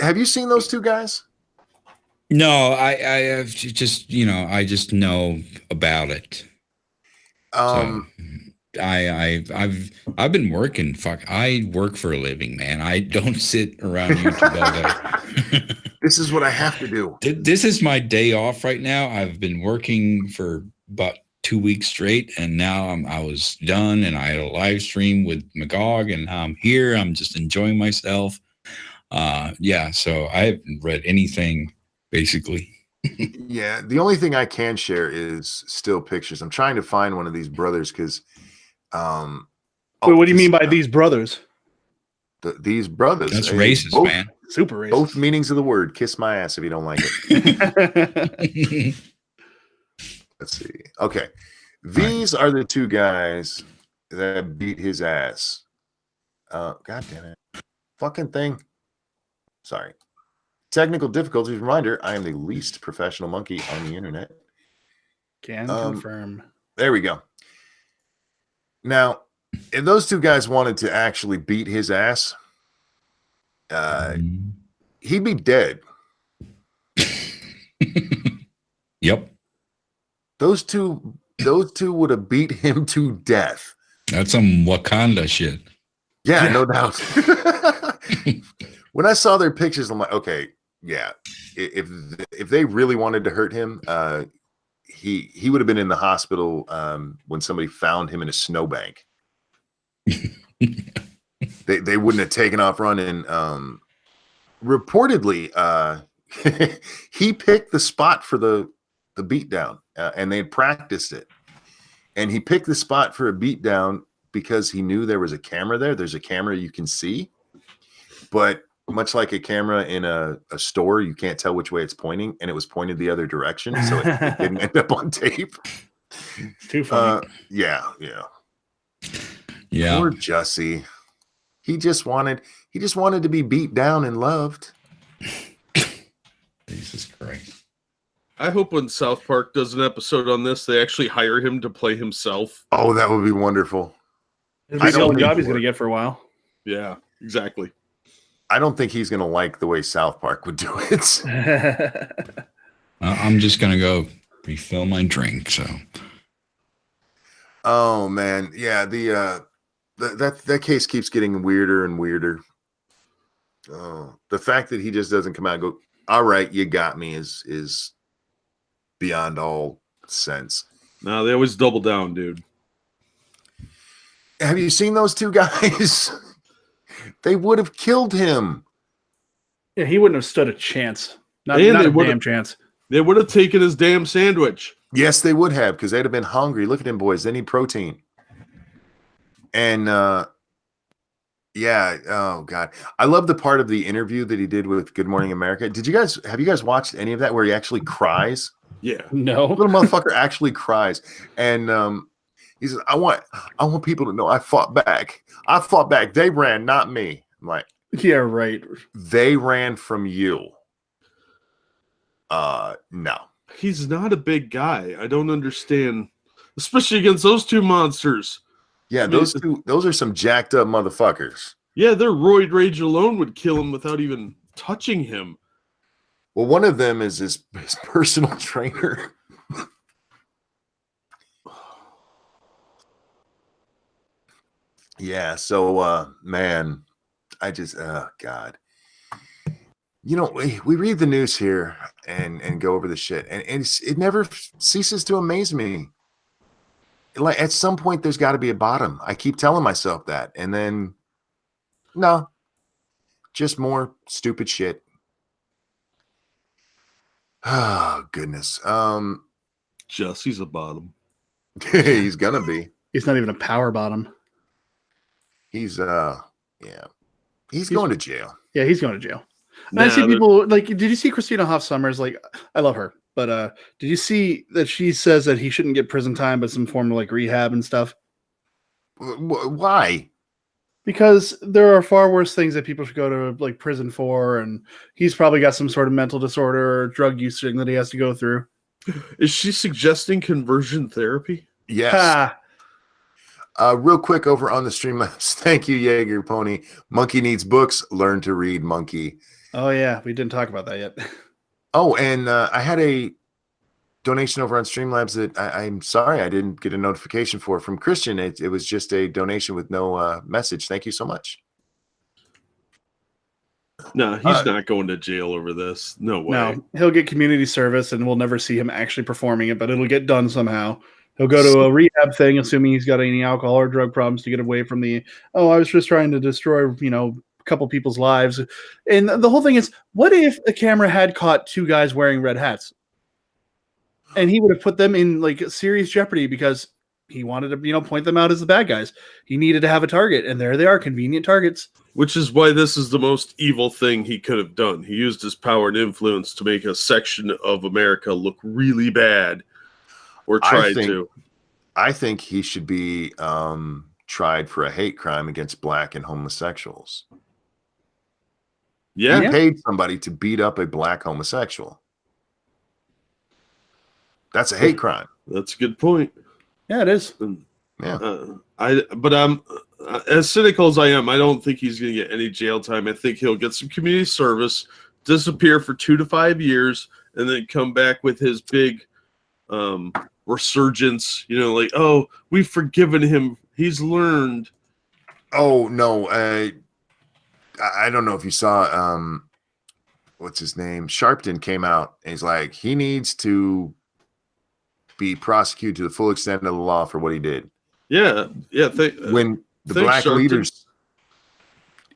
Speaker 1: Have you seen those two guys?
Speaker 4: No, I have just, I just know about it. So, I've been working. I work for a living, man. I don't sit around YouTube all day.
Speaker 1: This is what I have to do.
Speaker 4: This is my day off right now. I've been working for about 2 weeks straight, and now I was done, and I had a live stream with Magog, and now I'm here. I'm just enjoying myself. Yeah. So I haven't read anything basically.
Speaker 1: Yeah, the only thing I can share is still pictures. I'm trying to find one of these brothers because
Speaker 2: wait, what do you mean by these brothers?
Speaker 1: These brothers.
Speaker 4: That's racist, man.
Speaker 2: Super racist.
Speaker 1: Both meanings of the word. Kiss my ass if you don't like it. Let's see. Okay. These are the two guys that beat his ass. God damn it. Fucking thing. Sorry. Technical difficulties. Reminder, I am the least professional monkey on the internet.
Speaker 2: Can confirm.
Speaker 1: There we go. Now, if those two guys wanted to actually beat his ass, he'd be dead.
Speaker 4: Yep.
Speaker 1: Those two would have beat him to death.
Speaker 4: That's some Wakanda shit.
Speaker 1: Yeah, no doubt. When I saw their pictures, I'm like, okay, yeah. If they really wanted to hurt him, he would have been in the hospital when somebody found him in a snowbank. They wouldn't have taken off running. Reportedly, he picked the spot for the beatdown, and they had practiced it. And he picked the spot for a beatdown because he knew there was a camera there. There's a camera you can see, but much like a camera in a store, you can't tell which way it's pointing, and it was pointed the other direction, so it didn't end up on tape.
Speaker 2: Too funny.
Speaker 1: Yeah.
Speaker 4: Yeah.
Speaker 1: Poor Jussie. He just wanted to be beat down and loved.
Speaker 4: Jesus Christ.
Speaker 3: I hope when South Park does an episode on this, they actually hire him to play himself.
Speaker 1: Oh, that would be wonderful.
Speaker 2: It'll be the only job he's going to get for a while.
Speaker 3: Yeah, exactly.
Speaker 1: I don't think he's going to like the way South Park would do it.
Speaker 4: I'm just going to go refill my drink. So.
Speaker 1: Oh man, yeah. That case keeps getting weirder and weirder. Oh, the fact that he just doesn't come out and go, "All right, you got me," is beyond all sense.
Speaker 3: No, they always double down, dude.
Speaker 1: Have you seen those two guys? They would have killed him.
Speaker 2: Yeah, he wouldn't have stood a chance. Not
Speaker 3: And
Speaker 2: a damn chance.
Speaker 3: They would have taken his damn sandwich.
Speaker 1: Yes, they would have, because they'd have been hungry. Look at them boys. They need protein. And yeah, oh God. I love the part of the interview that he did with Good Morning America. Have you guys watched any of that where he actually cries?
Speaker 3: Yeah.
Speaker 2: No.
Speaker 1: Little motherfucker actually cries. And he says, I want people to know I fought back. I fought back. They ran, not me. I'm like,
Speaker 2: yeah, right.
Speaker 1: They ran from you. No.
Speaker 3: He's not a big guy. I don't understand. Especially against those two monsters.
Speaker 1: Yeah, those are some jacked up motherfuckers.
Speaker 3: Yeah, their roid rage alone would kill him without even touching him.
Speaker 1: Well, one of them is his personal trainer. Yeah, so man, I just God. You know, we read the news here and go over the shit, and it never ceases to amaze me. Like at some point there's got to be a bottom. I keep telling myself that, and then no, just more stupid shit. Oh goodness.
Speaker 3: Jesse's a bottom.
Speaker 1: He's gonna be.
Speaker 2: He's not even a power bottom.
Speaker 1: He's He's going to jail.
Speaker 2: Yeah, he's going to jail.
Speaker 3: Nah,
Speaker 2: I see people like, did you see Christina Hoff Sommers? Like, I love her, but did you see that she says that he shouldn't get prison time, but some form of like rehab and stuff?
Speaker 1: Why?
Speaker 2: Because there are far worse things that people should go to like prison for, and he's probably got some sort of mental disorder or drug use thing that he has to go through.
Speaker 3: Is she suggesting conversion therapy?
Speaker 1: Yes. Real quick over on the Streamlabs. Thank you, Jaeger Pony. Monkey needs books. Learn to read, Monkey.
Speaker 2: Oh yeah, we didn't talk about that yet.
Speaker 1: Oh, and I had a donation over on Streamlabs that I'm sorry I didn't get a notification for from Christian. It was just a donation with no message. Thank you so much.
Speaker 3: No, he's not going to jail over this. No way.
Speaker 2: No, he'll get community service, and we'll never see him actually performing it, but it'll get done somehow. He'll go to a rehab thing, assuming he's got any alcohol or drug problems, to get away from the, I was just trying to destroy, a couple people's lives. And the whole thing is, what if the camera had caught two guys wearing red hats? And he would have put them in like serious jeopardy because he wanted to, point them out as the bad guys. He needed to have a target, and there they are, convenient targets.
Speaker 3: Which is why this is the most evil thing he could have done. He used his power and influence to make a section of America look really bad. Or tried to.
Speaker 1: I think he should be tried for a hate crime against black and homosexuals.
Speaker 3: Yeah.
Speaker 1: He paid somebody to beat up a black homosexual. That's a hate crime.
Speaker 3: That's a good point.
Speaker 2: Yeah, it is.
Speaker 1: Yeah.
Speaker 3: But I'm as cynical as I am, I don't think he's going to get any jail time. I think he'll get some community service, disappear for 2 to 5 years, and then come back with his big resurgence, like, oh, we've forgiven him, he's learned.
Speaker 1: Oh no, I don't know if you saw what's his name, Sharpton came out and he's like, he needs to be prosecuted to the full extent of the law for what he did.
Speaker 3: When
Speaker 1: the black
Speaker 3: Sharpton.
Speaker 1: leaders,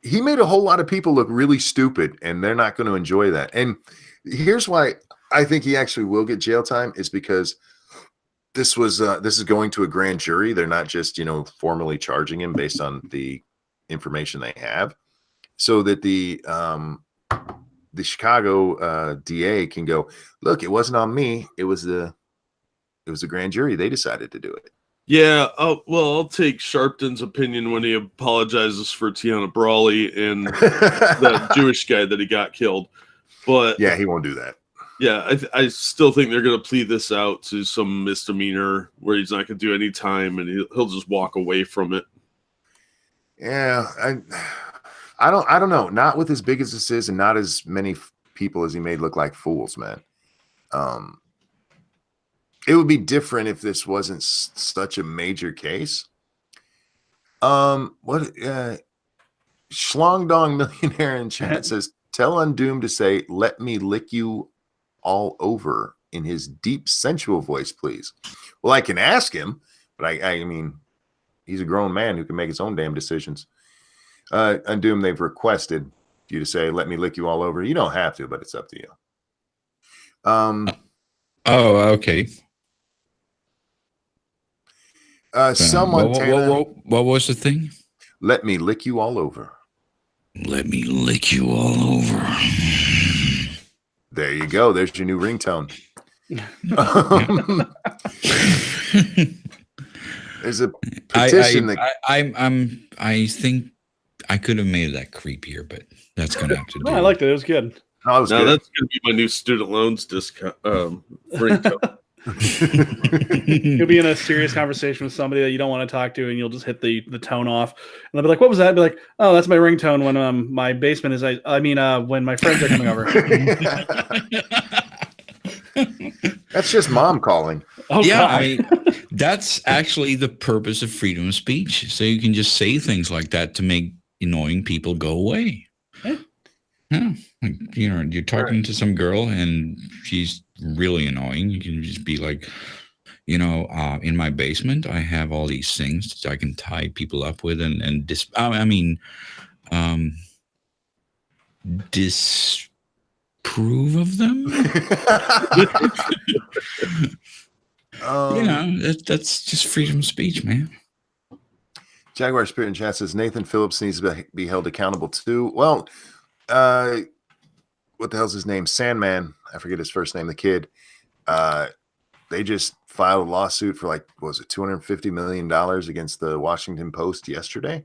Speaker 1: he made a whole lot of people look really stupid, and they're not going to enjoy that. And here's why I think he actually will get jail time, is because this is going to a grand jury. They're not just, formally charging him based on the information they have, so that the Chicago DA can go, look, it wasn't on me. It was the It was the grand jury. They decided to do it.
Speaker 3: Yeah, I'll take Sharpton's opinion when he apologizes for Tiana Brawley and the Jewish guy that he got killed. But
Speaker 1: yeah, he won't do that.
Speaker 3: Yeah, I still think they're going to plead this out to some misdemeanor where he's not going to do any time and he'll just walk away from it.
Speaker 1: Yeah, I don't know. Not with as big as this is, and not as many people as he made look like fools, man. It would be different if this wasn't such a major case. Schlong Dong Millionaire in chat says, tell Undoom to say, let me lick you all over in his deep, sensual voice, please. Well, I can ask him, but I mean, he's a grown man who can make his own damn decisions. Undoom, they've requested you to say, let me lick you all over. You don't have to, but it's up to you.
Speaker 4: Oh, okay. What was the thing?
Speaker 1: Let me lick you all over.
Speaker 4: Let me lick you all over.
Speaker 1: There you go. There's your new ringtone. There's a petition
Speaker 4: I think I could have made that creepier, but that's gonna have to do.
Speaker 2: No, I liked it. It was good.
Speaker 1: No, that's
Speaker 3: gonna be my new student loans discount ringtone.
Speaker 2: You'll be in a serious conversation with somebody that you don't want to talk to, and you'll just hit the tone off, and they'll be like, "What was that?" I'll be like, "Oh, that's my ringtone when my basement is when my friends are coming over."
Speaker 1: That's just mom calling.
Speaker 2: Oh,
Speaker 4: yeah,
Speaker 2: God.
Speaker 4: I mean, that's actually the purpose of freedom of speech. So you can just say things like that to make annoying people go away. Yeah, like, you're talking to some girl and she's really annoying. You can just be like, in my basement, I have all these things that I can tie people up with and disprove of them. That's just freedom of speech, man.
Speaker 1: Jaguar Spirit in chat says Nathan Phillips needs to be held accountable too. Well, what the hell's his name? Sandman. I forget his first name. The kid. They just filed a lawsuit for $250 million against the Washington Post yesterday.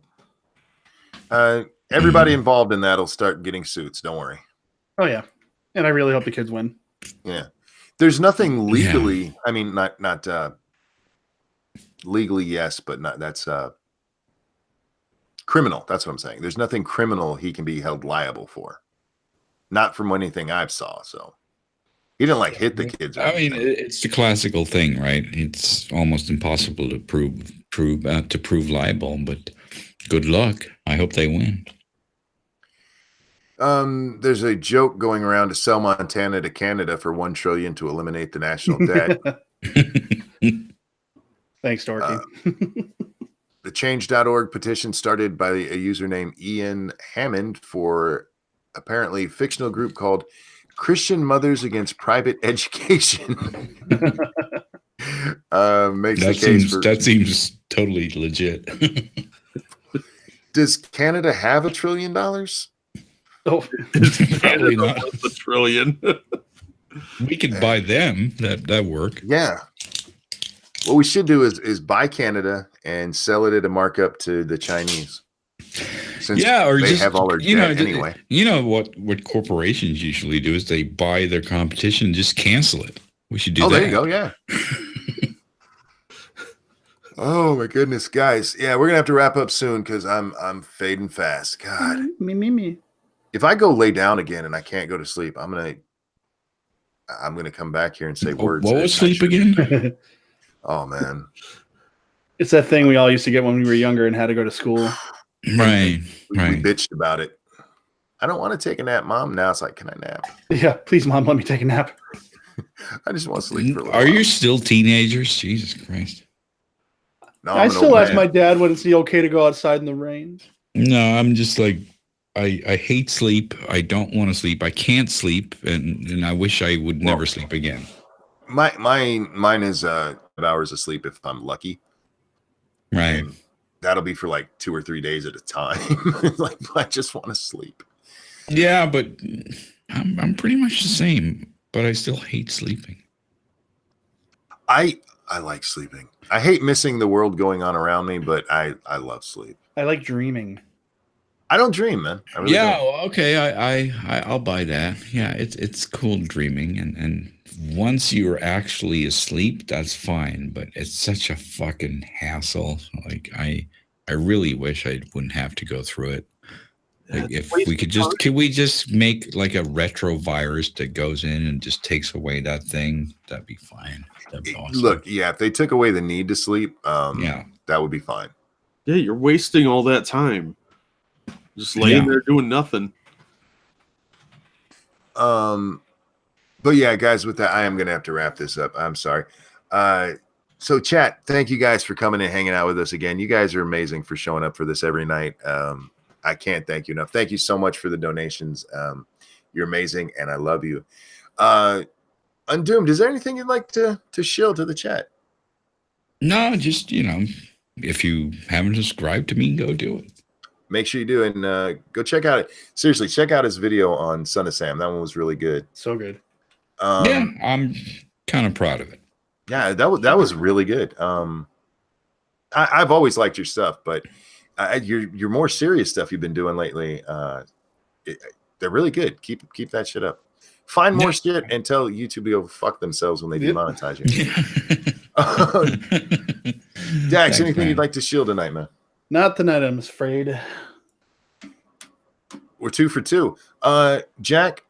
Speaker 1: Everybody involved in that will start getting suits. Don't worry.
Speaker 2: Oh yeah, and I really hope the kids win.
Speaker 1: Yeah, there's nothing legally. Yeah. I mean, not legally, yes, but not that's criminal. That's what I'm saying. There's nothing criminal he can be held liable for. Not from anything I've saw. So he didn't hit the kids.
Speaker 4: I mean, it's the classical thing, right? It's almost impossible to prove liable, but good luck. I hope they win.
Speaker 1: There's a joke going around to sell Montana to Canada for $1 trillion to eliminate the national debt.
Speaker 2: Thanks, Dorky.
Speaker 1: The change.org petition started by a user named Ian Hammond for apparently a fictional group called Christian Mothers Against Private Education.
Speaker 4: That seems totally legit.
Speaker 1: Does Canada have $1 trillion?
Speaker 2: Oh,
Speaker 3: probably not $1 trillion.
Speaker 4: We could buy them. That work.
Speaker 1: Yeah. What we should do is buy Canada and sell it at a markup to the Chinese. Since
Speaker 4: or
Speaker 1: they
Speaker 4: just
Speaker 1: have all their debt anyway.
Speaker 4: What corporations usually do is they buy their competition and just cancel it. We should do that.
Speaker 1: Oh, there you go. Yeah. Oh my goodness, guys. Yeah, we're gonna have to wrap up soon because I'm fading fast. God.
Speaker 2: Me.
Speaker 1: If I go lay down again and I can't go to sleep, I'm gonna come back here and say words.
Speaker 4: What was sleep again?
Speaker 1: Oh man.
Speaker 2: It's that thing we all used to get when we were younger and had to go to school.
Speaker 4: Right.
Speaker 1: We bitched about it. I don't want to take a nap, Mom. Now it's like, can I nap?
Speaker 2: Yeah, please, Mom, let me take a nap.
Speaker 1: I just want to sleep for a little
Speaker 4: while.
Speaker 1: Are
Speaker 4: you still teenagers? Jesus Christ.
Speaker 2: No, I still ask my dad when it's okay to go outside in the rain.
Speaker 4: No, I'm just like, I hate sleep. I don't want to sleep. I can't sleep, and I wish I would never sleep again.
Speaker 1: Mine is 5 hours of sleep if I'm lucky.
Speaker 4: Right.
Speaker 1: And that'll be for 2 or 3 days at a time. I just want to sleep.
Speaker 4: Yeah, but I'm pretty much the same, but I still hate sleeping.
Speaker 1: I like sleeping. I hate missing the world going on around me, but I love sleep.
Speaker 2: I like dreaming.
Speaker 1: I don't dream, man. I really
Speaker 4: Yeah,
Speaker 1: don't.
Speaker 4: okay, I'll buy that. Yeah, it's cool dreaming, and once you're actually asleep, that's fine. But it's such a fucking hassle. Like I really wish I wouldn't have to go through it. Like if we could we just make like a retrovirus that goes in and just takes away that thing? That'd be fine. That'd be awesome.
Speaker 1: Look, yeah, if they took away the need to sleep,
Speaker 4: Yeah.
Speaker 1: that would be fine.
Speaker 3: Yeah, you're wasting all that time. Just laying there doing nothing.
Speaker 1: But yeah, guys, with that, I am gonna have to wrap this up. I'm sorry. So chat, thank you guys for coming and hanging out with us again. You guys are amazing for showing up for this every night. I can't thank you enough. Thank you so much for the donations. You're amazing, and I love you. Undoomed, is there anything you'd like to shill to the chat?
Speaker 4: No, just if you haven't subscribed to me, go do it.
Speaker 1: Make sure you do, and go check out it. Seriously, check out his video on Son of Sam. That one was really good.
Speaker 2: So good.
Speaker 4: Yeah, I'm kind of proud of it.
Speaker 1: Yeah, that was really good. I've always liked your stuff, but your more serious stuff you've been doing lately, they're really good. Keep that shit up. Find more shit and tell YouTube to go fuck themselves when they demonetize you. Dax, anything you'd like to shield tonight, man?
Speaker 2: Not tonight, I'm afraid.
Speaker 1: We're 2 for 2. Jack?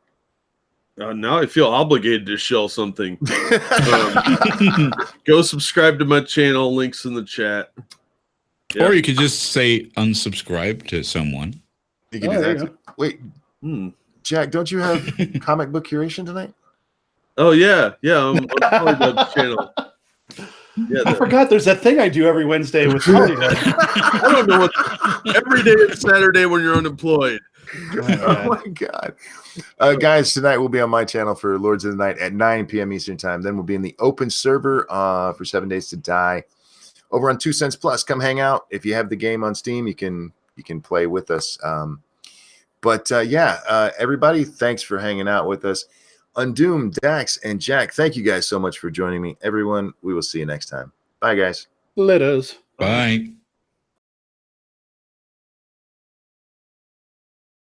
Speaker 3: Now I feel obligated to shell something. Go subscribe to my channel. Links in the chat.
Speaker 4: Or you could just say unsubscribe to someone.
Speaker 1: You can do that. Wait, Jack, don't you have comic book curation tonight?
Speaker 3: Oh yeah, I'm on Hollywood channel. Yeah,
Speaker 2: I forgot there's that thing I do every Wednesday with Hollywood.
Speaker 3: I don't know what. Every day is Saturday when you're unemployed.
Speaker 1: Oh my god. Guys, tonight we'll be on my channel for Lords of the Night at 9 p.m. Eastern time. Then we'll be in the open server for 7 Days to Die over on 2 Cents Plus. Come hang out. If you have the game on Steam, you can play with us. Everybody, thanks for hanging out with us. Undoomed, Dax, and Jack, thank you guys so much for joining me. Everyone, we will see you next time. Bye, guys.
Speaker 2: Letters.
Speaker 4: Bye.